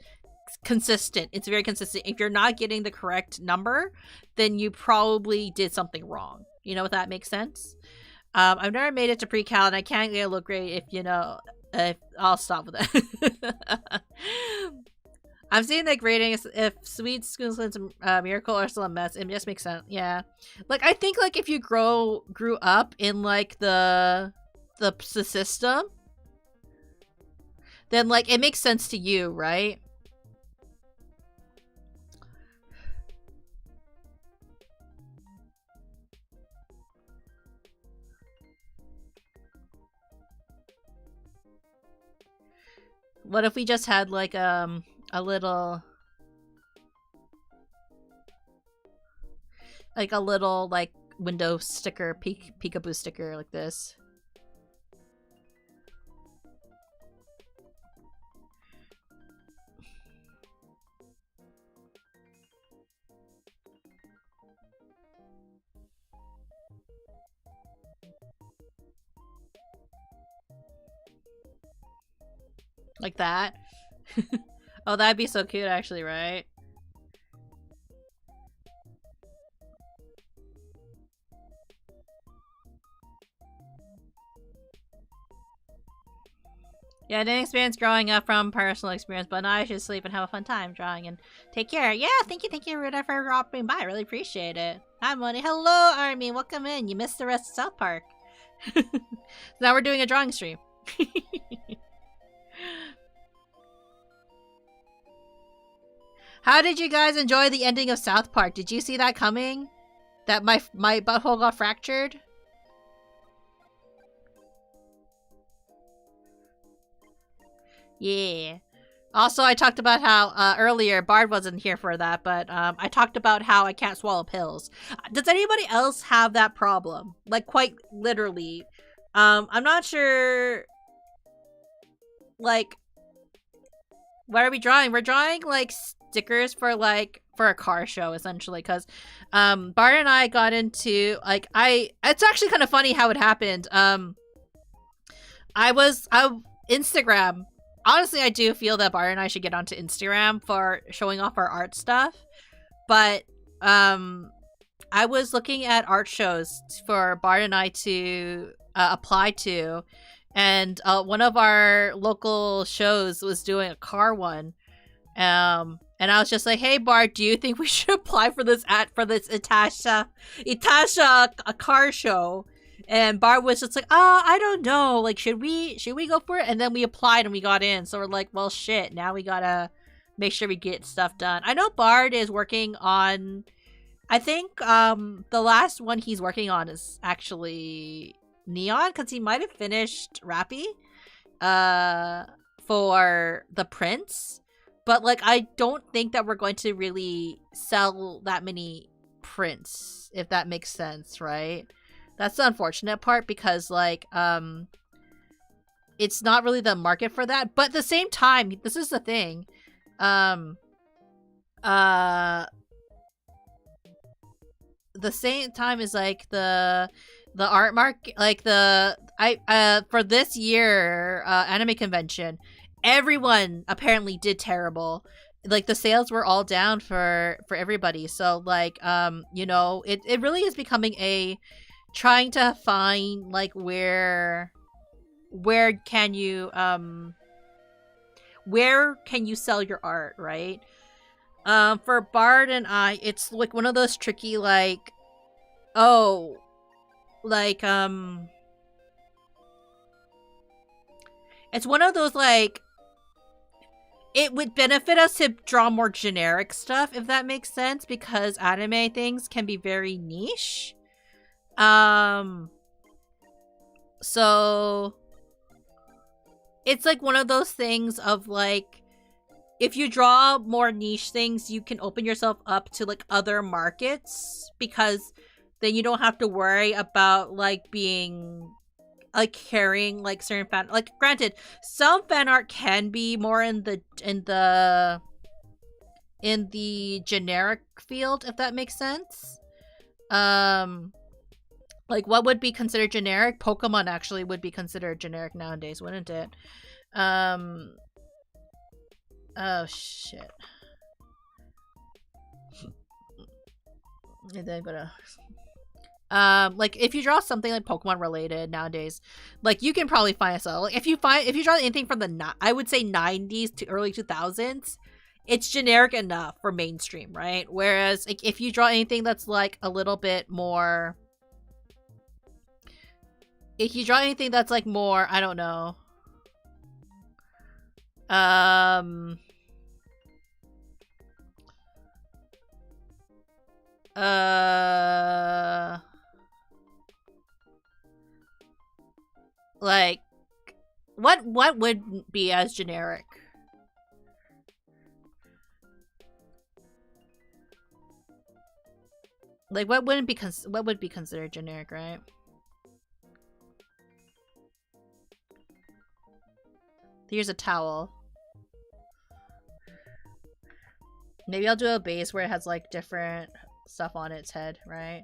consistent. It's very consistent. If you're not getting the correct number, then you probably did something wrong. You know, if that makes sense. I've never made it to pre-cal, and I can't get a low grade if I'll stop with that. I'm seeing that grading, if Sweet School's Miracle are still a mess, it just makes sense. Yeah. Like, I think like if you grew up in like the system, then like it makes sense to you, right? What if we just had like a little like window sticker, peekaboo sticker like this? Like that? Oh, that'd be so cute, actually, right? Yeah, I didn't experience growing up from personal experience, but now I should sleep and have a fun time drawing, and take care. Yeah, thank you, Rita, for dropping by. I really appreciate it. Hi, Munii. Hello, Army. Welcome in. You missed the rest of South Park. Now we're doing a drawing stream. How did you guys enjoy the ending of South Park? Did you see that coming? That my butthole got fractured? Yeah. Also, I talked about how earlier Bard wasn't here for that, but I talked about how I can't swallow pills. Does anybody else have that problem? Like, quite literally. I'm not sure. Like, what are we drawing? We're drawing like stickers for a car show, essentially, because Bard and I got into like it's actually kind of funny how it happened. Instagram. Honestly, I do feel that Bard and I should get onto Instagram for showing off our art stuff. But I was looking at art shows for Bard and I to apply to, and one of our local shows was doing a car one. And I was just like, "Hey Bard, do you think we should apply for this Itasha a car show?" And Bard was just like, I don't know. Like, should we go for it? And then we applied and we got in. So we're like, well, shit. Now we gotta make sure we get stuff done. I know Bard is working on, I think the last one he's working on is actually Neon, because he might have finished Rappy for the Prince. But, like, I don't think that we're going to really sell that many prints, if that makes sense, right? That's the unfortunate part, because, like, it's not really the market for that. But at the same time, this is the thing. The same time is, like, the art market, like, for this year, anime convention, everyone apparently did terrible. Like, the sales were all down for everybody. So, like, you know, it really is becoming a trying to find, like, where can you sell your art, right? For Bard and I, it's like one of those tricky, like, oh, like, it's one of those, like, it would benefit us to draw more generic stuff, if that makes sense, because anime things can be very niche. So it's like one of those things of, like, if you draw more niche things, you can open yourself up to, like, other markets, because then you don't have to worry about, like, being, like, carrying, like, certain fan, like, granted, some fan art can be more in the generic field, if that makes sense. Like, what would be considered generic? Pokemon actually would be considered generic nowadays, wouldn't it? Oh, shit. And then I'm gonna... like, if you draw something like Pokemon related nowadays, like, you can probably find a sell. Like, if you draw anything from I would say 90s to early 2000s, it's generic enough for mainstream, right? Whereas, like, if you draw anything that's, like, a little bit more... If you draw anything that's, like, more, I don't know. Like, what would be as generic? Like, what would be considered generic, right? Here's a towel. Maybe I'll do a base where it has, like, different stuff on its head, right?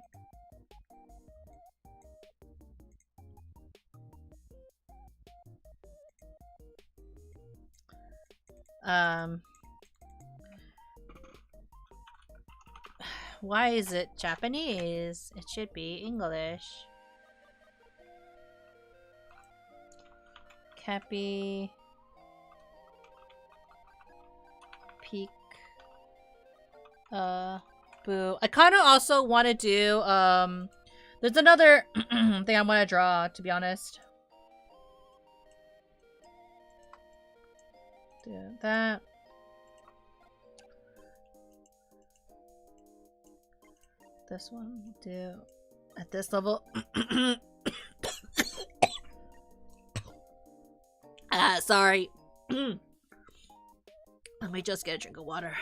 Why is it Japanese? It should be English. Cappy. Peak. Boo. I kind of also want to do, there's another thing I want to draw, to be honest. Do that. This one we'll do at this level. Sorry. Let me just get a drink of water.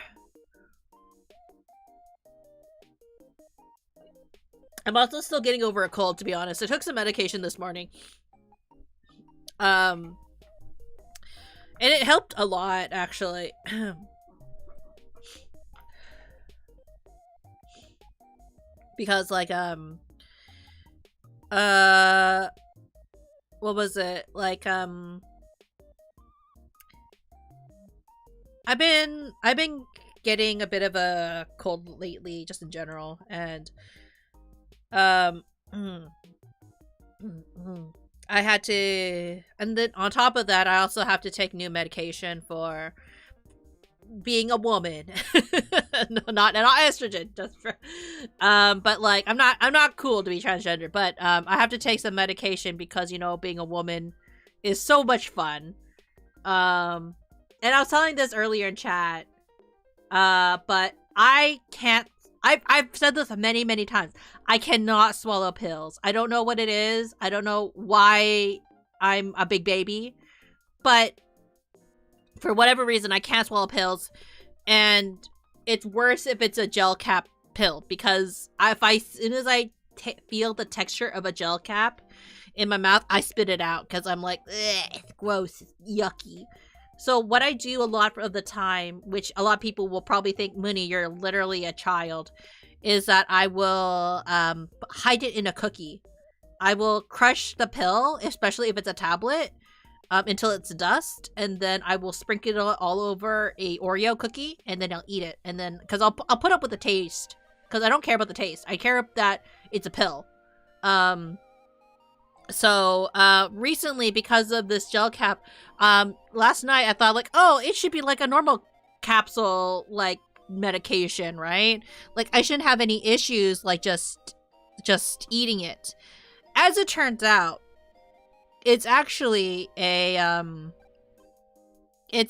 I'm also still getting over a cold, to be honest. I took some medication this morning. And it helped a lot, actually. Because, like, what was it? Like, I've been getting a bit of a cold lately, just in general, and I had to, and then on top of that, I also have to take new medication for being a woman. No, not estrogen, just for, but like, I'm not cool to be transgender, but I have to take some medication because, you know, being a woman is so much fun. And I was telling this earlier in chat, but I can't, I've said this many, many times. I cannot swallow pills. I don't know what it is. I don't know why I'm a big baby, but for whatever reason, I can't swallow pills. And it's worse if it's a gel cap pill, because as soon as I feel the texture of a gel cap in my mouth, I spit it out because I'm like, it's gross, it's yucky. So what I do a lot of the time, which a lot of people will probably think, Munii, you're literally a child, is that I will hide it in a cookie. I will crush the pill, especially if it's a tablet, until it's dust, and then I will sprinkle it all over a Oreo cookie, and then I'll eat it. And then, because I'll put up with the taste, because I don't care about the taste. I care that it's a pill. So, recently, because of this gel cap, last night I thought, like, oh, it should be like a normal capsule, like, medication, right? Like, I shouldn't have any issues, like, just eating it. As it turns out, it's actually a, it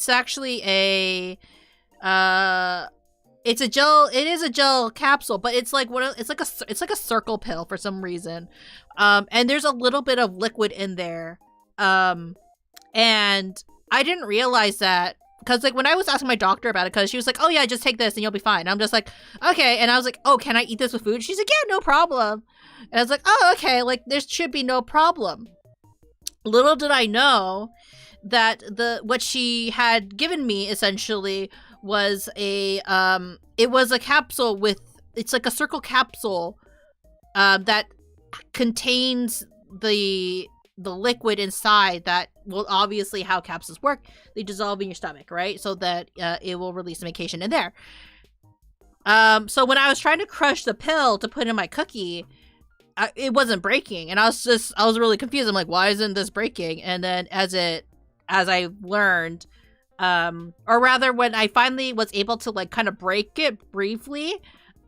is a gel capsule, but it's like it's like a circle pill for some reason. And there's a little bit of liquid in there. And I didn't realize that, because like when I was asking my doctor about it, because she was like, oh yeah, just take this and you'll be fine. And I'm just like, okay. And I was like, oh, can I eat this with food? She's like, yeah, no problem. And I was like, oh, okay, like there should be no problem. Little did I know that what she had given me essentially was a it was a capsule with, it's like a circle capsule that contains the liquid inside that will obviously how capsules work. They dissolve in your stomach, right? So that it will release medication in there. So when I was trying to crush the pill to put in my cookie, it wasn't breaking, and I was really confused. I'm like, why isn't this breaking? And then as I learned, or rather when I finally was able to like kind of break it briefly,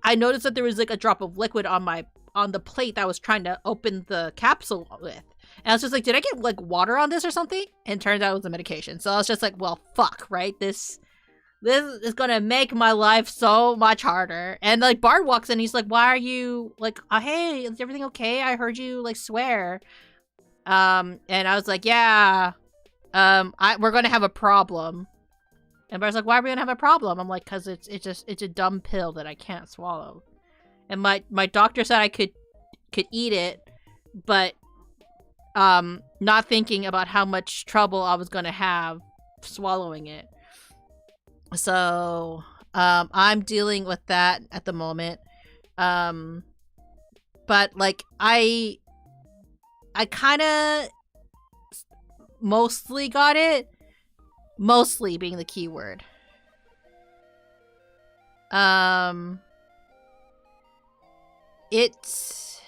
I noticed that there was like a drop of liquid on the plate that I was trying to open the capsule with. And I was just like, did I get like water on this or something? And it turns out it was a medication. So I was just like, well, fuck, right? This is gonna make my life so much harder. And like Bard walks in, he's like, why are you like, hey, is everything okay? I heard you like swear. And I was like, yeah, we're gonna have a problem. And Bard's like, why are we gonna have a problem? I'm like, cause it's a dumb pill that I can't swallow. And my doctor said I could eat it, but not thinking about how much trouble I was gonna have swallowing it. So I'm dealing with that at the moment. But like I kind of mostly got it. Mostly being the key word. It's,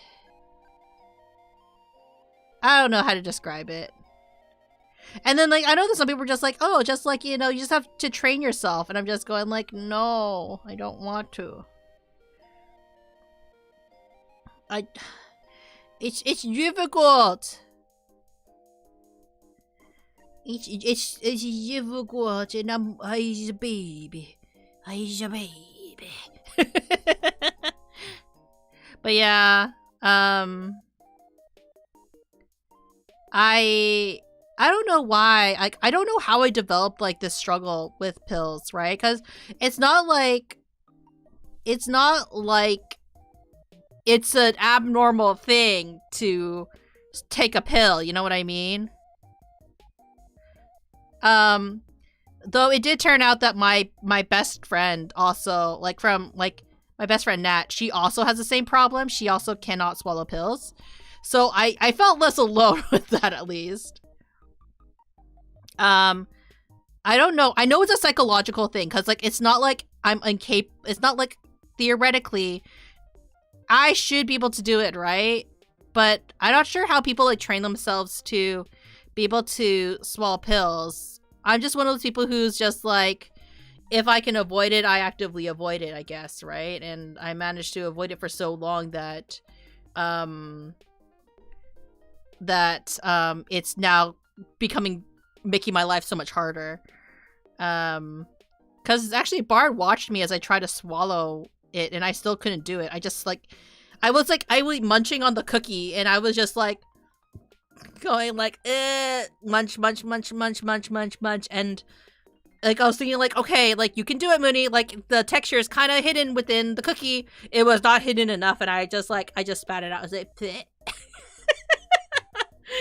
I don't know how to describe it. And then, like, I know that some people are just like, oh, just like, you know, you just have to train yourself. And I'm just going like, no, I don't want to. It's difficult. It's difficult, and he's a baby. He's a baby. But yeah, I don't know why. Like, I don't know how I developed like this struggle with pills, right? Because it's not like it's an abnormal thing to take a pill. You know what I mean? Though it did turn out that my best friend also, like from like my best friend Nat, she also has the same problem. She also cannot swallow pills. So I felt less alone with that, at least. I don't know. I know it's a psychological thing, because like it's not like I'm incapable. It's not like theoretically I should be able to do it, right? But I'm not sure how people like train themselves to be able to swallow pills. I'm just one of those people who's just like, if I can avoid it, I actively avoid it, I guess, right? And I managed to avoid it for so long that it's now making my life so much harder. Because actually Bard watched me as I tried to swallow it, and I still couldn't do it. I just like, I was munching on the cookie, and I was just like going like, munch, munch, munch, munch, munch, munch, munch, and like I was thinking like, okay, like you can do it, Munii. Like the texture is kind of hidden within the cookie. It was not hidden enough, and I just spat it out. I was like, bleh.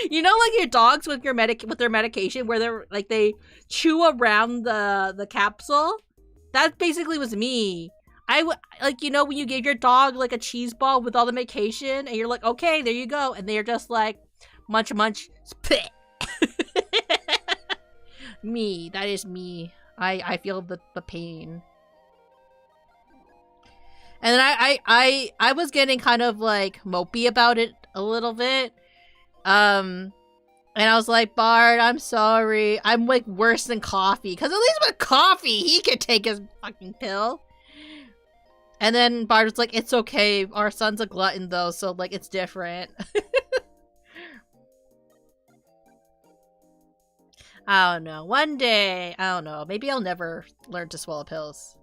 You know, like your dogs with their medication, where they're like they chew around the capsule. That basically was me. Like, you know, when you give your dog like a cheese ball with all the medication, and you're like, okay, there you go, and they're just like munch munch spit. Me, that is me. I feel the pain. And then I was getting kind of like mopey about it a little bit. And I was like, Bard, I'm sorry. I'm like worse than Coffee. Because at least with Coffee, he could take his fucking pill. And then Bard was like, it's okay. Our son's a glutton though, so like it's different. I don't know. One day, I don't know. Maybe I'll never learn to swallow pills.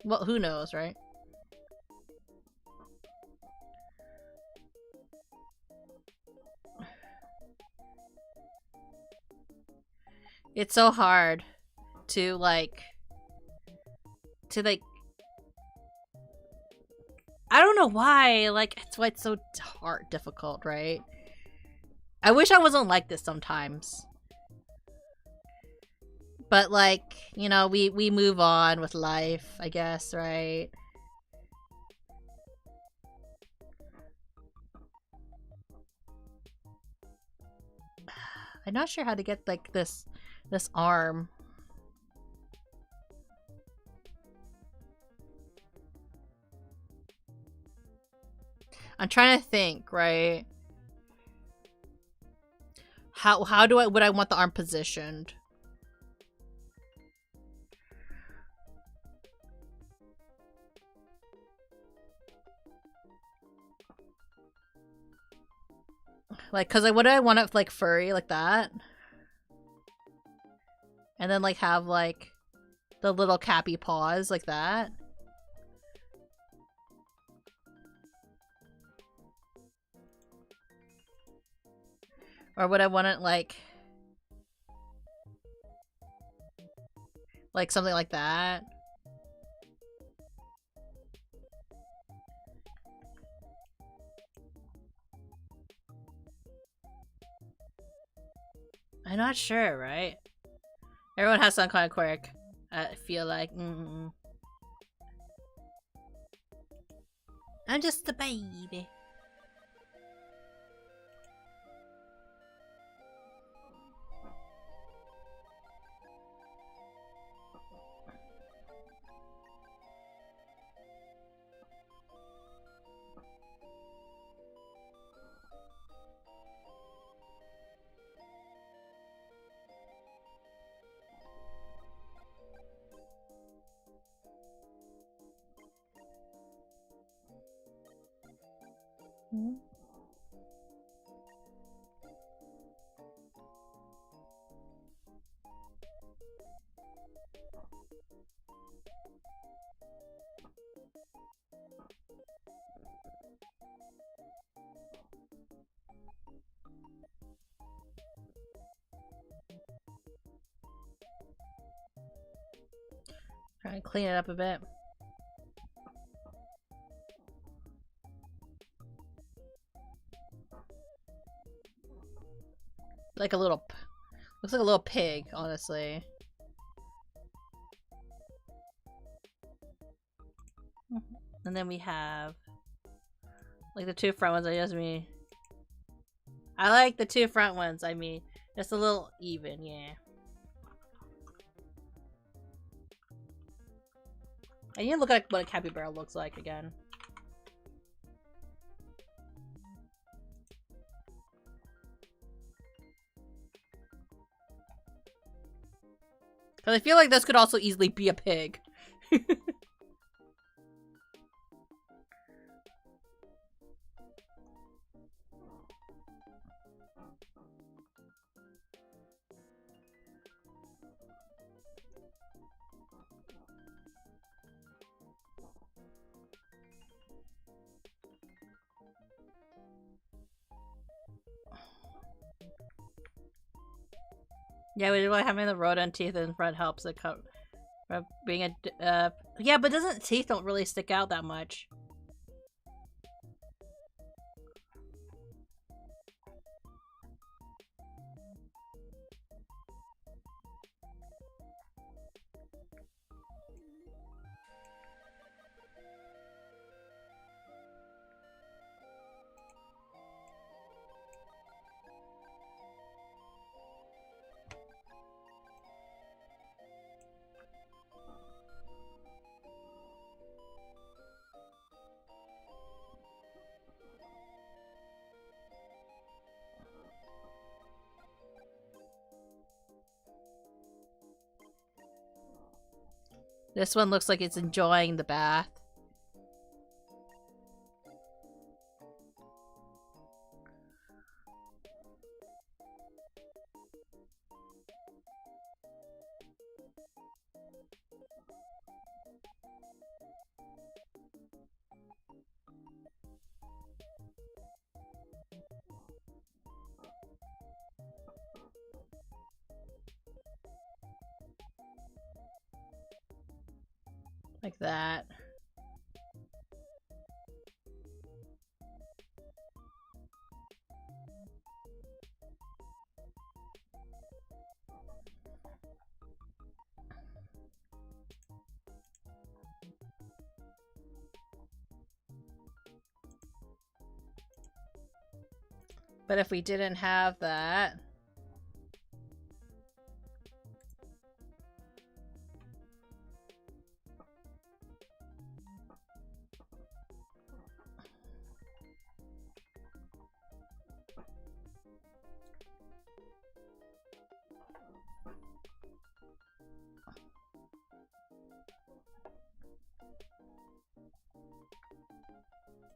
Well, who knows, right? It's so hard to like I don't know why, like it's why it's so difficult, right? I wish I wasn't like this sometimes. But like, you know, we move on with life, I guess, right? I'm not sure how to get like this arm. I'm trying to think, right? How would I want the arm positioned? Like, cause what do I want it like furry like that? And then like have like the little cappy paws like that. Or would I want it like something like that? I'm not sure, right? Everyone has some kind of quirk. I feel like, I'm just a baby. Try and clean it up a bit. Like a little, looks like a little pig, honestly. And then we have like the two front ones. I like the two front ones. I mean, it's a little even, yeah. I need to look at what a capybara looks like again. Because I feel like this could also easily be a pig. Yeah, we like having the rodent teeth in front helps it being a yeah, but teeth don't really stick out that much. This one looks like it's enjoying the bath. Like that. But if we didn't have that,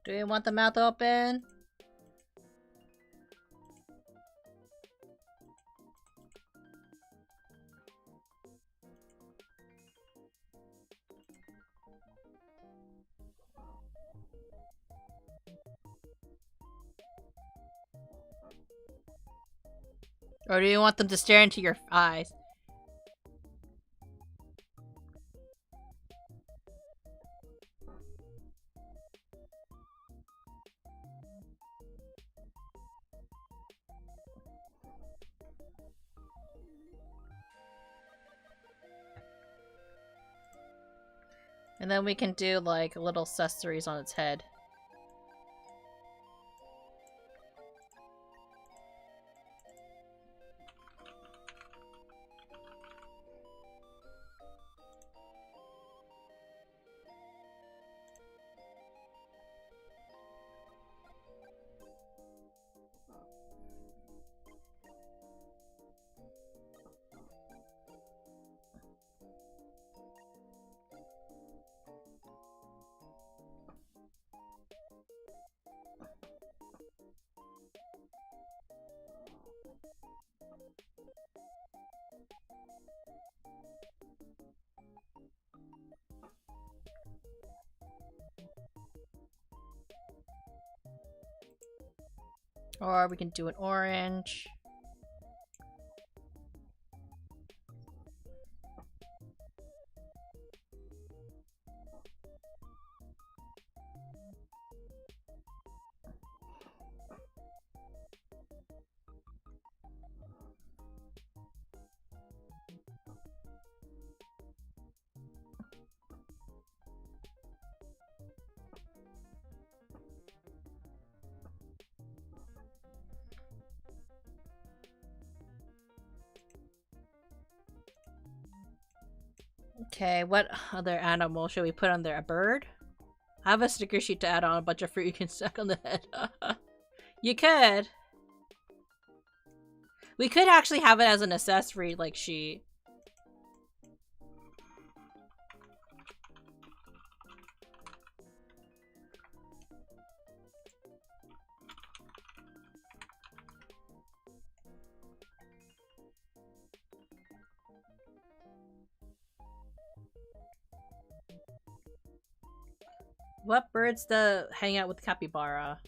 do you want the mouth open? Or do you want them to stare into your eyes? And then we can do like little accessories on its head. Or we can do an orange. Okay, what other animal should we put on there? A bird? I have a sticker sheet to add on a bunch of fruit you can stack on the head. You could. We could actually have it as an accessory like she. What birds to hang out with capybara?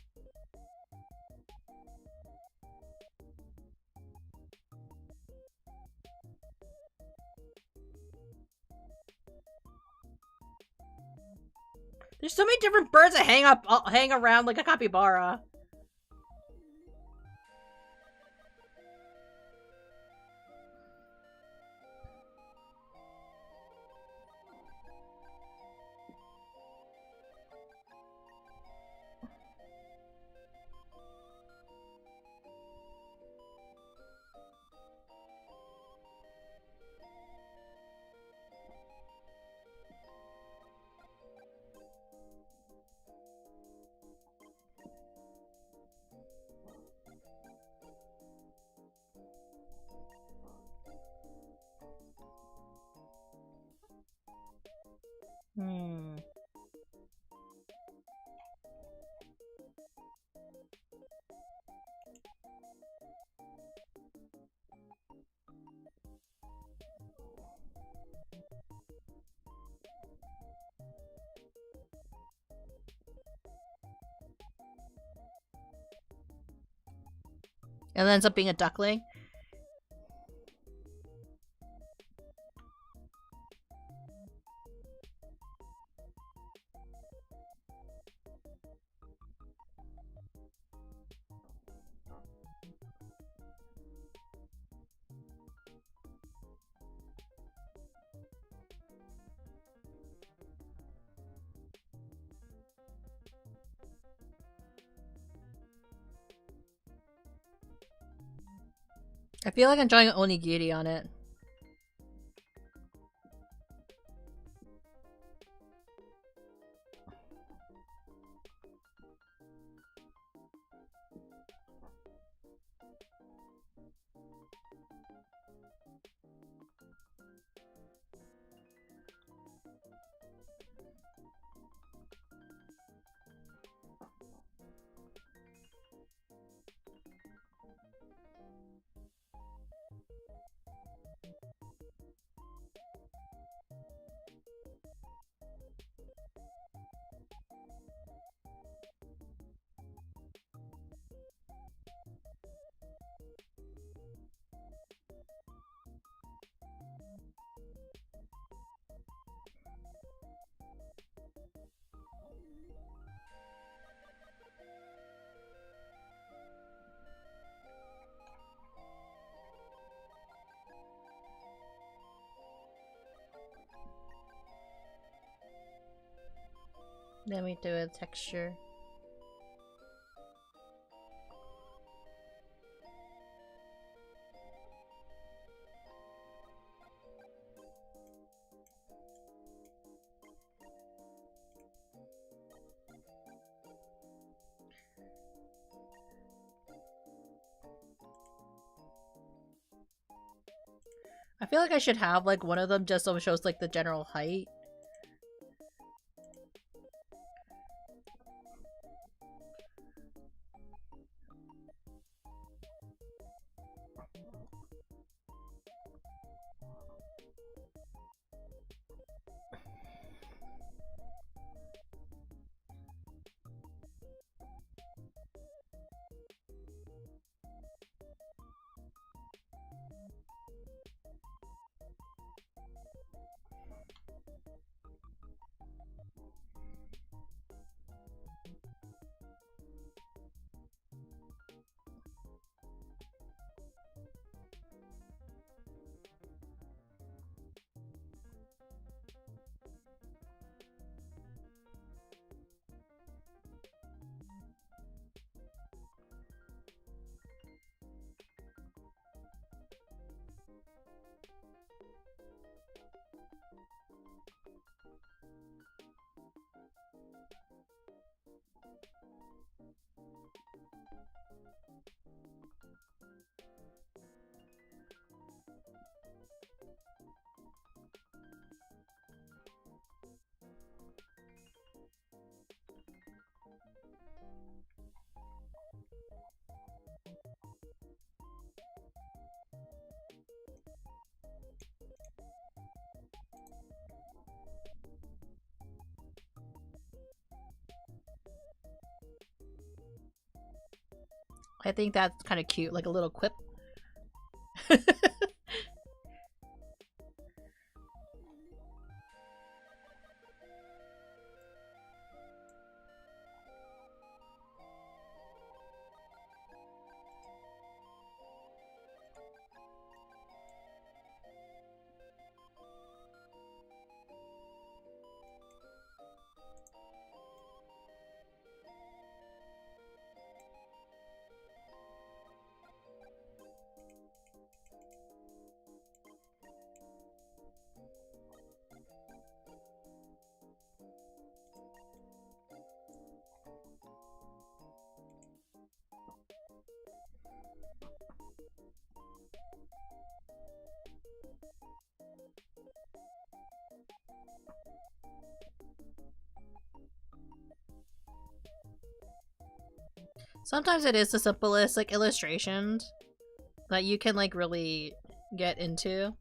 There's so many different birds that hang around like a capybara. Hmm. It ends up being a duckling. I feel like I'm drawing an onigiri on it. Let me do a texture. I feel like I should have like one of them just so it shows like the general height. I think that's kind of cute, like a little quip. Sometimes it is the simplest like illustrations that you can like really get into.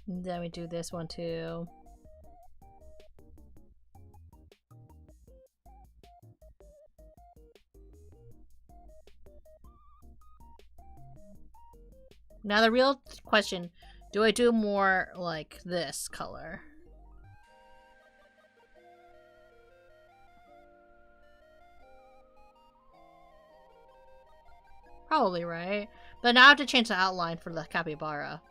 And then we do this one too. Now the real question, do I do more like this color? Probably, right? But now I have to change the outline for the capybara.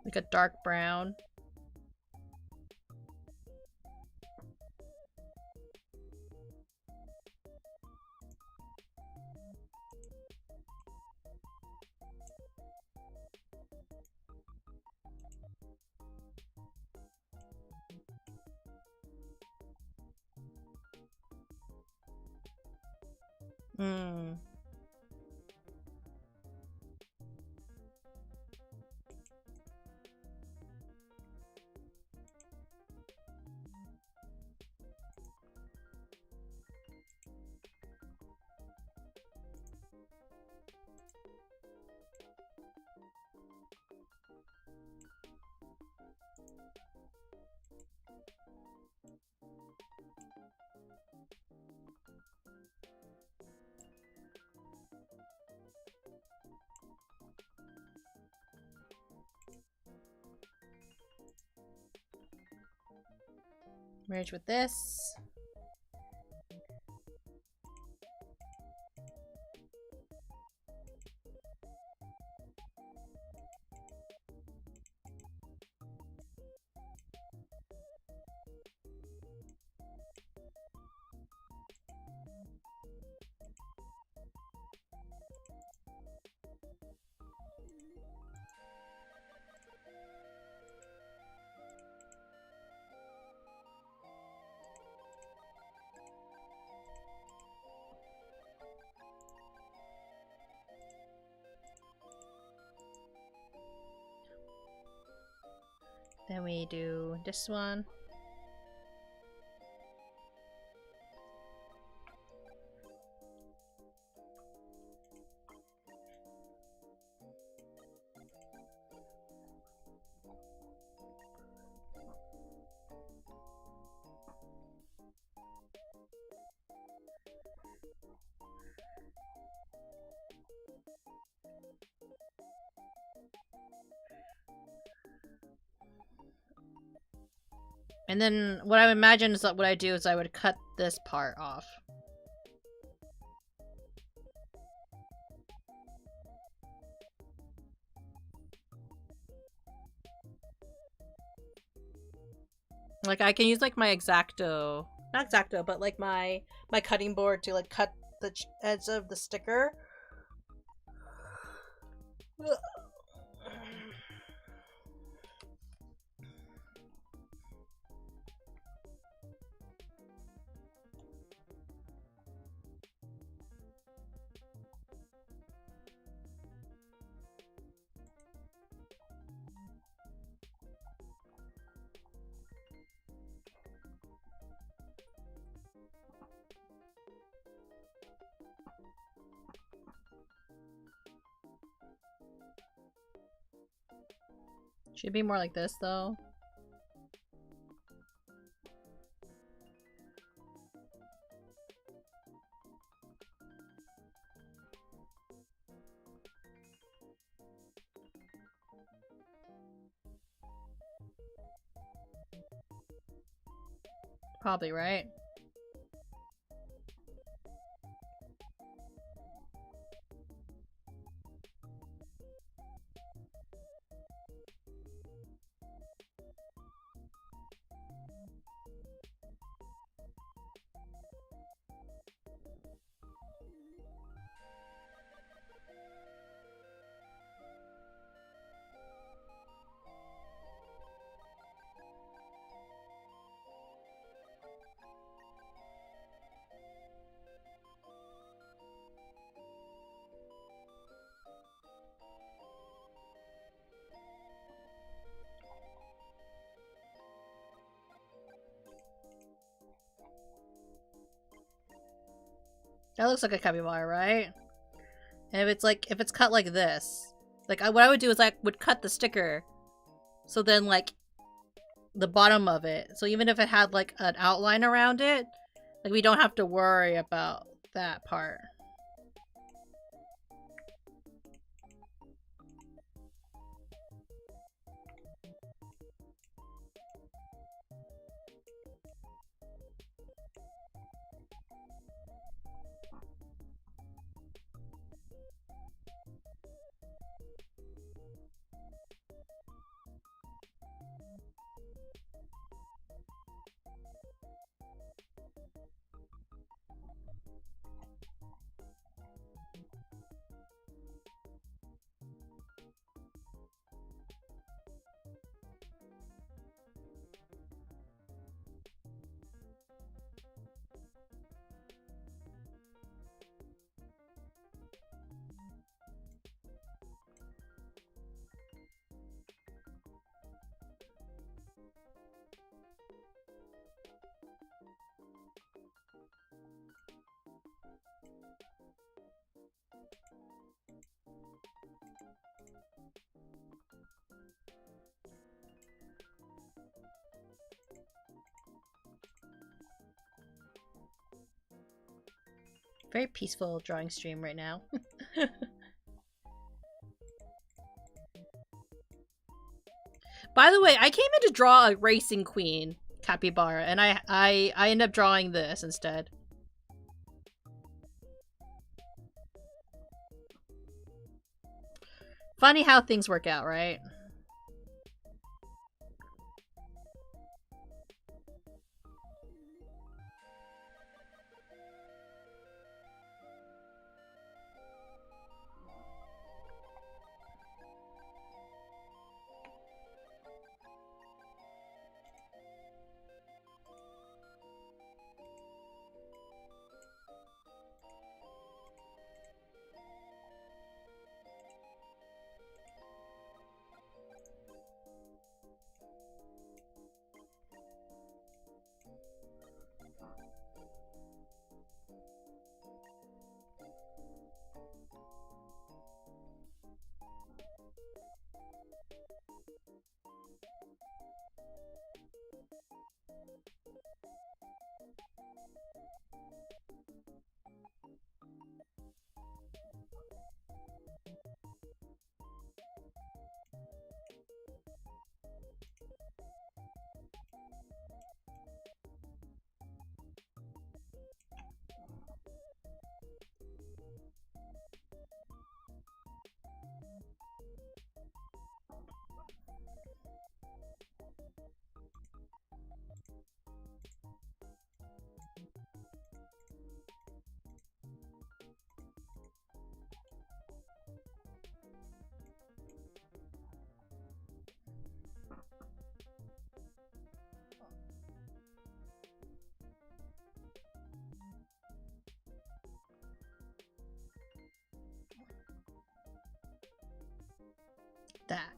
Like a dark brown. Hmm. Merge with this. Then we do this one. And then what I imagine is that what I do is I would cut this part off. Like I can use like my X-Acto, not X-Acto, but like my cutting board to like cut the edge of the sticker. Should be more like this though. Probably, right? That looks like a capybara, right? And if it's cut like this, like what I would do is I would cut the sticker, so then like the bottom of it, so even if it had like an outline around it, like we don't have to worry about that part. Very peaceful drawing stream right now. By the way, I came in to draw a racing queen capybara, and I ended up drawing this instead. Funny how things work out, right? that.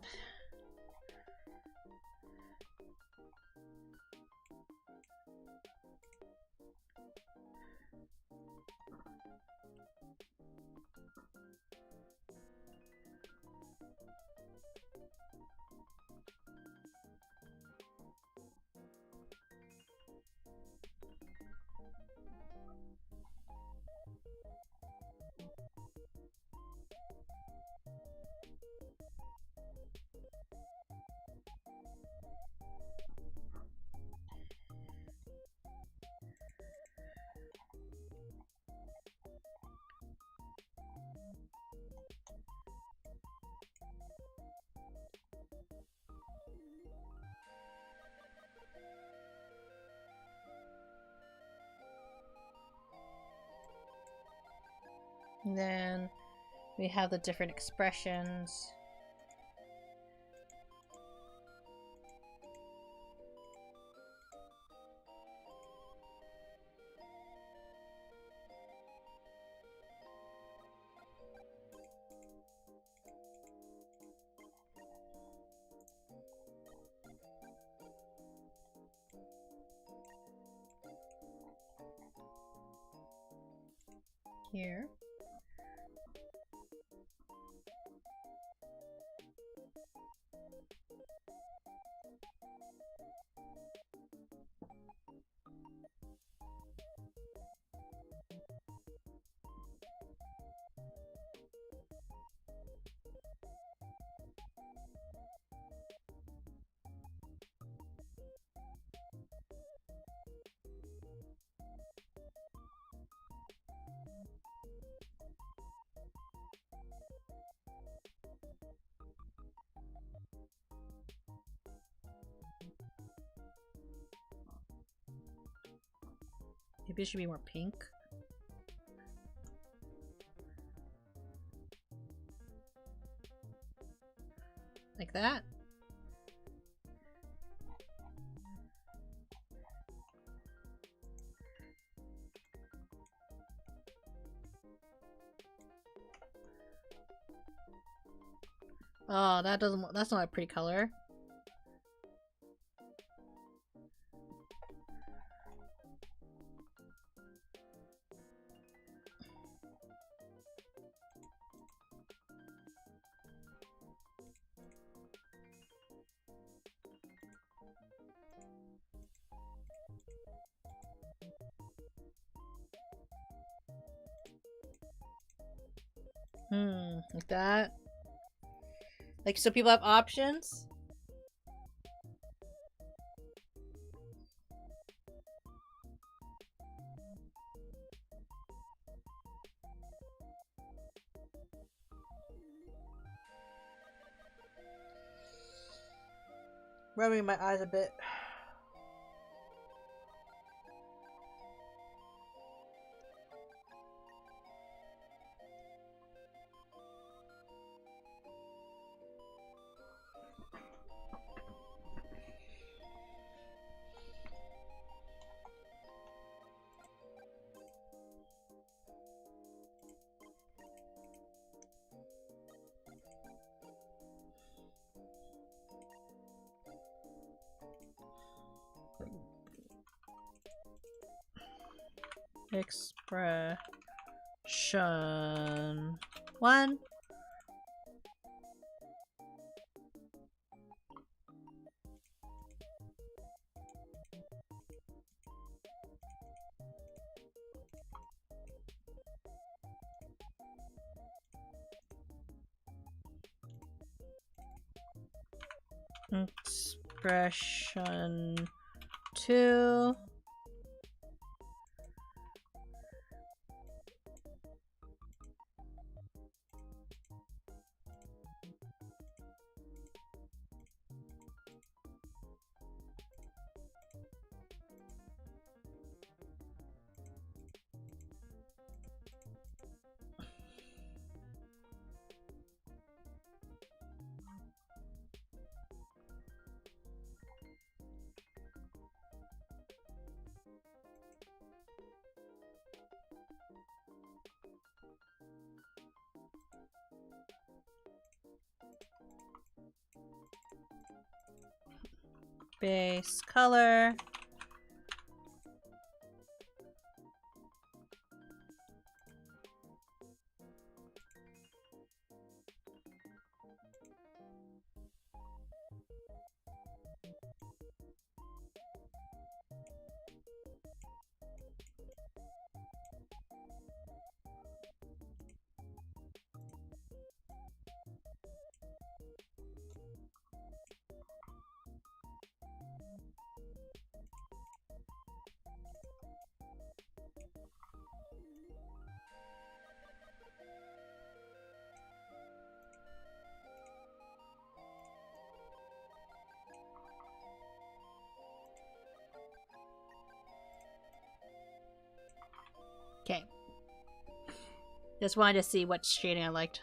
And then we have the different expressions. Here. Maybe it should be more pink. Like that. Oh, that's not a pretty color. Like that. Like, so people have options. Rubbing my eyes a bit. Expression 1. Expression 2. base color. Okay. Just wanted to see what shading I liked.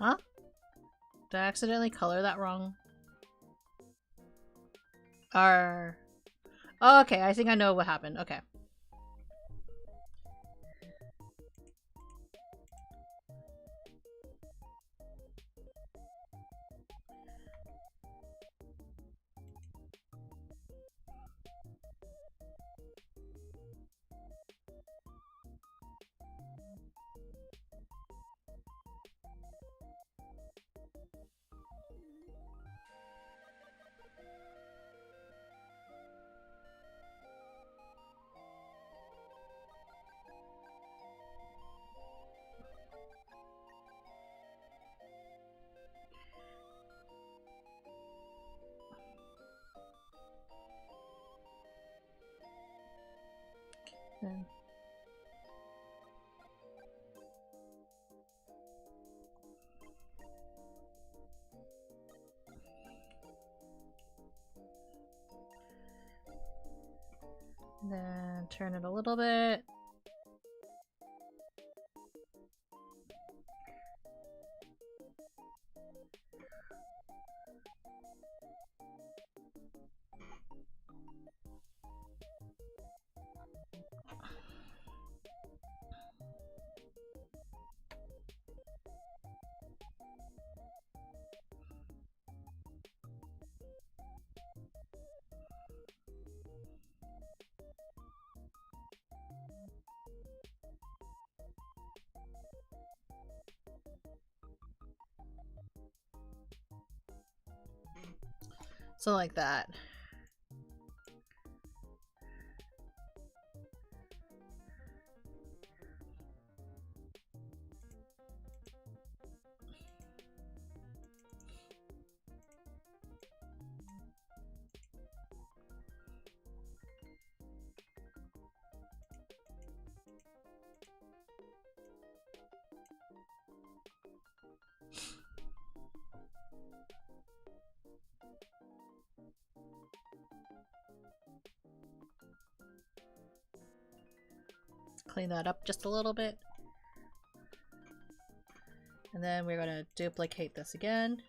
Huh? Did I accidentally color that wrong? Oh, okay, I think I know what happened. Okay. Then turn it a little bit. So like that. Clean that up just a little bit. And then we're gonna duplicate this again.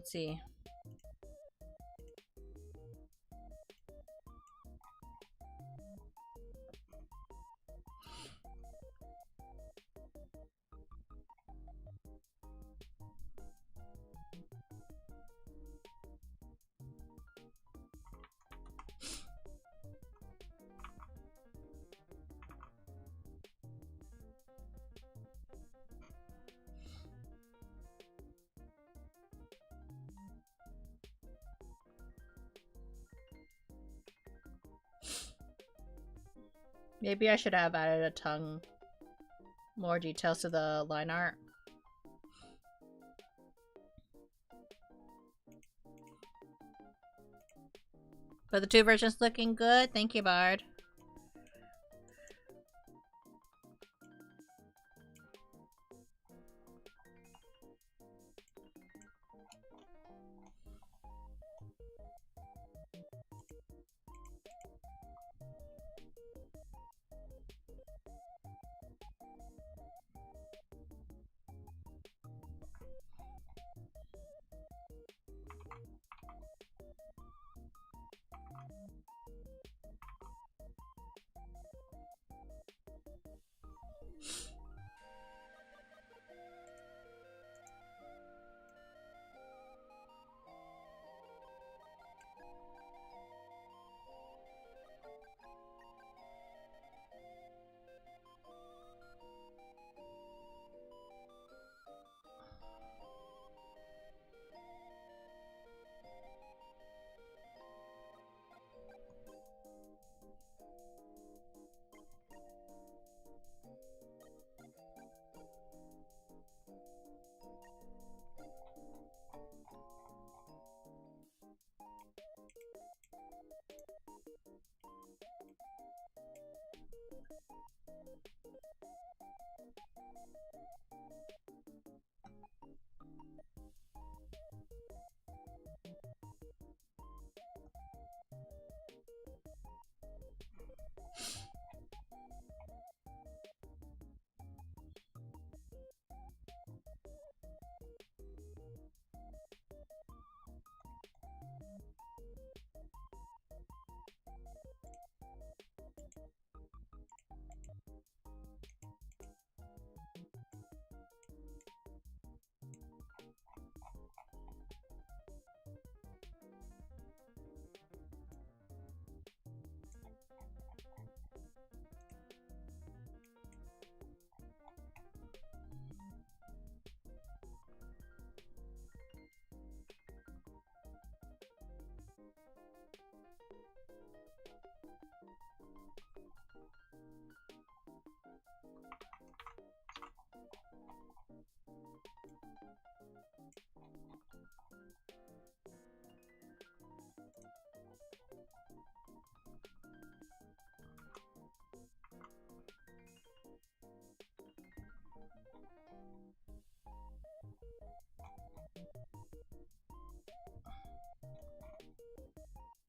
Let's see. Maybe I should have added a tongue. More details to the line art. But the two versions looking good. Thank you, Bard.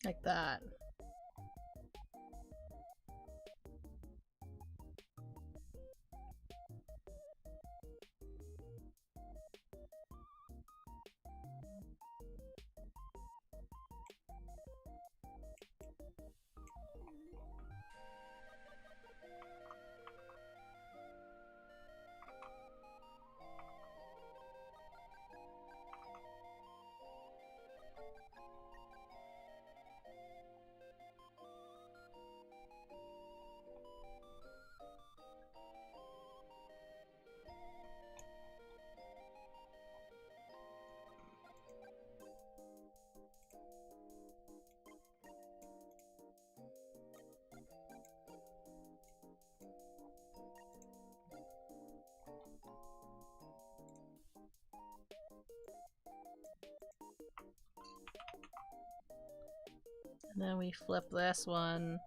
Like that. And then we flip this one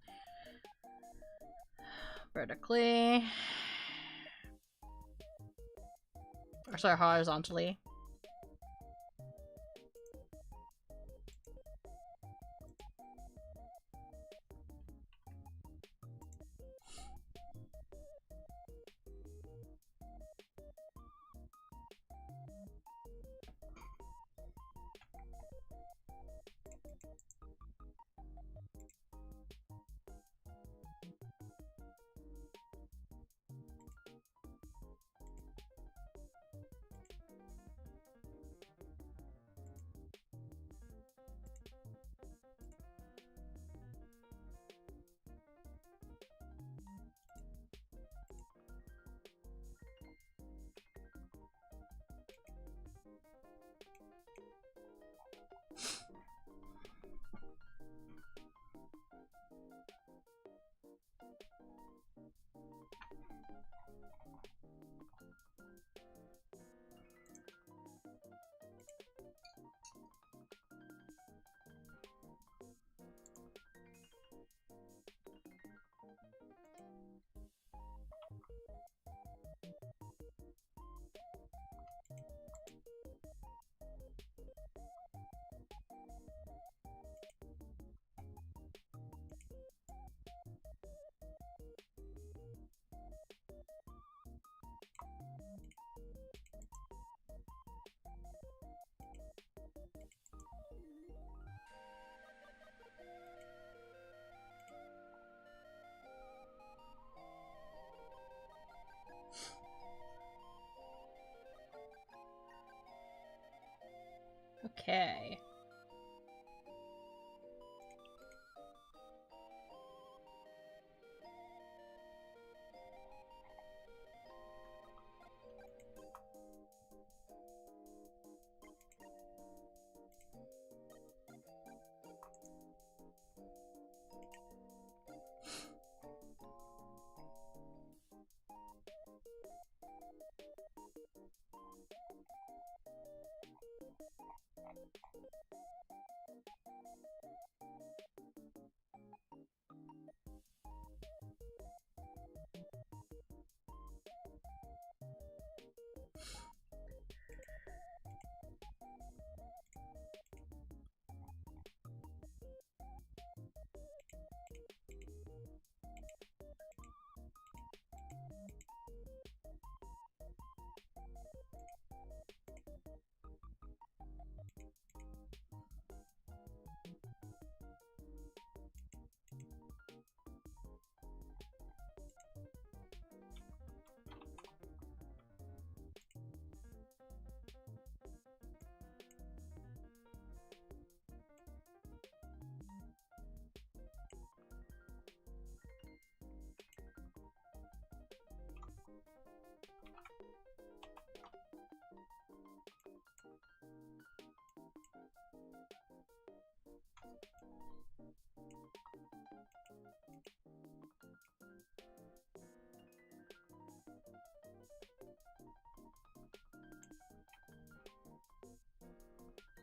vertically. Or sorry, horizontally. Okay.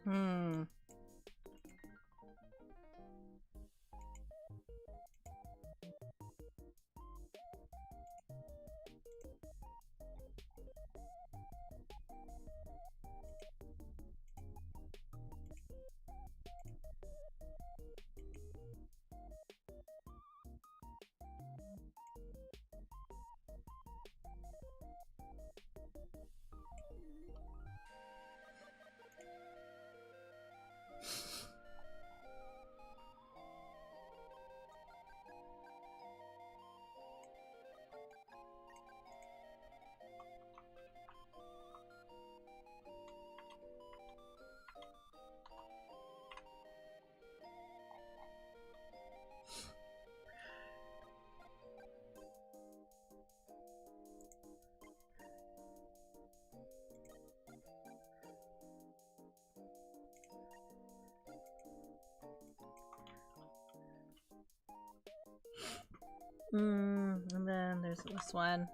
Hmm. And then there's this one.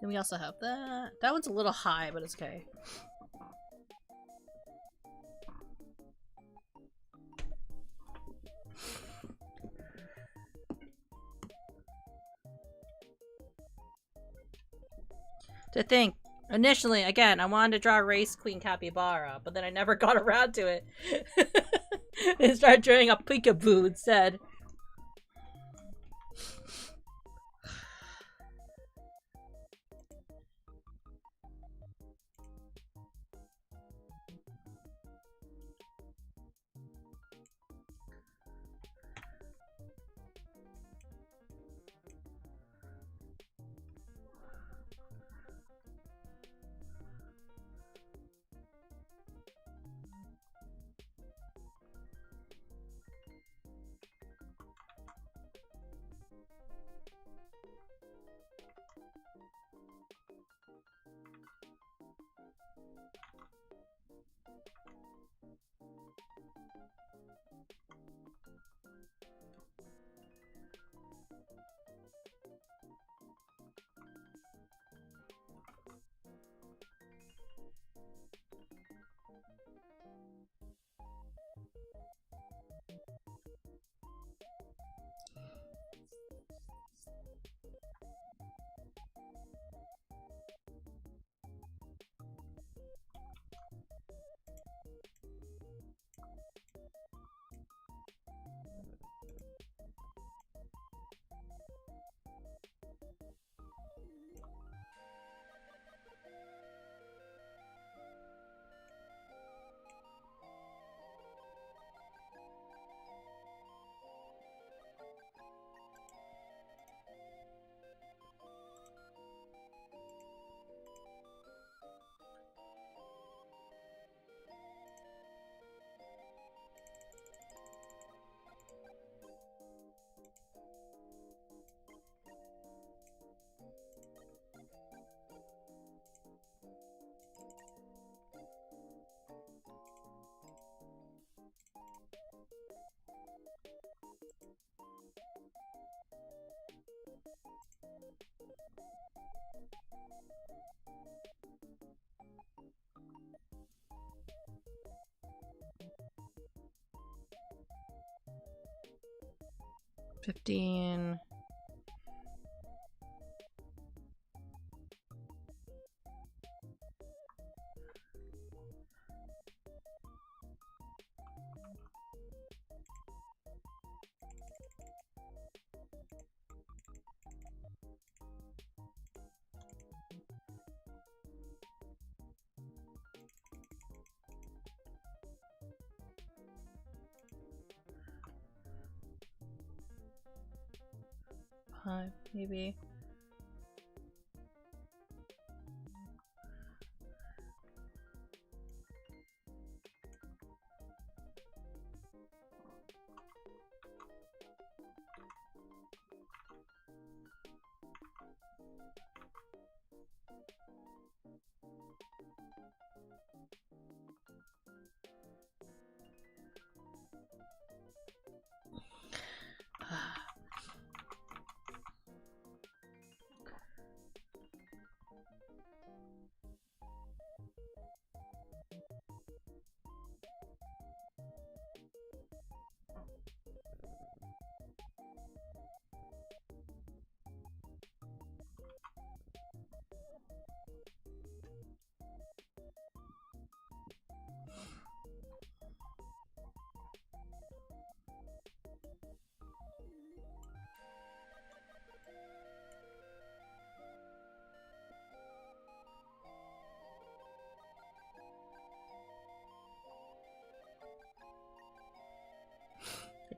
Then we also have that. That one's a little high, but it's okay. To think, initially, again, I wanted to draw Race Queen Capybara, but then I never got around to it. And started drawing a peekaboo instead. 15. Maybe.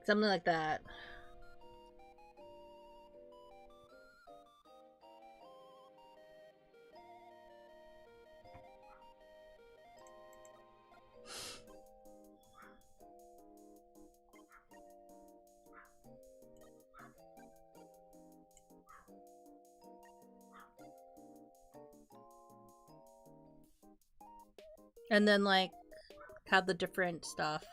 Something like that. And then like have the different stuff.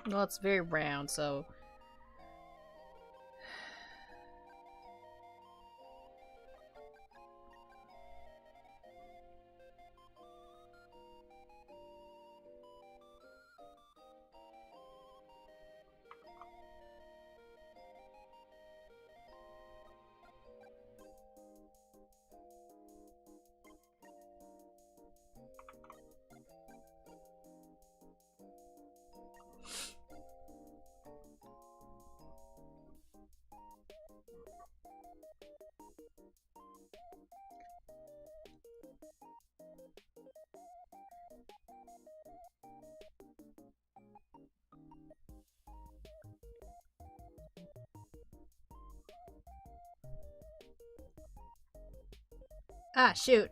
Well, it's very round, so... Ah, shoot.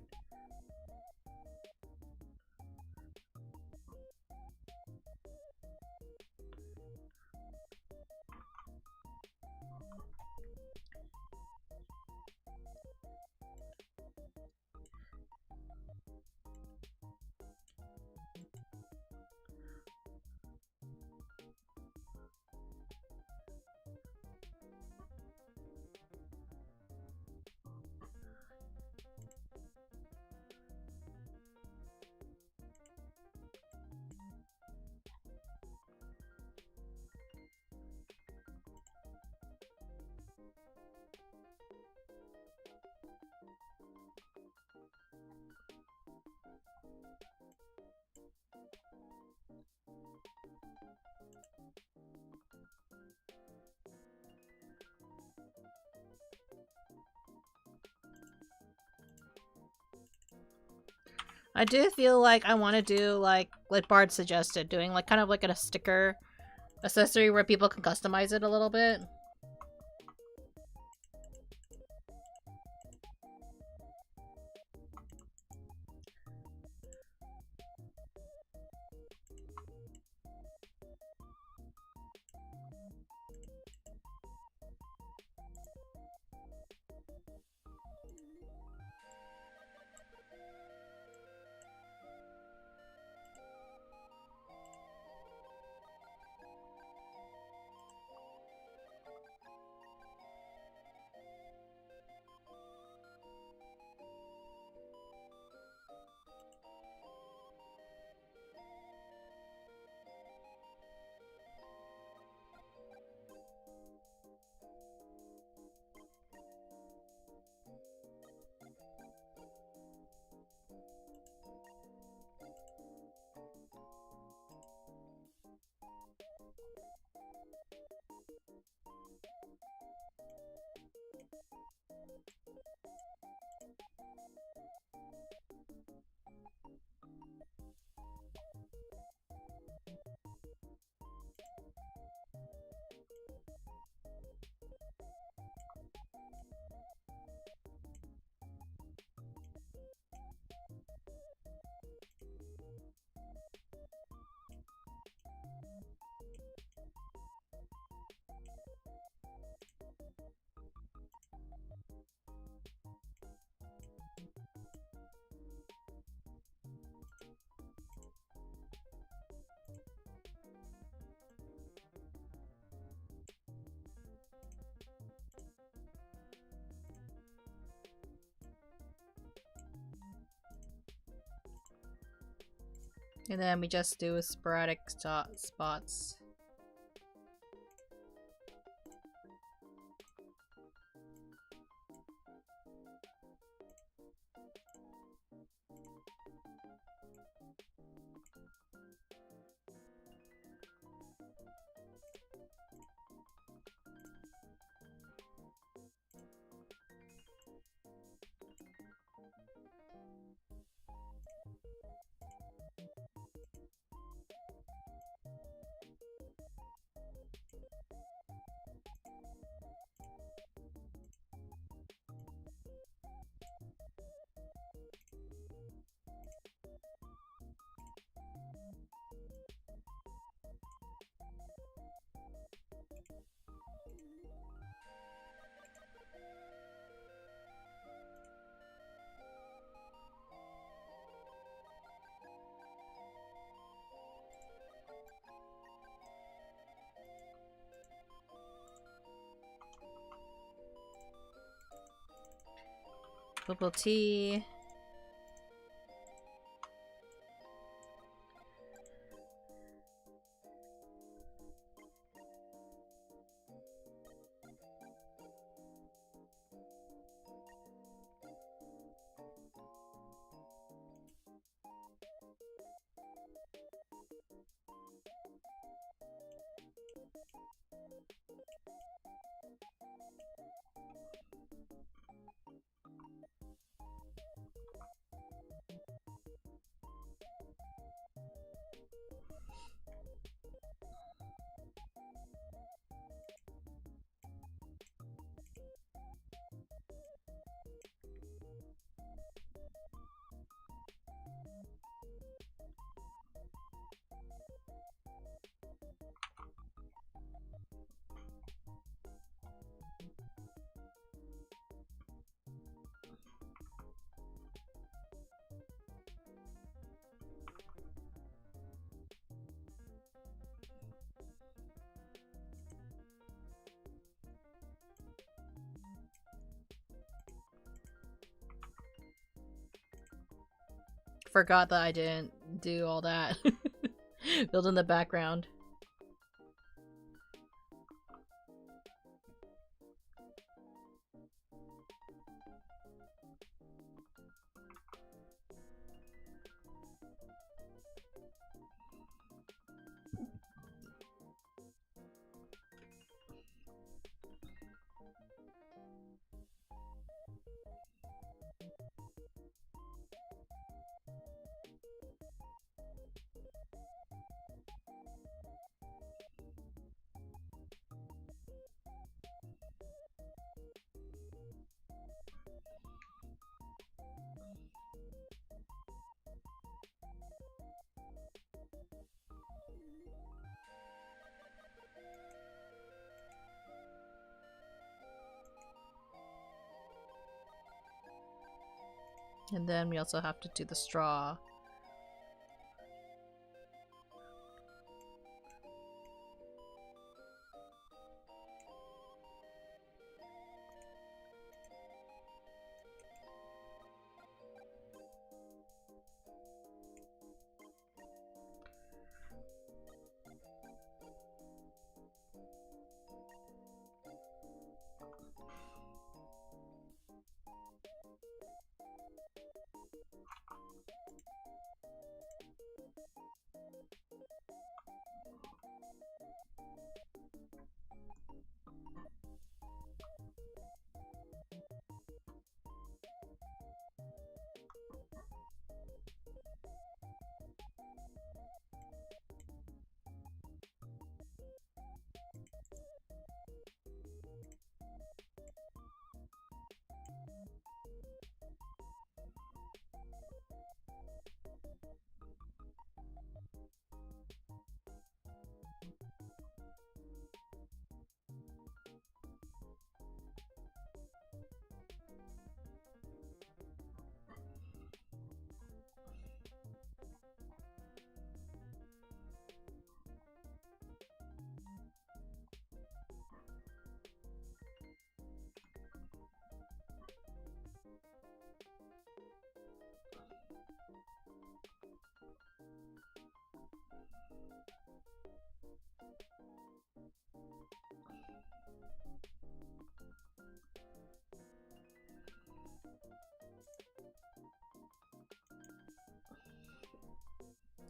I do feel like I want to do like Bard suggested, doing like kind of like a sticker accessory where people can customize it a little bit. And then we just do sporadic spots. Bubble tea. Forgot that I didn't do all that. Build in the background. And then we also have to do the straw.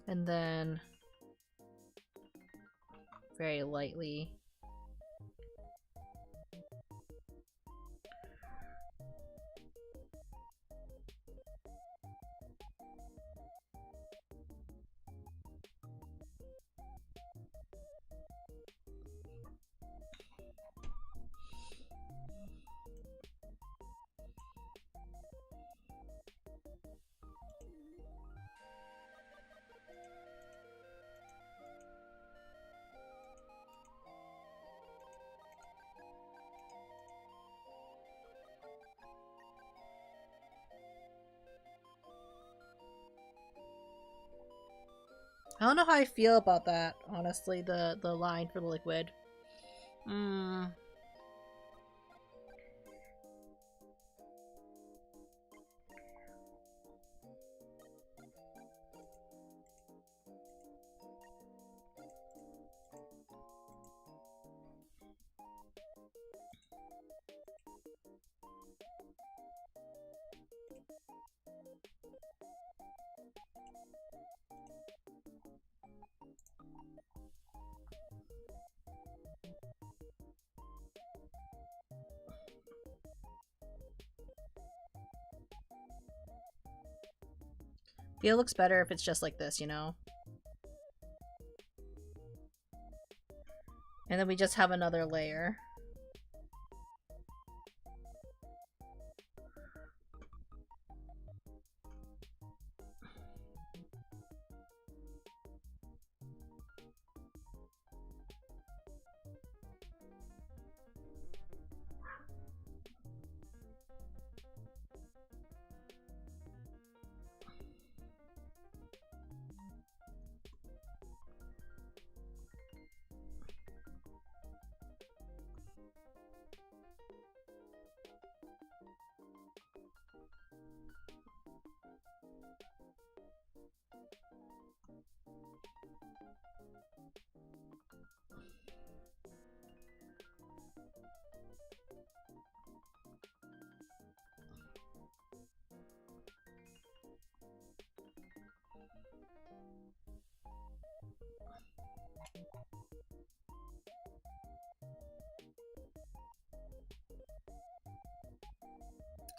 And then very lightly. I don't know how I feel about that, honestly, the line for the liquid. Feel looks better if it's just like this, you know? And then we just have another layer.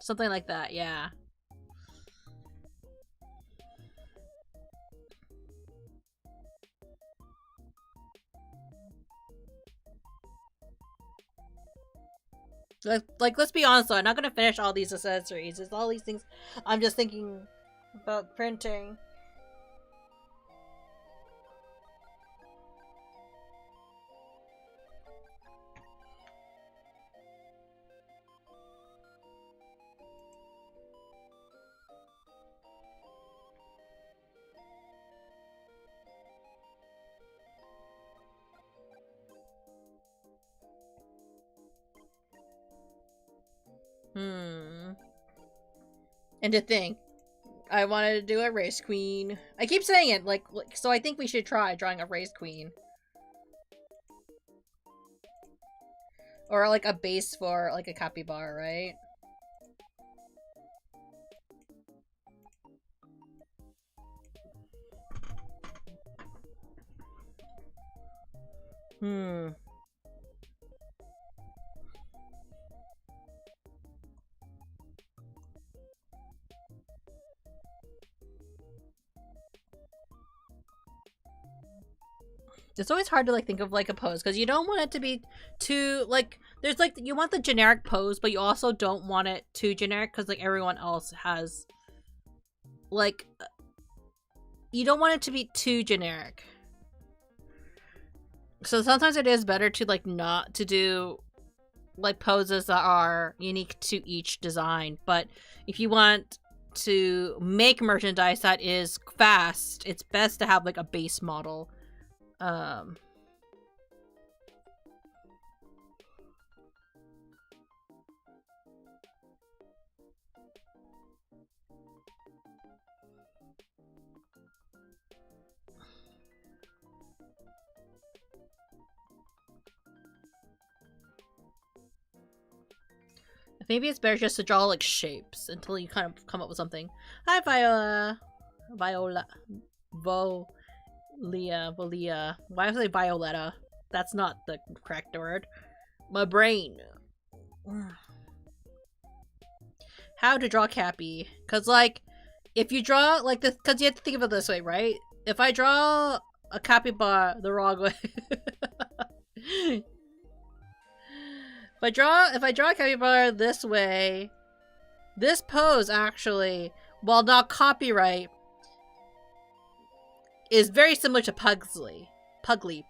Something like that, yeah. Like, let's be honest though, I'm not gonna finish all these accessories. There's all these things I'm just thinking about printing. And to think, I wanted to do a race queen. I keep saying it, like, so I think we should try drawing a race queen. Or like a base for like a capybara, right? It's always hard to like think of like a pose because you don't want it to be too like there's like you want the generic pose, but you also don't want it too generic because like everyone else has like you don't want it to be too generic. So sometimes it is better to like not to do like poses that are unique to each design, but if you want to make merchandise that is fast, it's best to have like a base model. Maybe it's better just to draw like shapes until you kind of come up with something. Hi, Viola. Volia. Why did I say Violetta? That's not the correct word. My brain. How to draw Cappy. Because, like, if you draw, like, this, because you have to think of it this way, right? If I draw a capybara the wrong way. If I draw a capybara this way, this pose actually, while not copyright, is very similar to Pugsley. Pugly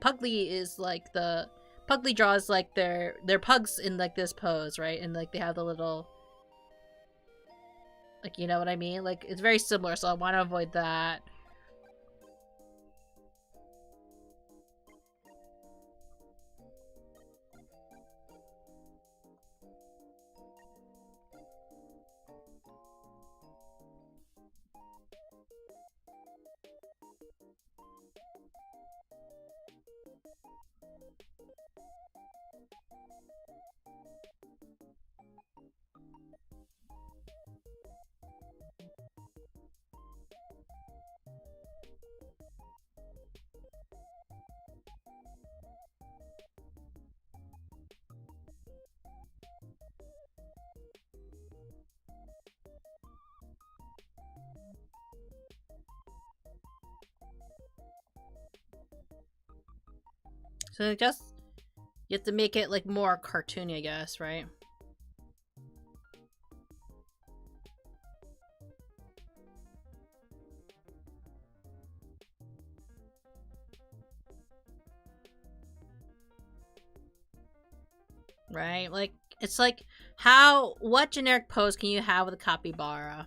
is like the Pugly draws like their pugs in like this pose, right? And like they have the little, like, you know what I mean? Like it's very similar, so I want to avoid that. So I guess you have to make it like more cartoony, I guess, right? Right? Like, it's like, what generic pose can you have with a capybara?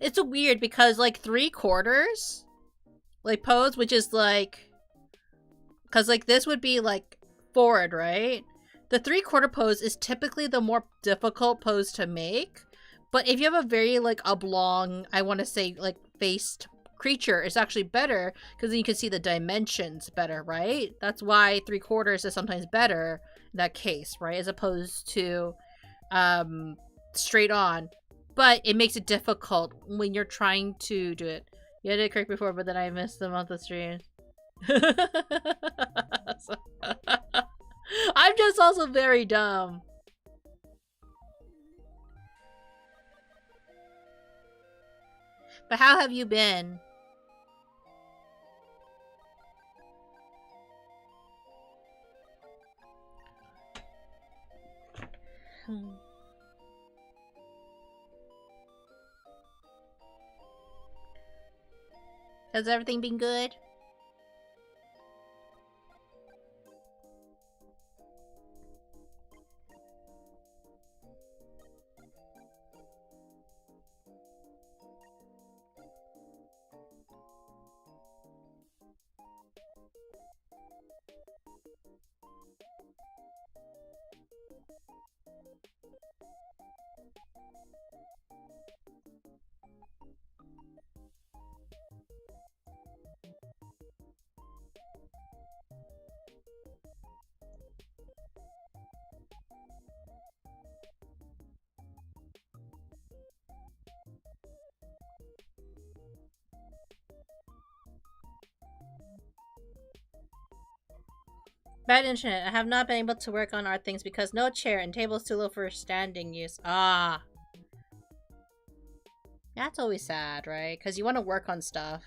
It's a weird because like 3/4 like pose, which is like, because like this would be like forward, right? The 3/4 pose is typically the more difficult pose to make, but if you have a very like oblong, I want to say like faced creature, it's actually better because then you can see the dimensions better, right? That's why 3/4 is sometimes better in that case, right? As opposed to straight on. But it makes it difficult when you're trying to do it. You had it correct before, but then I missed the month of streams. I'm just also very dumb. But how have you been? Has everything been good? Bad internet. I have not been able to work on art things because no chair and table is too low for standing use. Ah. That's always sad, right? Because you want to work on stuff.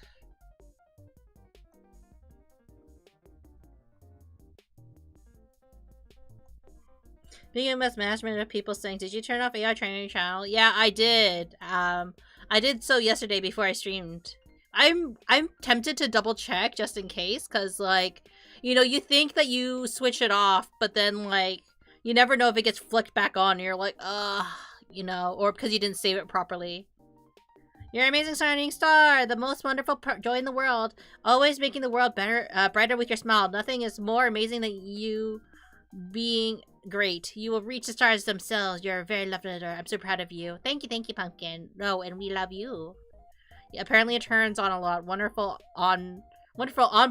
Speaking of mismanagement of people saying, did you turn off AI training channel? Yeah, I did. I did so yesterday before I streamed. I'm tempted to double check just in case, because like, you know, you think that you switch it off, but then like, you never know if it gets flicked back on and you're like, you know, or because you didn't save it properly. You're an amazing shining star, the most wonderful joy in the world, always making the world better, brighter with your smile. Nothing is more amazing than you being great. You will reach the stars themselves. You're a very lovely leader. I'm so proud of you. Thank you, Pumpkin. No, and we love you. Yeah, apparently it turns on a lot. Wonderful on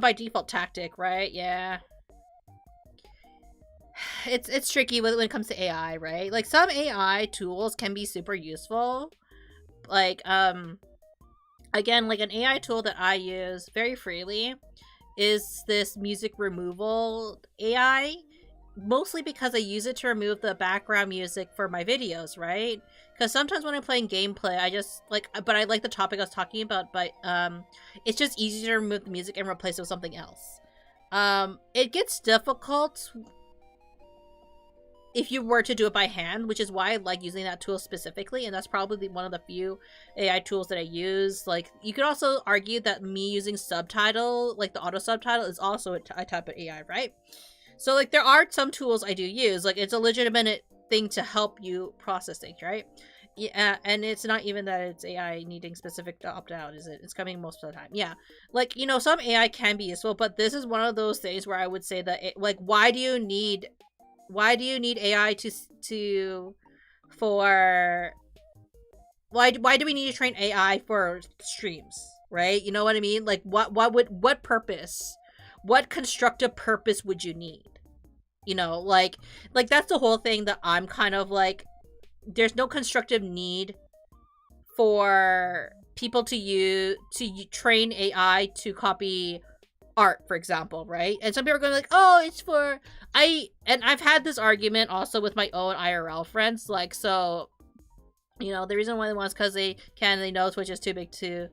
by default tactic, right? Yeah. It's tricky when it comes to AI, right? Like some AI tools can be super useful. Like again, like an AI tool that I use very freely is this music removal AI. Mostly because I use it to remove the background music for my videos, right? Because sometimes when I'm playing gameplay, I just, like, but I like the topic I was talking about, but, it's just easy to remove the music and replace it with something else. It gets difficult if you were to do it by hand, which is why I like using that tool specifically, and that's probably one of the few AI tools that I use. Like, you could also argue that me using subtitle, like the auto subtitle, is also a type of AI, right? So, like, there are some tools I do use. Like, it's a legitimate thing to help you process things, right? Yeah, and it's not even that it's AI needing specific to opt out, is it? It's coming most of the time. Yeah. Like, you know, some AI can be useful, but this is one of those things where I would say that, like, why do you need AI why do we need to train AI for streams, right? You know what I mean? Like, what purpose? What constructive purpose would you need? You know, like that's the whole thing that I'm kind of like, there's no constructive need for people to train AI to copy art, for example, right? And some people are going to be like, oh, it's for and I've had this argument also with my own IRL friends, like, so, you know, the reason why they want is because they know Twitch is too big to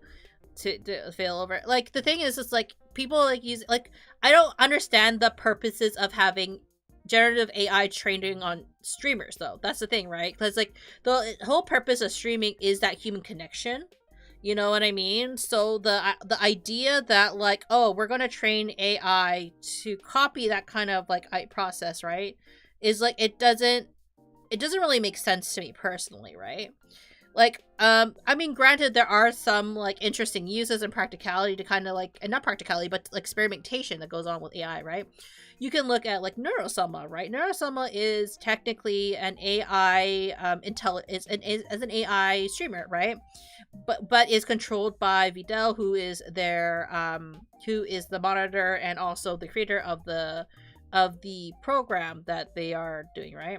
fail over. Like, the thing is, it's like, people like use, like, I don't understand the purposes of having generative AI training on streamers, though. That's the thing, right? Because, like, the whole purpose of streaming is that human connection. You know what I mean? So the idea that, like, oh, we're gonna train AI to copy that kind of, like, process, right, is like, it doesn't really make sense to me personally, right? Like, I mean, granted, there are some, like, interesting uses and practicality to kind of, like, and not practicality, but like, experimentation that goes on with AI, right? You can look at, like, Neurosoma, right? Neurosoma is technically an AI, is an AI streamer, right? But is controlled by Videl, who is their, who is the monitor and also the creator of the program that they are doing, right?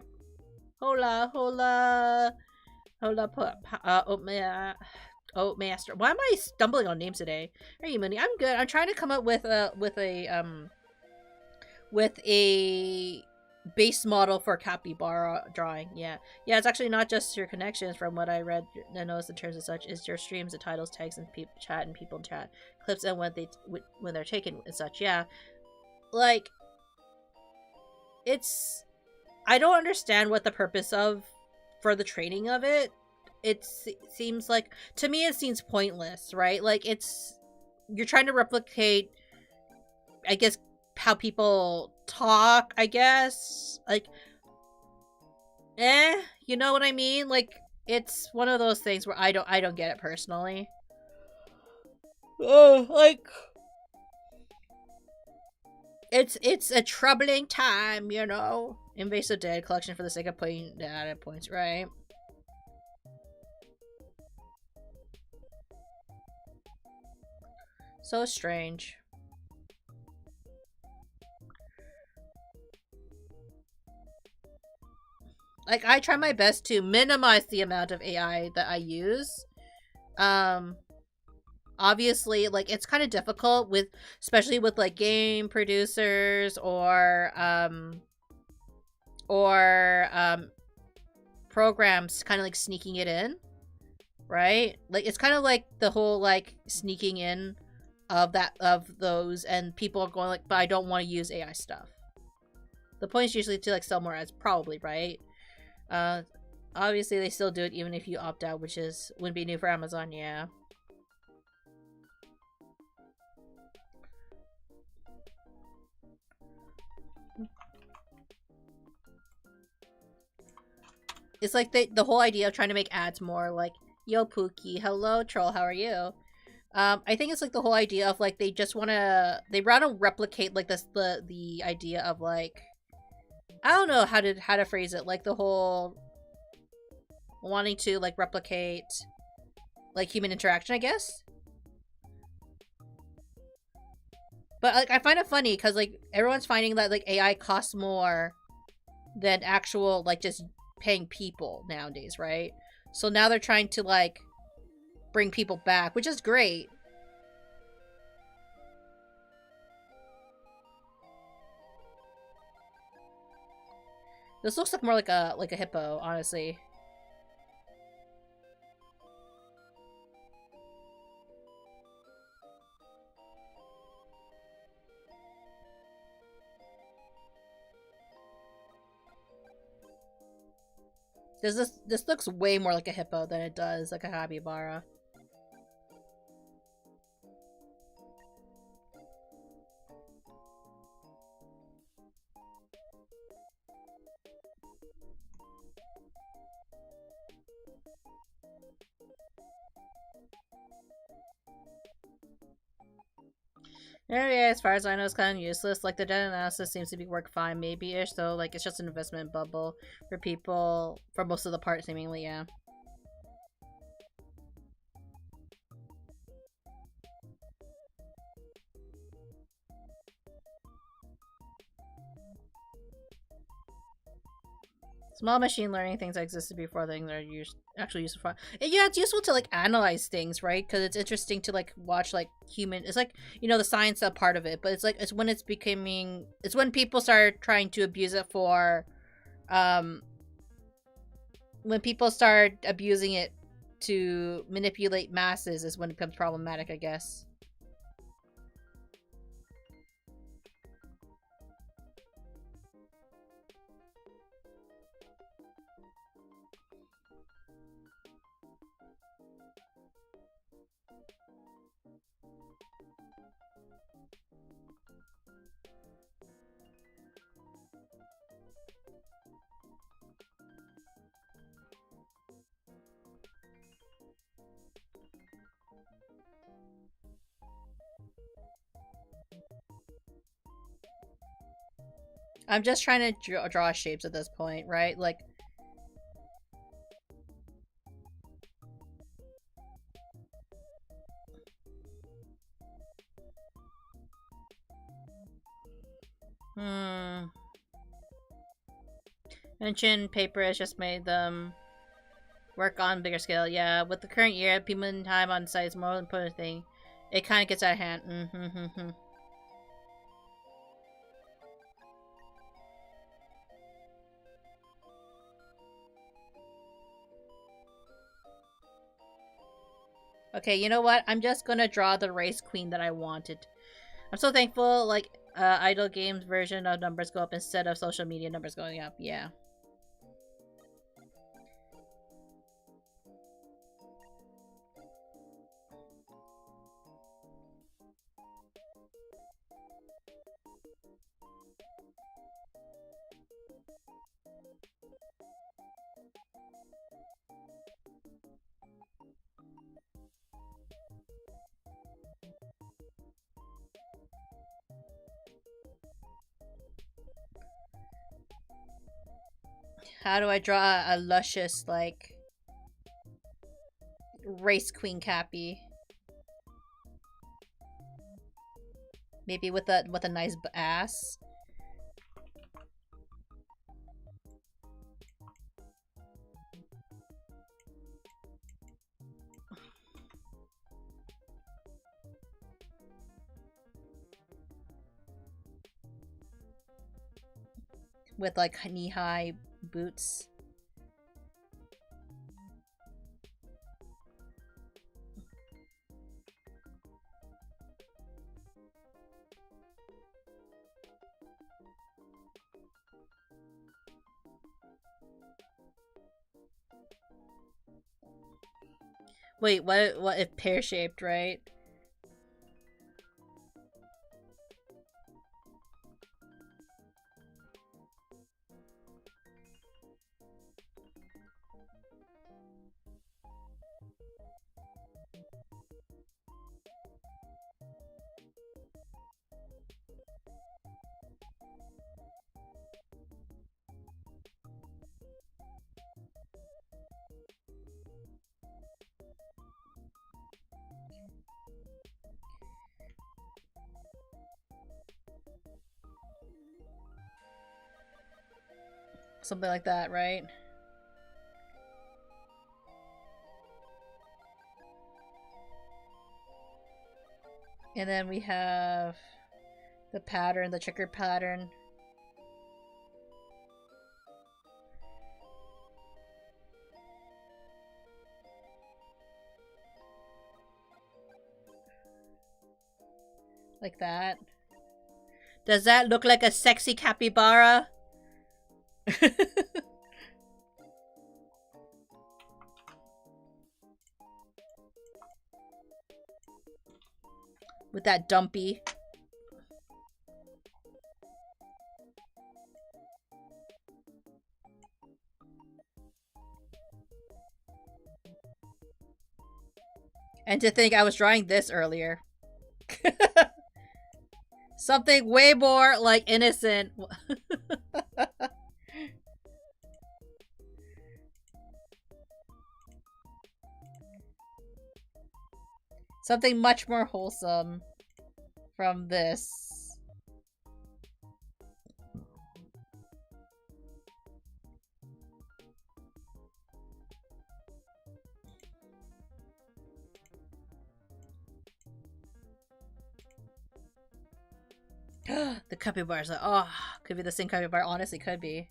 Hola. Master. Why am I stumbling on names today? How are you, Munii? I'm good. I'm trying to come up with a base model for capybara drawing. Yeah, it's actually not just your connections. From what I read and noticed in terms of such, is your streams, the titles, tags, and chat, and people in chat, clips, and when they're taken and such. Yeah, like, it's, I don't understand what the purpose for the training of it. It seems like, to me, it seems pointless, right? Like, you're trying to replicate, I guess, how people talk, I guess. Like, you know what I mean? Like, it's one of those things where I don't get it personally. Oh, like, it's a troubling time, you know? Invasive dead collection for the sake of putting data points, right? So strange. Like, I try my best to minimize the amount of AI that I use. obviously, like, it's kind of difficult with, especially with like game producers or programs kind of like sneaking it in, right? Like, it's kind of like the whole like sneaking in of those, and people are going like, but I don't want to use AI stuff. The point is usually to like sell more ads, probably, right? Obviously they still do it even if you opt out, which wouldn't be new for Amazon, yeah. It's like the whole idea of trying to make ads more like, yo Pookie, hello troll, how are you? I think it's like the whole idea of like they want to replicate like the idea of like, I don't know how to phrase it, like the whole wanting to like replicate like human interaction, I guess. But like I find it funny because like everyone's finding that like AI costs more than actual like just paying people nowadays, right? So now they're trying to like bring people back, which is great. This looks like more like a hippo, honestly. This looks way more like a hippo than it does like a capybara. Yeah, as far as I know, it's kind of useless. Like, the data analysis seems to be work fine, maybe-ish, though. Like, it's just an investment bubble for people, for most of the part, seemingly, yeah. Small machine learning things that existed before things are actually useful for. Yeah, it's useful to like analyze things, right? Because it's interesting to like watch like human. It's like, you know, the science part of it, but it's like it's when it's when people start trying to abuse it for, when people start abusing it to manipulate masses is when it becomes problematic, I guess. I'm just trying to draw shapes at this point, right? Like, Mention paper has just made them work on bigger scale. Yeah, with the current year, people in time on site is more important thing. It kind of gets out of hand. Okay, you know what? I'm just gonna draw the race queen that I wanted. I'm so thankful, like, idle games version of numbers go up instead of social media numbers going up. Yeah. How do I draw a luscious, like, race queen Cappy? Maybe with a nice ass. with like knee-high boots. Wait, what if pear-shaped, right? Something like that, right? And then we have the pattern, the checkered pattern. Like that. Does that look like a sexy capybara? With that dumpy. And to think I was drawing this earlier. Something way more like innocent. Something much more wholesome from this. The capybaras are, oh, could be the same capybara. Honestly, could be.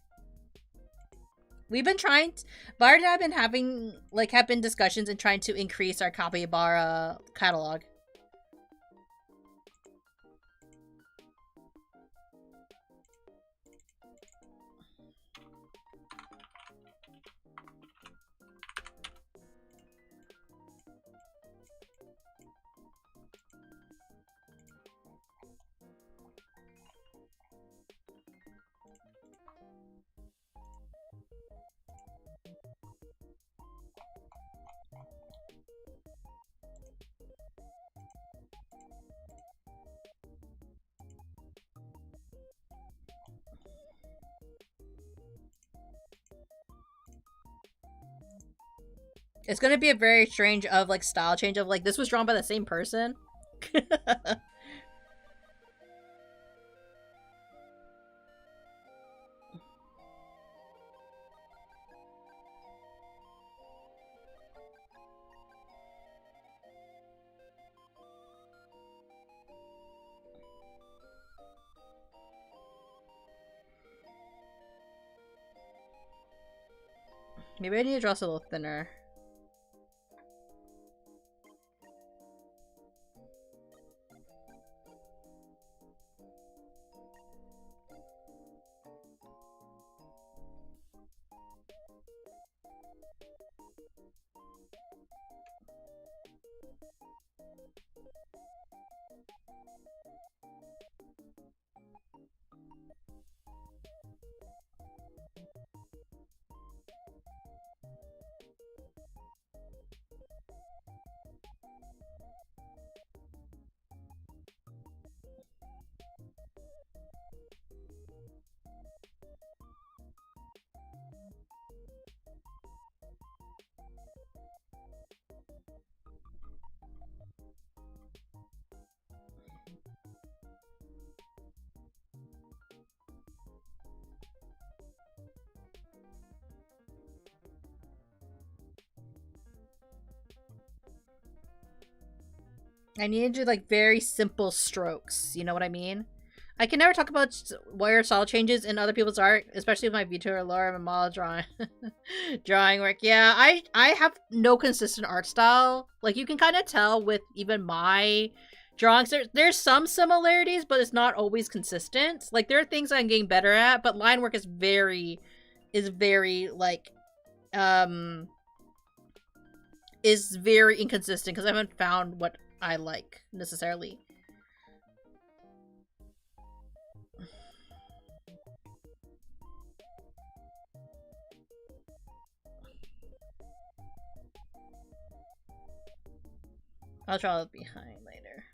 We've been trying Bard and I have been having, like, have been discussions and trying to increase our capybara catalog. It's gonna be a very strange of like style change of like this was drawn by the same person. Maybe I need to draw this a little thinner. I need to do like very simple strokes, you know what I mean? I can never talk about wire style changes in other people's art, especially with my VTuber Laura and Mala drawing drawing work. Yeah, I have no consistent art style. Like, you can kind of tell with even my drawings. There's some similarities, but it's not always consistent. Like, there are things I'm getting better at, but line work is very like is very inconsistent because I haven't found what I like necessarily. I'll draw it behind later.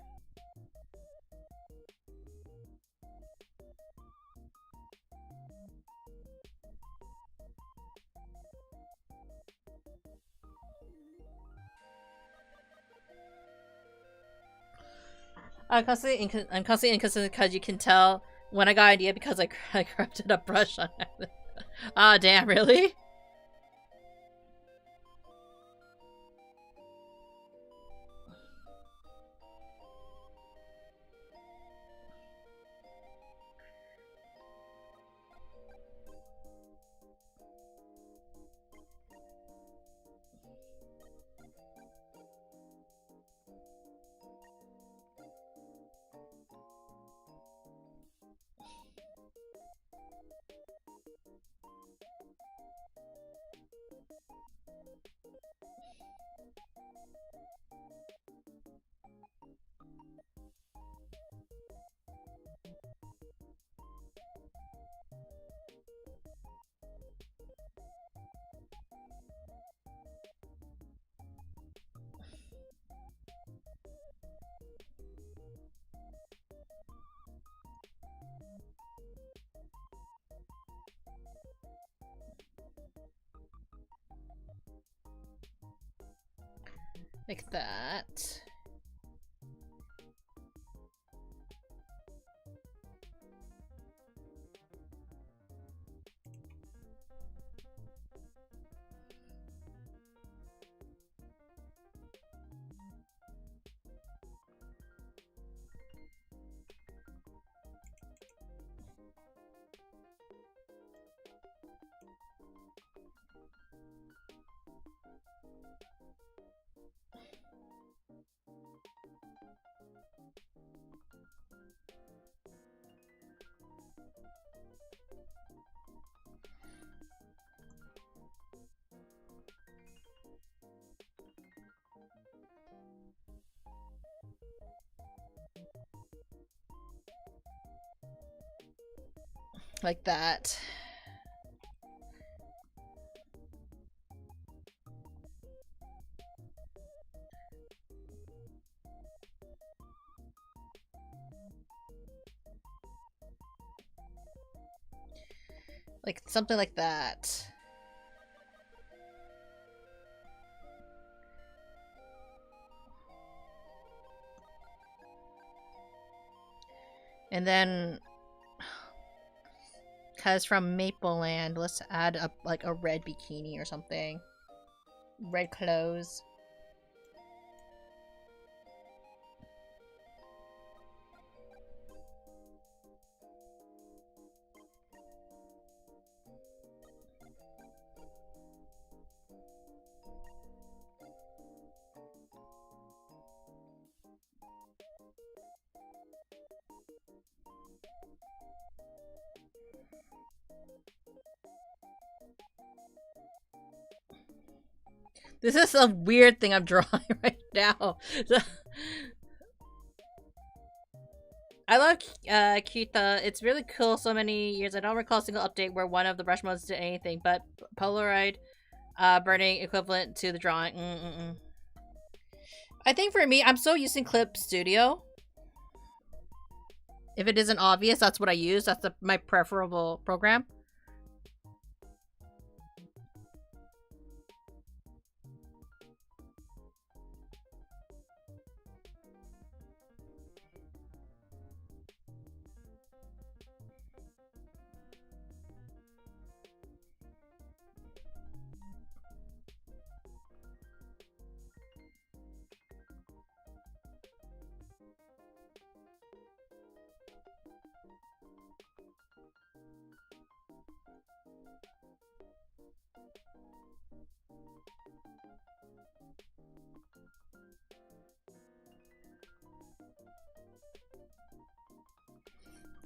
I'm constantly inconsistent because you can tell when I got an idea because I corrupted a brush on it. Ah, damn, really? Like that. Like that. Like something like that. And then, because from Maple Land, let's add a, like a red bikini or something. Red clothes. This is a weird thing I'm drawing right now. I love Kita. It's really cool so many years. I don't recall a single update where one of the brush modes did anything, but Polaroid burning equivalent to the drawing. I think for me, I'm so using Clip Studio. If it isn't obvious, that's what I use. That's my preferable program.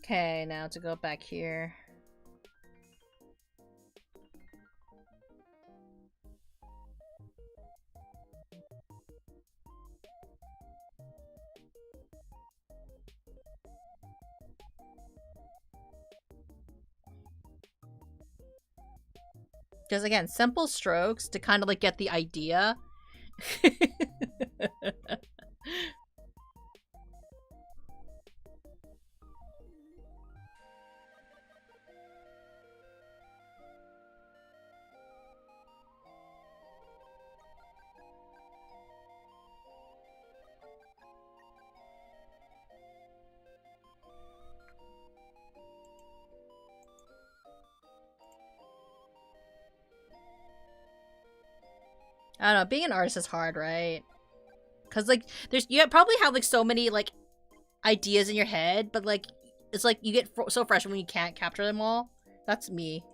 Okay, now to go back here. Because again, simple strokes to kind of like get the idea. I don't know, being an artist is hard, right? Because, like, you probably have, like, so many, like, ideas in your head, but, like, it's like you get so frustrated when you can't capture them all. That's me.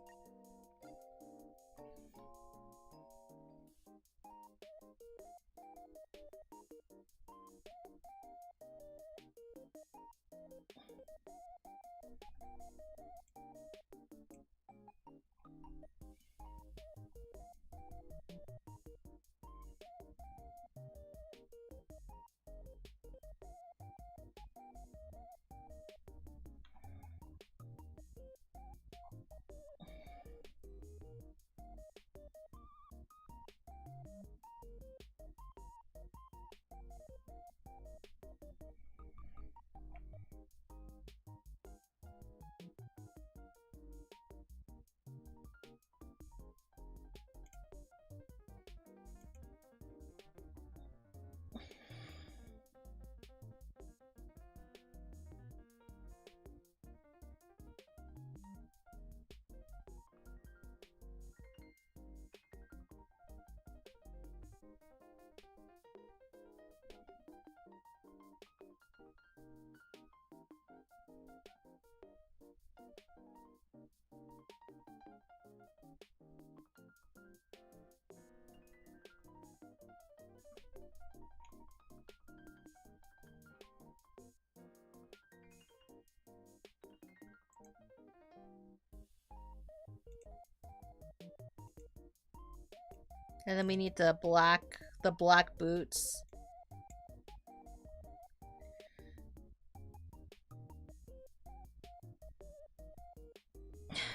And then we need the black boots.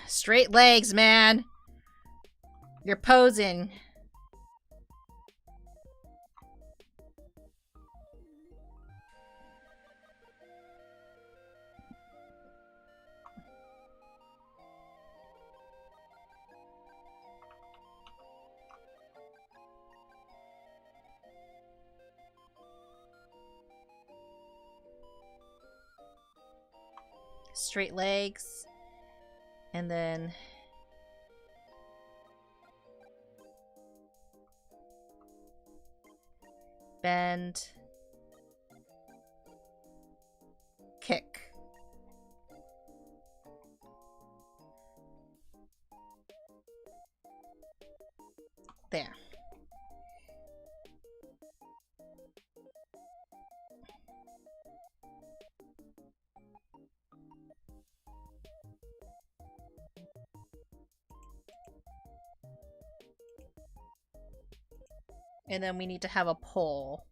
Straight legs, man. You're posing. Straight legs. And then bend, kick. There. And then we need to have a pole.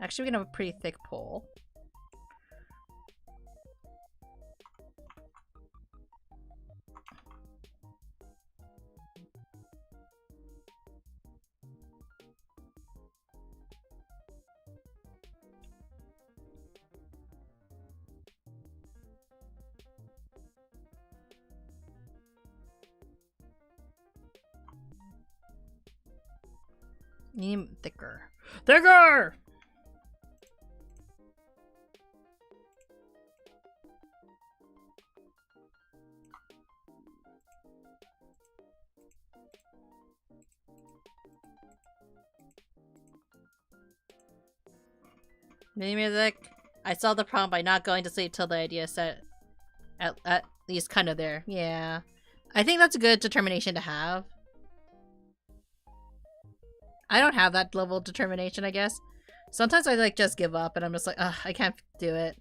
Actually, we can have a pretty thick pole. You need thicker. Thicker! Mini music. I saw the problem by not going to sleep till the idea set at least kind of there. Yeah. I think that's a good determination to have. I don't have that level of determination, I guess. Sometimes I like just give up and I'm just like, ugh, I can't do it.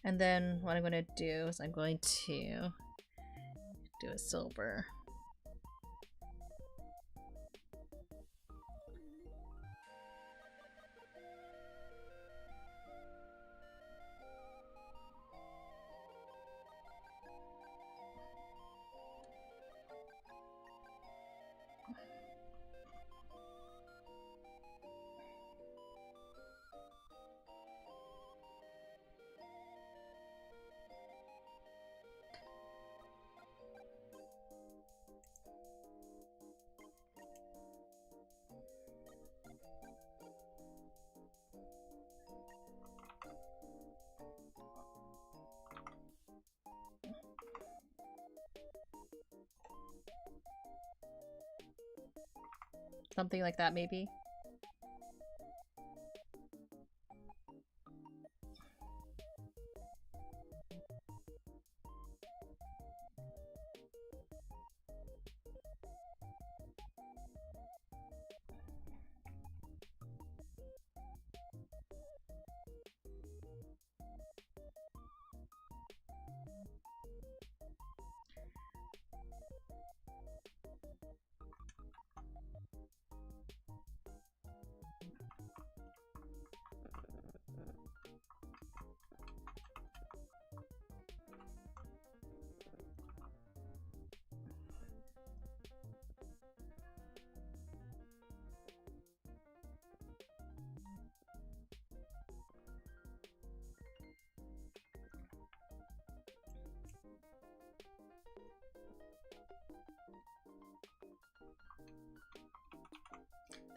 And then what I'm going to do is I'm going to do a silver. Something like that, maybe.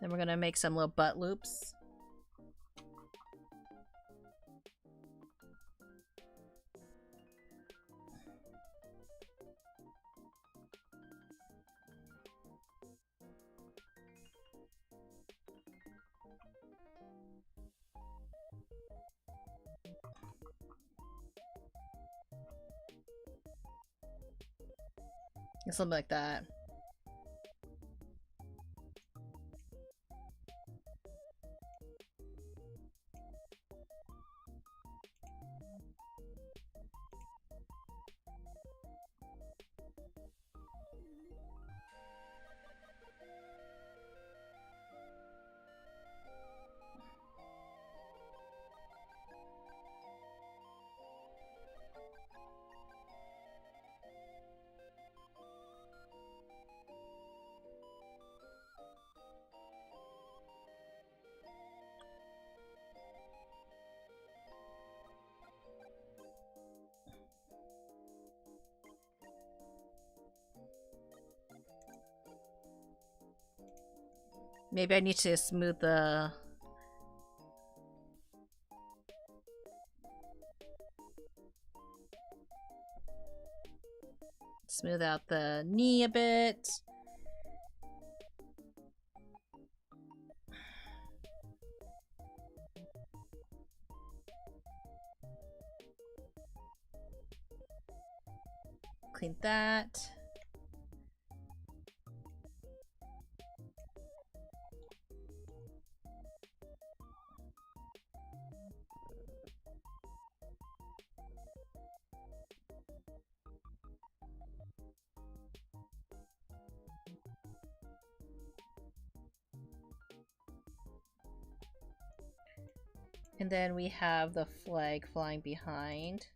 Then we're gonna make some little butt loops. Something like that. Maybe I need to smooth the... smooth out the knee a bit. Clean that. And then we have the flag flying behind.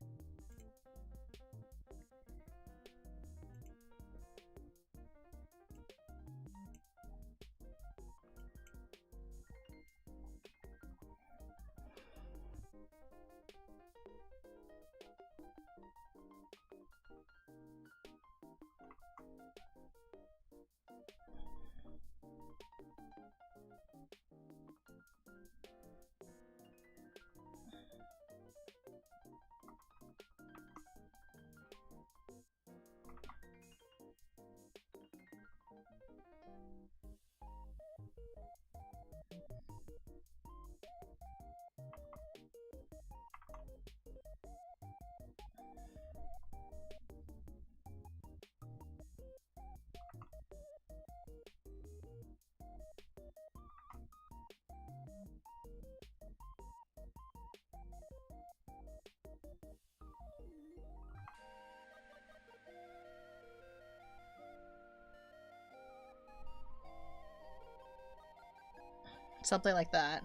Something like that.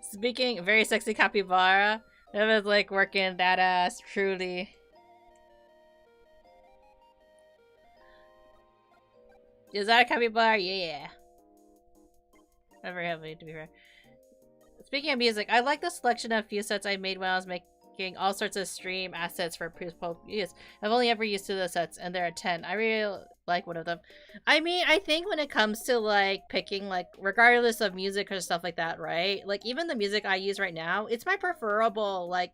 Speaking, very sexy capybara. It was like working that ass, truly. Is that a capybara? Yeah. I'm very happy to be fair. Speaking of music, I like the selection of few sets I made when I was making all sorts of stream assets for post use. I've only ever used 2 of the sets, and there are 10. I really like one of them. I mean, I think when it comes to like picking, like regardless of music or stuff like that, right? Like even the music I use right now, it's my preferable like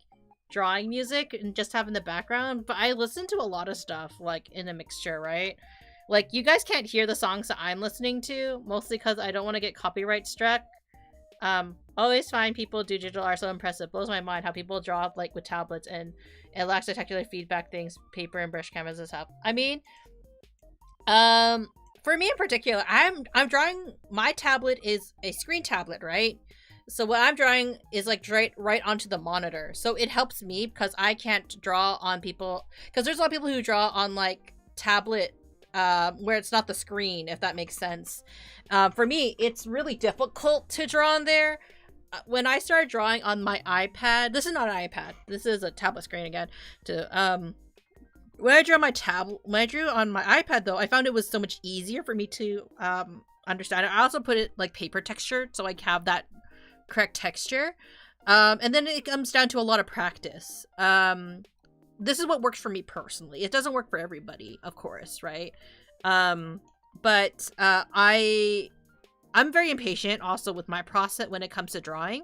drawing music and just having the background. But I listen to a lot of stuff like in a mixture, right? Like you guys can't hear the songs that I'm listening to, mostly because I don't want to get copyright struck. Always find people do digital art so impressive. Blows my mind how people draw like with tablets and it lacks spectacular feedback things, paper and brush canvases have. I mean, for me in particular, I'm drawing, my tablet is a screen tablet, right? So what I'm drawing is like right onto the monitor. So it helps me because I can't draw on people, because there's a lot of people who draw on like tablet where it's not the screen, if that makes sense. For me, it's really difficult to draw on there. When I started drawing on my iPad, this is not an iPad, this is a tablet screen again. When I drew on my iPad though, I found it was so much easier for me to understand it. I also put it like paper texture, so I have that correct texture. And then it comes down to a lot of practice. This is what works for me personally. It doesn't work for everybody, of course, right? But I'm very impatient also with my process when it comes to drawing.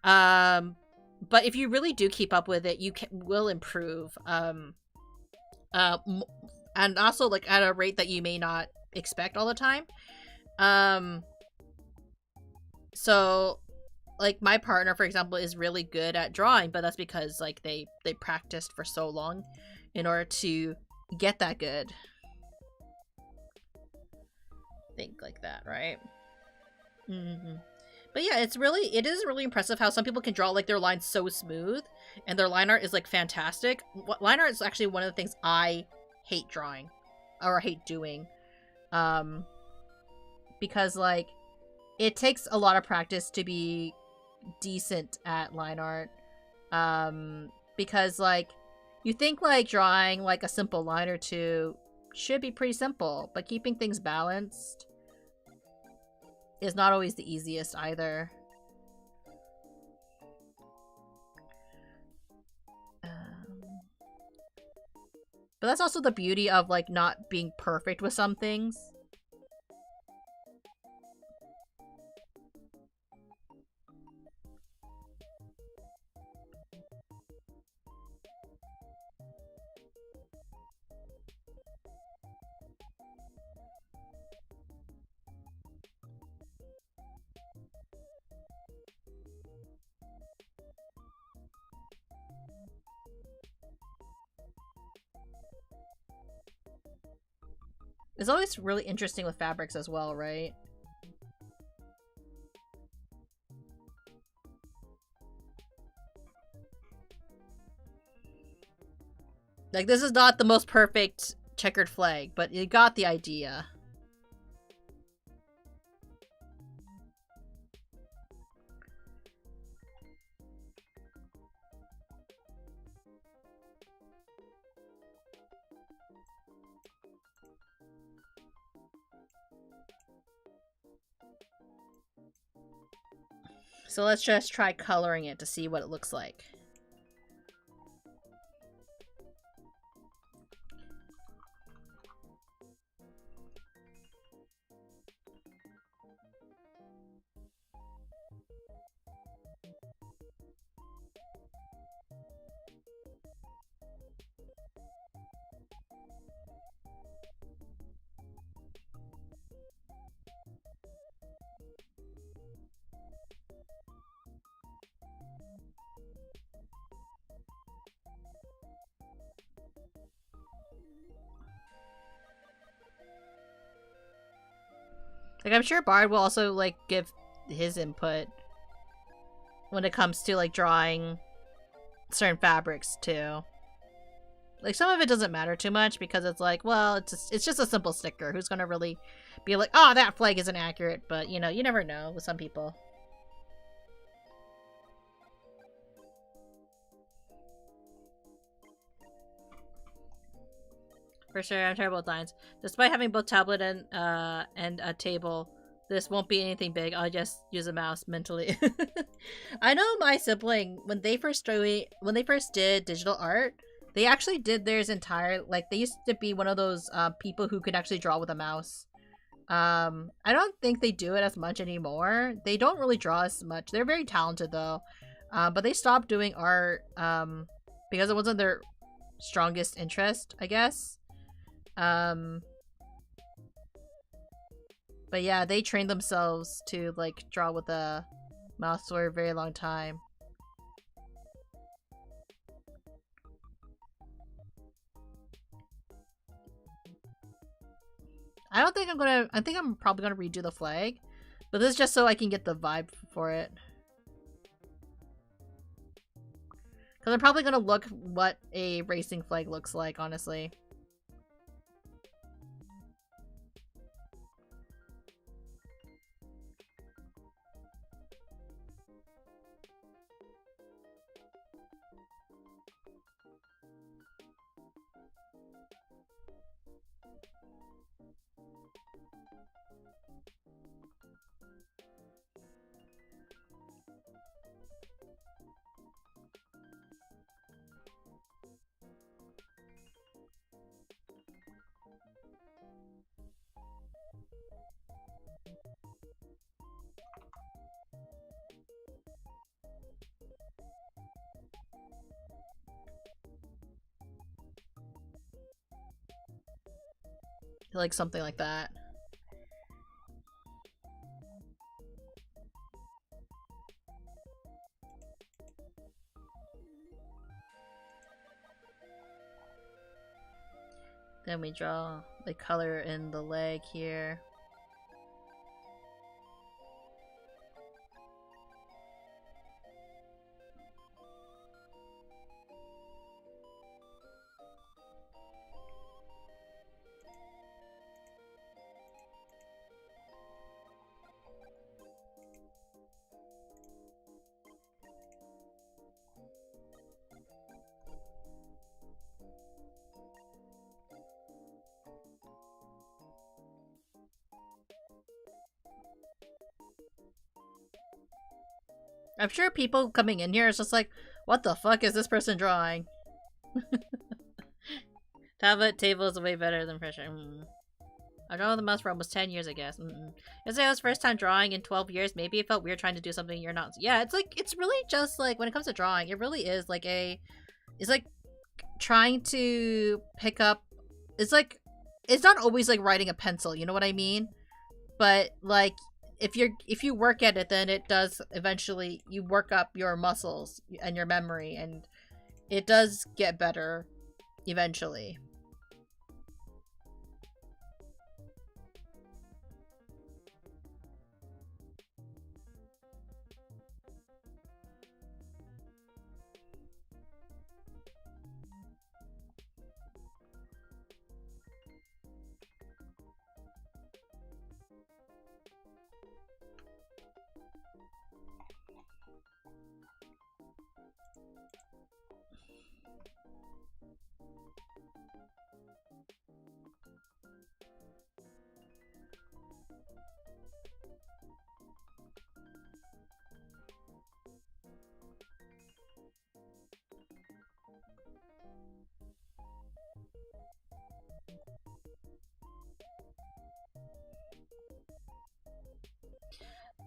But if you really do keep up with it, you will improve. And also like at a rate that you may not expect all the time. So like my partner, for example, is really good at drawing, but that's because like they practiced for so long in order to get that good. Think like that, right? But yeah, it is really impressive how some people can draw like their lines so smooth and their line art is like fantastic. Line art is actually one of the things I hate drawing or hate doing, because like it takes a lot of practice to be decent at line art, because like you think like drawing like a simple line or two should be pretty simple, but keeping things balanced is not always the easiest either. But that's also the beauty of like not being perfect with some things. It's always really interesting with fabrics as well, right? Like, this is not the most perfect checkered flag, but you got the idea. So let's just try coloring it to see what it looks like. Like, I'm sure Bard will also, like, give his input when it comes to, like, drawing certain fabrics, too. Like, some of it doesn't matter too much because it's like, well, it's just a simple sticker. Who's gonna really be like, oh, that flag isn't accurate? But, you know, you never know with some people. For sure, I'm terrible at lines. Despite having both tablet and a table, this won't be anything big. I'll just use a mouse mentally. I know my sibling, when they first did digital art, they actually did theirs entire, like, they used to be one of those people who could actually draw with a mouse. I don't think they do it as much anymore. They don't really draw as much. They're very talented though. But they stopped doing art because it wasn't their strongest interest, I guess. But yeah, they trained themselves to like draw with a mouse for a very long time. I think I'm probably gonna redo the flag, but this is just so I can get the vibe for it. Because I'm probably gonna look what a racing flag looks like, honestly. Like something like that. Then we draw the color in the leg here. I'm sure people coming in here is just like, what the fuck is this person drawing? Tablet table is way better than pressure. I draw with the mouse for almost 10 years, I guess. Yesterday was first time drawing in 12 years. Maybe it felt weird trying to do something you're not. Yeah, it's like, it's really just like, when it comes to drawing, it really is like it's like trying to pick up, it's like, it's not always like writing a pencil, you know what I mean? But like, if you work at it, then it does eventually, you work up your muscles and your memory, and it does get better eventually.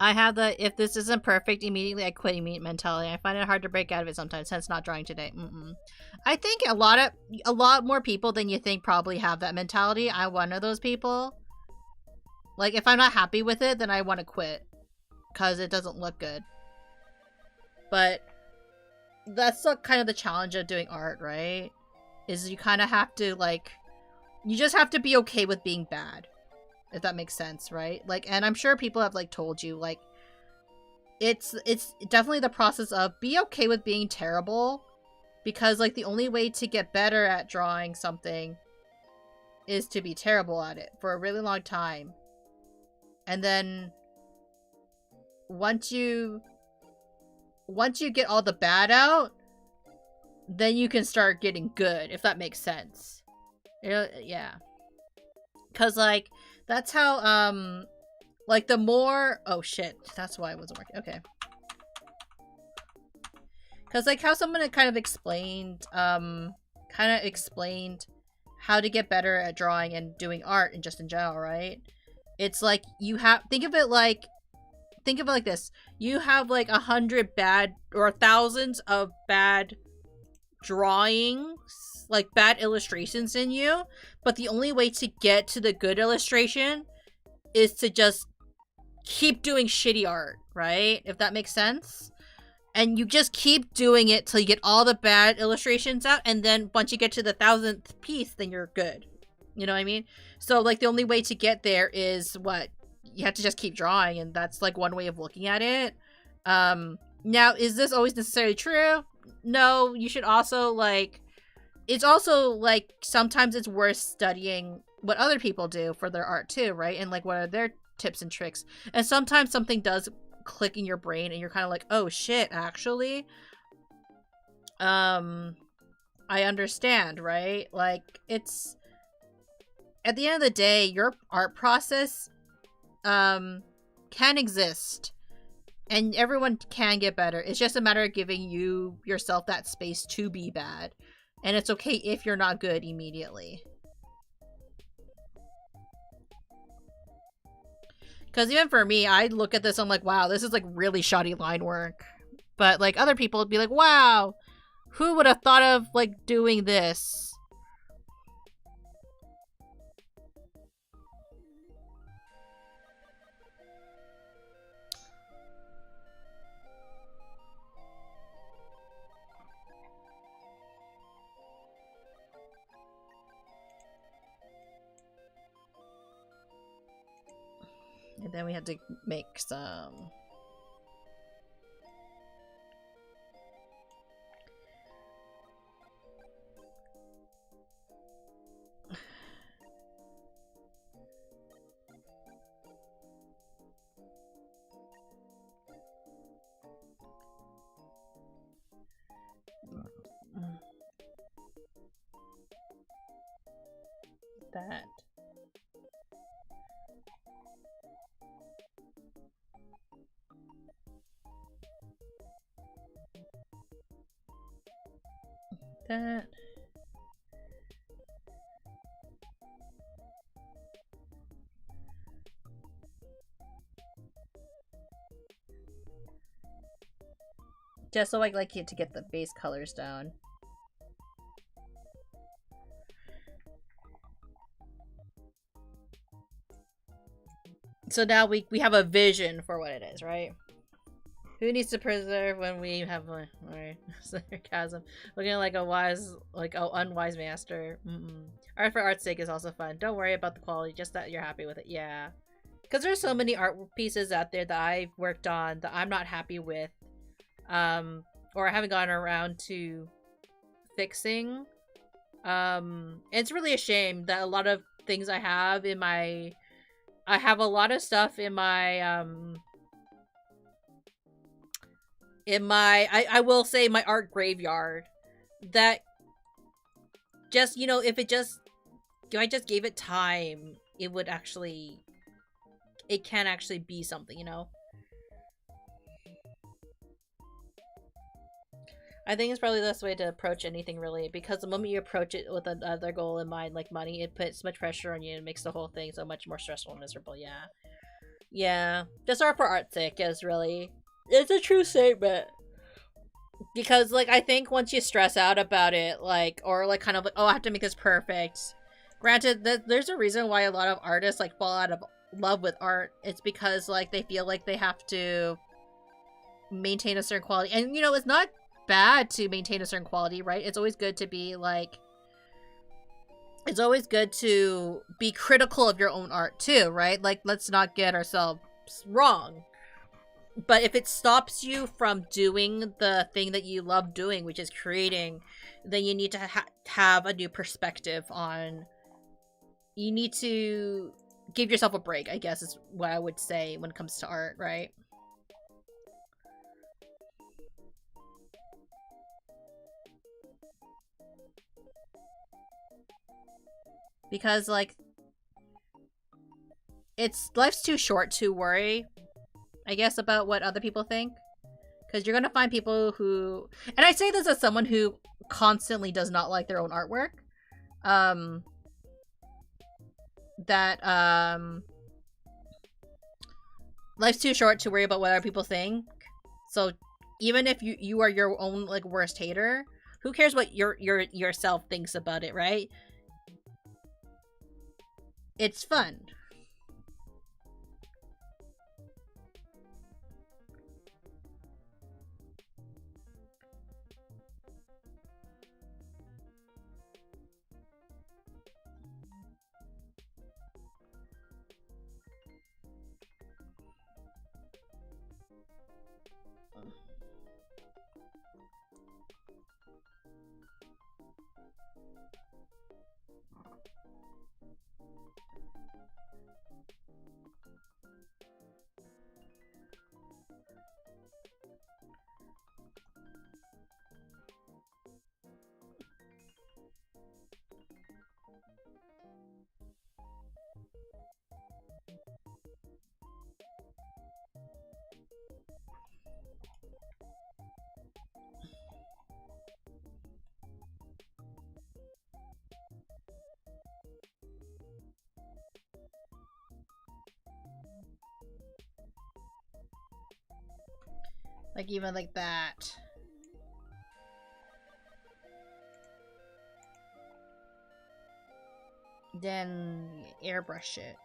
I have the if this isn't perfect, immediately I quit mentality. I find it hard to break out of it sometimes, hence not drawing today. I think a lot more people than you think probably have that mentality. I'm one of those people. Like, if I'm not happy with it, then I want to quit because it doesn't look good. But that's kind of the challenge of doing art, right? Is you kind of have to, like, you just have to be okay with being bad. If that makes sense, right? Like, and I'm sure people have like told you, like, it's definitely the process of be okay with being terrible Because, like, the only way to get better at drawing something is to be terrible at it for a really long time. And then once you get all the bad out, then you can start getting good, if that makes sense. Yeah. Cause like that's how like the more oh shit, that's why it wasn't working. Okay. Cause like how someone had kind of explained how to get better at drawing and doing art and just in general, right? It's like you have think of it like this. You have like 100 bad or thousands of bad drawings, like bad illustrations in you, but the only way to get to the good illustration is to just keep doing shitty art, right? If that makes sense. And you just keep doing it till you get all the bad illustrations out, and then once you get to the 1000th piece, then you're good. You know what I mean? So like the only way to get there is what? You have to just keep drawing, and that's like one way of looking at it. Now, is this always necessarily true? No, you should also like, it's also like sometimes it's worth studying what other people do for their art too, right? And like what are their tips and tricks. And sometimes something does click in your brain and you're kind of like, oh shit, actually. I understand, right? Like it's, at the end of the day, your art process can exist and everyone can get better. It's just a matter of giving yourself that space to be bad, and it's okay if you're not good immediately. Because even for me, I look at this, I'm like, wow, this is like really shoddy line work, but like other people would be like, wow, who would have thought of like doing this? And then we had to make some that. That. Just so I like it to get the base colors down. So now we have a vision for what it is, right? Who needs to preserve when we have a sarcasm? Looking like a wise, like a unwise master. Art for art's sake is also fun. Don't worry about the quality, just that you're happy with it. Yeah, because there's so many art pieces out there that I've worked on that I'm not happy with, or I haven't gotten around to fixing. It's really a shame that a lot of things I have in my, I have a lot of stuff in my I will say my art graveyard that just, you know, if I just gave it time, it would actually, it can actually be something, you know? I think it's probably the best way to approach anything, really, because the moment you approach it with another goal in mind, like money, it puts much pressure on you and makes the whole thing so much more stressful and miserable. Yeah. Yeah. Just art for art's sake is really, it's a true statement. Because, like, I think once you stress out about it, like, or, like, kind of like, oh, I have to make this perfect. Granted, there's a reason why a lot of artists, like, fall out of love with art. It's because, like, they feel like they have to maintain a certain quality. And, you know, it's not bad to maintain a certain quality, right? It's always good to be, like, it's always good to be critical of your own art, too, right? Like, let's not get ourselves wrong. but if it stops you from doing the thing that you love doing, which is creating, then you need to have a new perspective on. You need to give yourself a break, I guess is what I would say when it comes to art, right? Because, like, life's too short to worry, I guess, about what other people think. Because you're gonna find people who... And I say this as someone who constantly does not like their own artwork. Life's too short to worry about what other people think. So even if you are your own, like, worst hater, who cares what yourself thinks about it, right? It's fun. Like, even like that. Then airbrush it.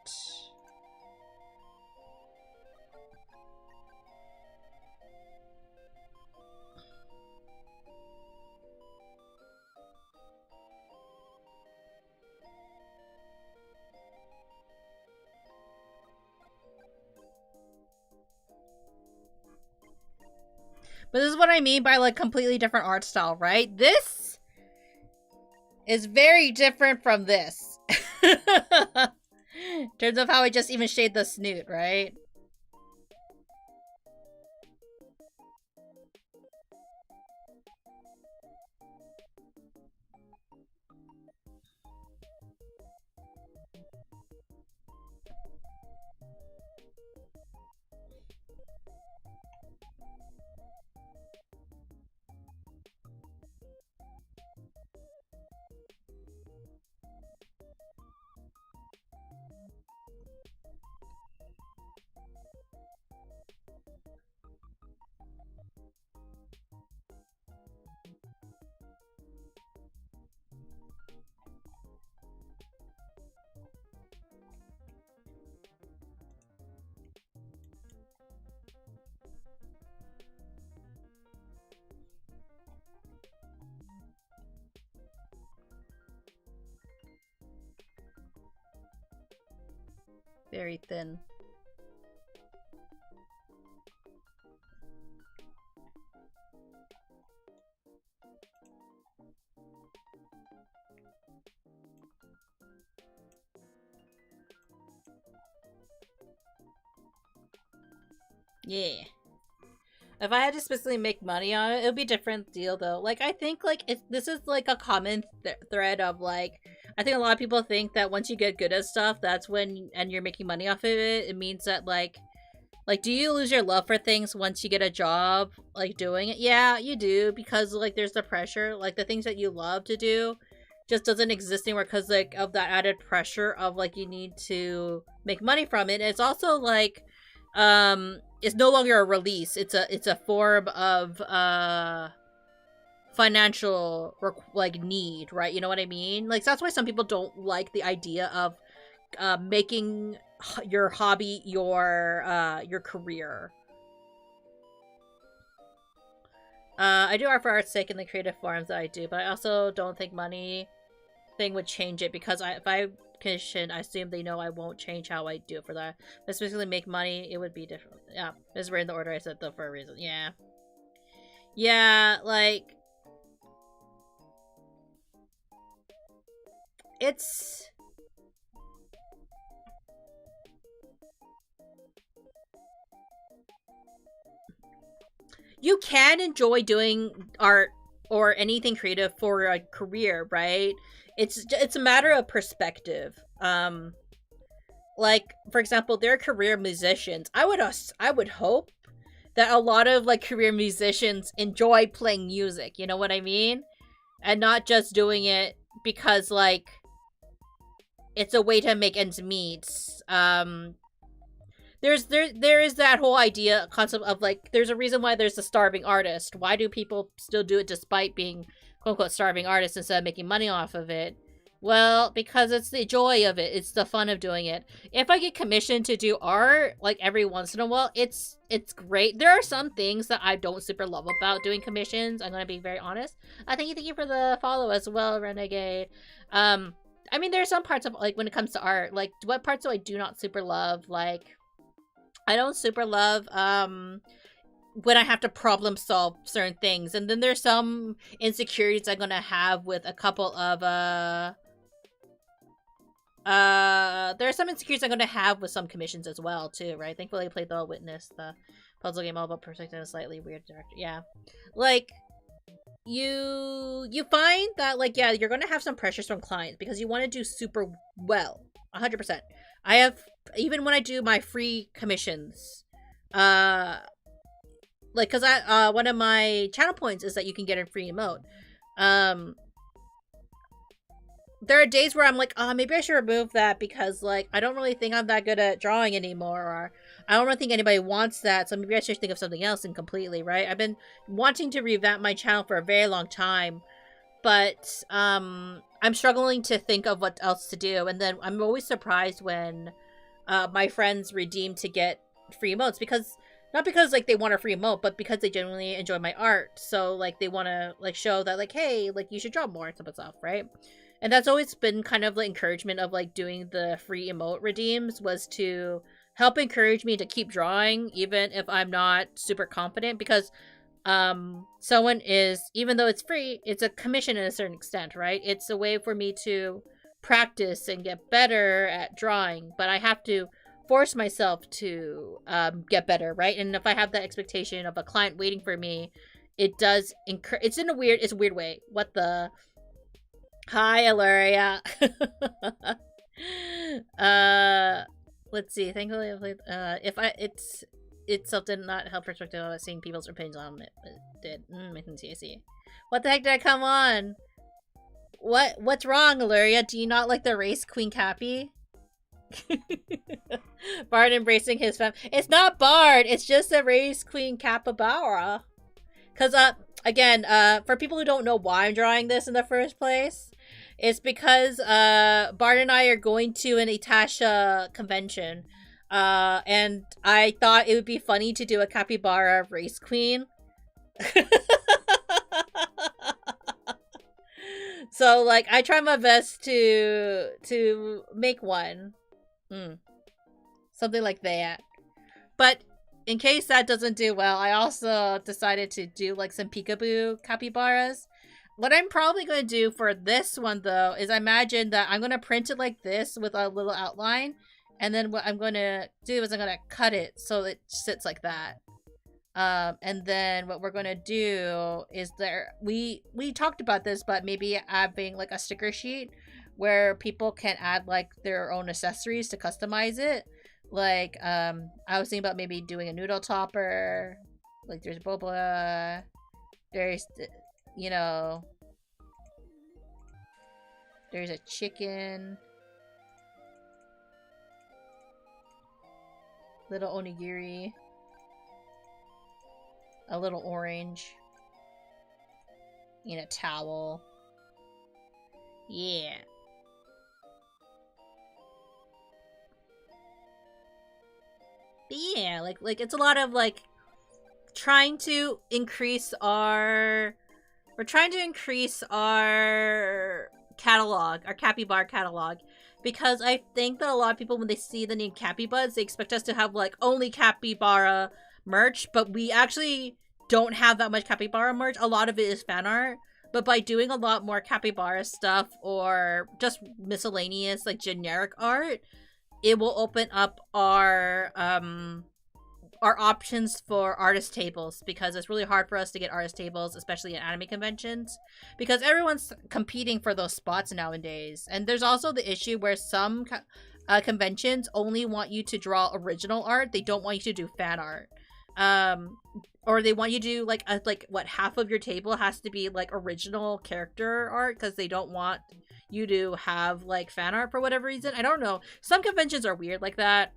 But this is what I mean by, like, completely different art style, right? This is very different from this. In terms of how I just even shade the snoot, right? Very thin. Yeah. If I had to specifically make money on it, it would be a different deal, though. Like, I think, like, this is, like, a common thread of, like, I think a lot of people think that once you get good at stuff, that's when, and you're making money off of it, it means that, like, do you lose your love for things once you get a job, like, doing it? Yeah, you do, because, like, there's the pressure. Like, the things that you love to do just doesn't exist anymore because, like, of that added pressure of, like, you need to make money from it. And it's also, like, it's no longer a release. It's a form of, financial, like, need, right? You know what I mean? Like, so that's why some people don't like the idea of making your hobby your career. I do art for art's sake in the creative forms that I do, but I also don't think money thing would change it, because if I commission, I assume they know I won't change how I do it for that. But specifically make money, it would be different. Yeah, this we're in the order I said though for a reason. Yeah. Yeah, like it's you can enjoy doing art or anything creative for a career, right? It's a matter of perspective. Like for example, they're career musicians. I would hope that a lot of like career musicians enjoy playing music, you know what I mean? And not just doing it because like it's a way to make ends meet. There is that whole concept of like there's a reason why there's a starving artist. Why do people still do it despite being quote unquote starving artists instead of making money off of it? Well, because it's the joy of it. It's the fun of doing it. If I get commissioned to do art like every once in a while, it's great. There are some things that I don't super love about doing commissions. I'm gonna be very honest. Thank you for the follow as well, Renegade. I mean, there are some parts of like when it comes to art, like what parts do I do not super love? Like I don't super love when I have to problem solve certain things, and then there's some insecurities I'm gonna have with a couple of there are some insecurities I'm gonna have with some commissions as well too, right? Thankfully I played the Witness, the puzzle game all about perspective in a slightly weird direction. Yeah, like you find that like yeah, you're gonna have some pressures from clients because you want to do super well, 100%. I have, even when I do my free commissions, like because I one of my channel points is that you can get a free emote. There are days where I'm like, oh, maybe I should remove that because like I don't really think I'm that good at drawing anymore, or I don't really think anybody wants that, so maybe I should think of something else and completely, right? I've been wanting to revamp my channel for a very long time, but I'm struggling to think of what else to do, and then I'm always surprised when my friends redeem to get free emotes, because not because like they want a free emote, but because they genuinely enjoy my art, so like they want to like show that like, hey, like you should draw more and stuff, right? And that's always been kind of the encouragement of like doing the free emote redeems, was to help encourage me to keep drawing even if I'm not super confident, because someone is, even though it's free, it's a commission in a certain extent, right? It's a way for me to practice and get better at drawing, but I have to force myself to get better, right? And if I have that expectation of a client waiting for me, it does it's a weird way. What the hi, Ilaria. Let's see. Thankfully, I played, itself did not help perspective of seeing people's opinions on it, but it did. I can see. What the heck did I come on? What's wrong, Ilaria? Do you not like the race Queen Cappy? Bard embracing his fam. It's not Bard. It's just a race Queen Capybara. Cause again, for people who don't know why I'm drawing this in the first place, it's because Bard and I are going to an Itasha convention. And I thought it would be funny to do a capybara race queen. So like I try my best to make one. Something like that. But in case that doesn't do well, I also decided to do like some peekaboo capybaras. What I'm probably going to do for this one though is I imagine that I'm going to print it like this with a little outline. And then what I'm going to do is I'm going to cut it so it sits like that. And then what we're going to do is we talked about this, but maybe having like a sticker sheet where people can add like their own accessories to customize it. Like, I was thinking about maybe doing a noodle topper. Like there's boba. There's, you know, there's a chicken. Little onigiri. A little orange. In a towel. Yeah. But yeah, like it's a lot of like trying to increase our catalog, our capybara catalog. because I think that a lot of people, when they see the name Cappy Buds, they expect us to have like only capybara merch, but we actually don't have that much capybara merch. A lot of it is fan art, but by doing a lot more capybara stuff or just miscellaneous like generic art, it will open up our options for artist tables, because it's really hard for us to get artist tables, especially at anime conventions, because everyone's competing for those spots nowadays. And there's also the issue where some conventions only want you to draw original art. They don't want you to do fan art. Or they want you to do like what, half of your table has to be like original character art, because they don't want you to have like fan art for whatever reason. I don't know. Some conventions are weird like that.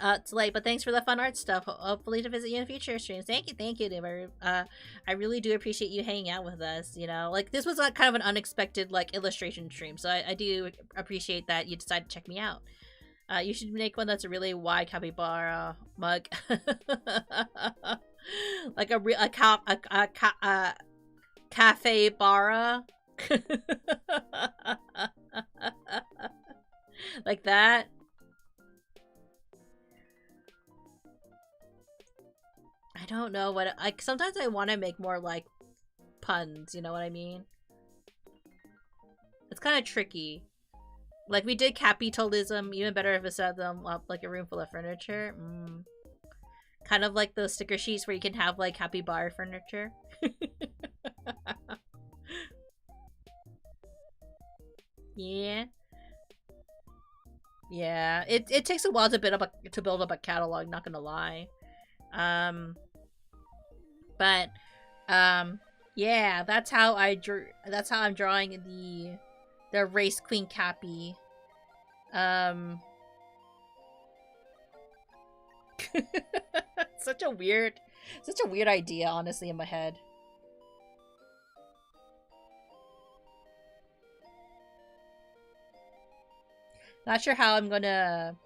It's late, but thanks for the fun art stuff. Hopefully to visit you in future streams. Thank you, Dimmer. I really do appreciate you hanging out with us, you know. Like, this was like kind of an unexpected, like, illustration stream, so I do appreciate that you decided to check me out. You should make one that's a really wide capybara mug. Like a cafe bara. Like that. I don't know what, like, sometimes I want to make more, like, puns, you know what I mean? It's kind of tricky. Like, we did capitalism, even better if it set them up like a room full of furniture. Kind of like those sticker sheets where you can have, like, capybara furniture. Yeah. Yeah, it takes a while to build up a catalog, not gonna lie. But yeah, that's how I'm drawing the race queen Cappy. such a weird idea, honestly, in my head. Not sure how I'm gonna...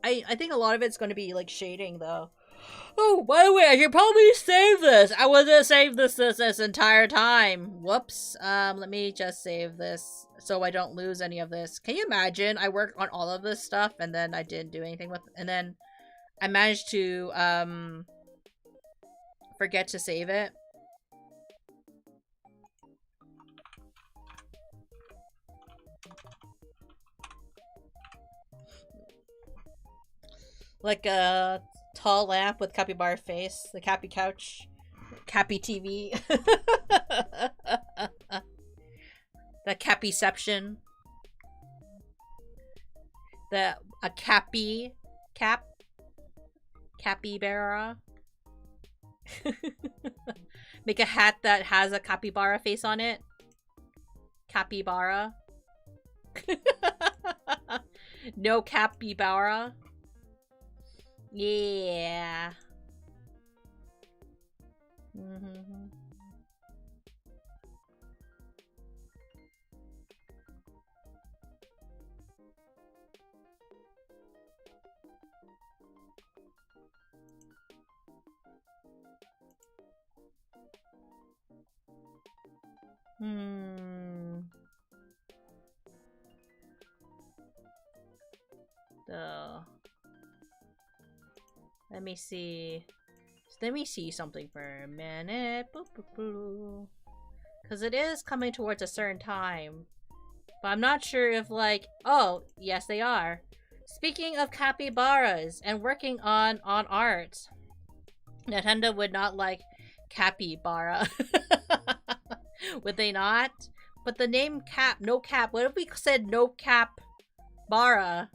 I think a lot of it's gonna be like shading though. Oh, by the way, I should probably save this. I was gonna save this entire time. Whoops. Let me just save this so I don't lose any of this. Can you imagine? I worked on all of this stuff and then I didn't do anything with, and then I managed to forget to save it. Like a tall lamp with capybara face, the Cappy couch, Cappy TV, the Cappyception, a capybara. Make a hat that has a capybara face on it. Capybara. No capybara. Yeah. So, let me see. Let me see something for a minute. Because it is coming towards a certain time. But I'm not sure if, like... Oh, yes they are. Speaking of capybaras and working on art, Nintendo would not like capybara. Would they not? But the name no cap. What if we said no cap bara?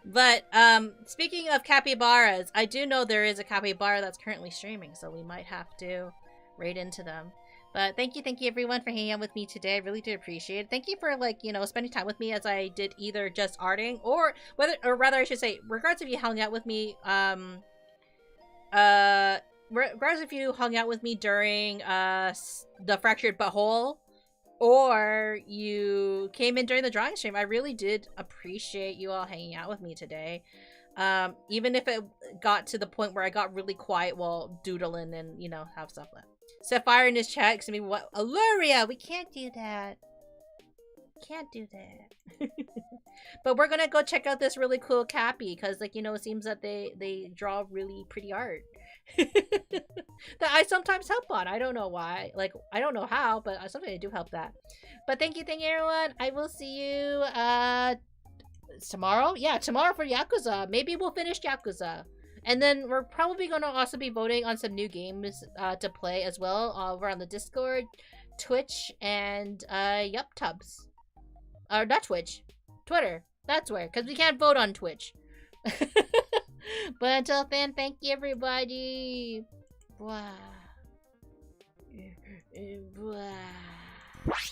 But speaking of capybaras, I do know there is a capybara that's currently streaming, so we might have to raid into them. But thank you everyone for hanging out with me today. I really do appreciate it. Thank you for, like, you know, spending time with me as I did either just arting or rather I should say, regardless if you hung out with me, regardless if you hung out with me during the Fractured Butthole, or you came in during the drawing stream. I really did appreciate you all hanging out with me today. Even if it got to the point where I got really quiet while doodling and, you know, have stuff left. Sapphire in his chat, because I mean, what? Alluria! We can't do that. Can't do that. But we're gonna go check out this really cool Cappy, because, like, you know, it seems that they draw really pretty art. That I sometimes help on. I don't know why. Like, I don't know how, but sometimes I do help that. But thank you everyone. I will see you tomorrow. Yeah, tomorrow for Yakuza. Maybe we'll finish Yakuza, and then we're probably gonna also be voting on some new games to play as well over on the Discord, Twitch, and Tubs. Or not Twitch, Twitter. That's where, because we can't vote on Twitch. But until then, thank you everybody. Blah. Blah. What?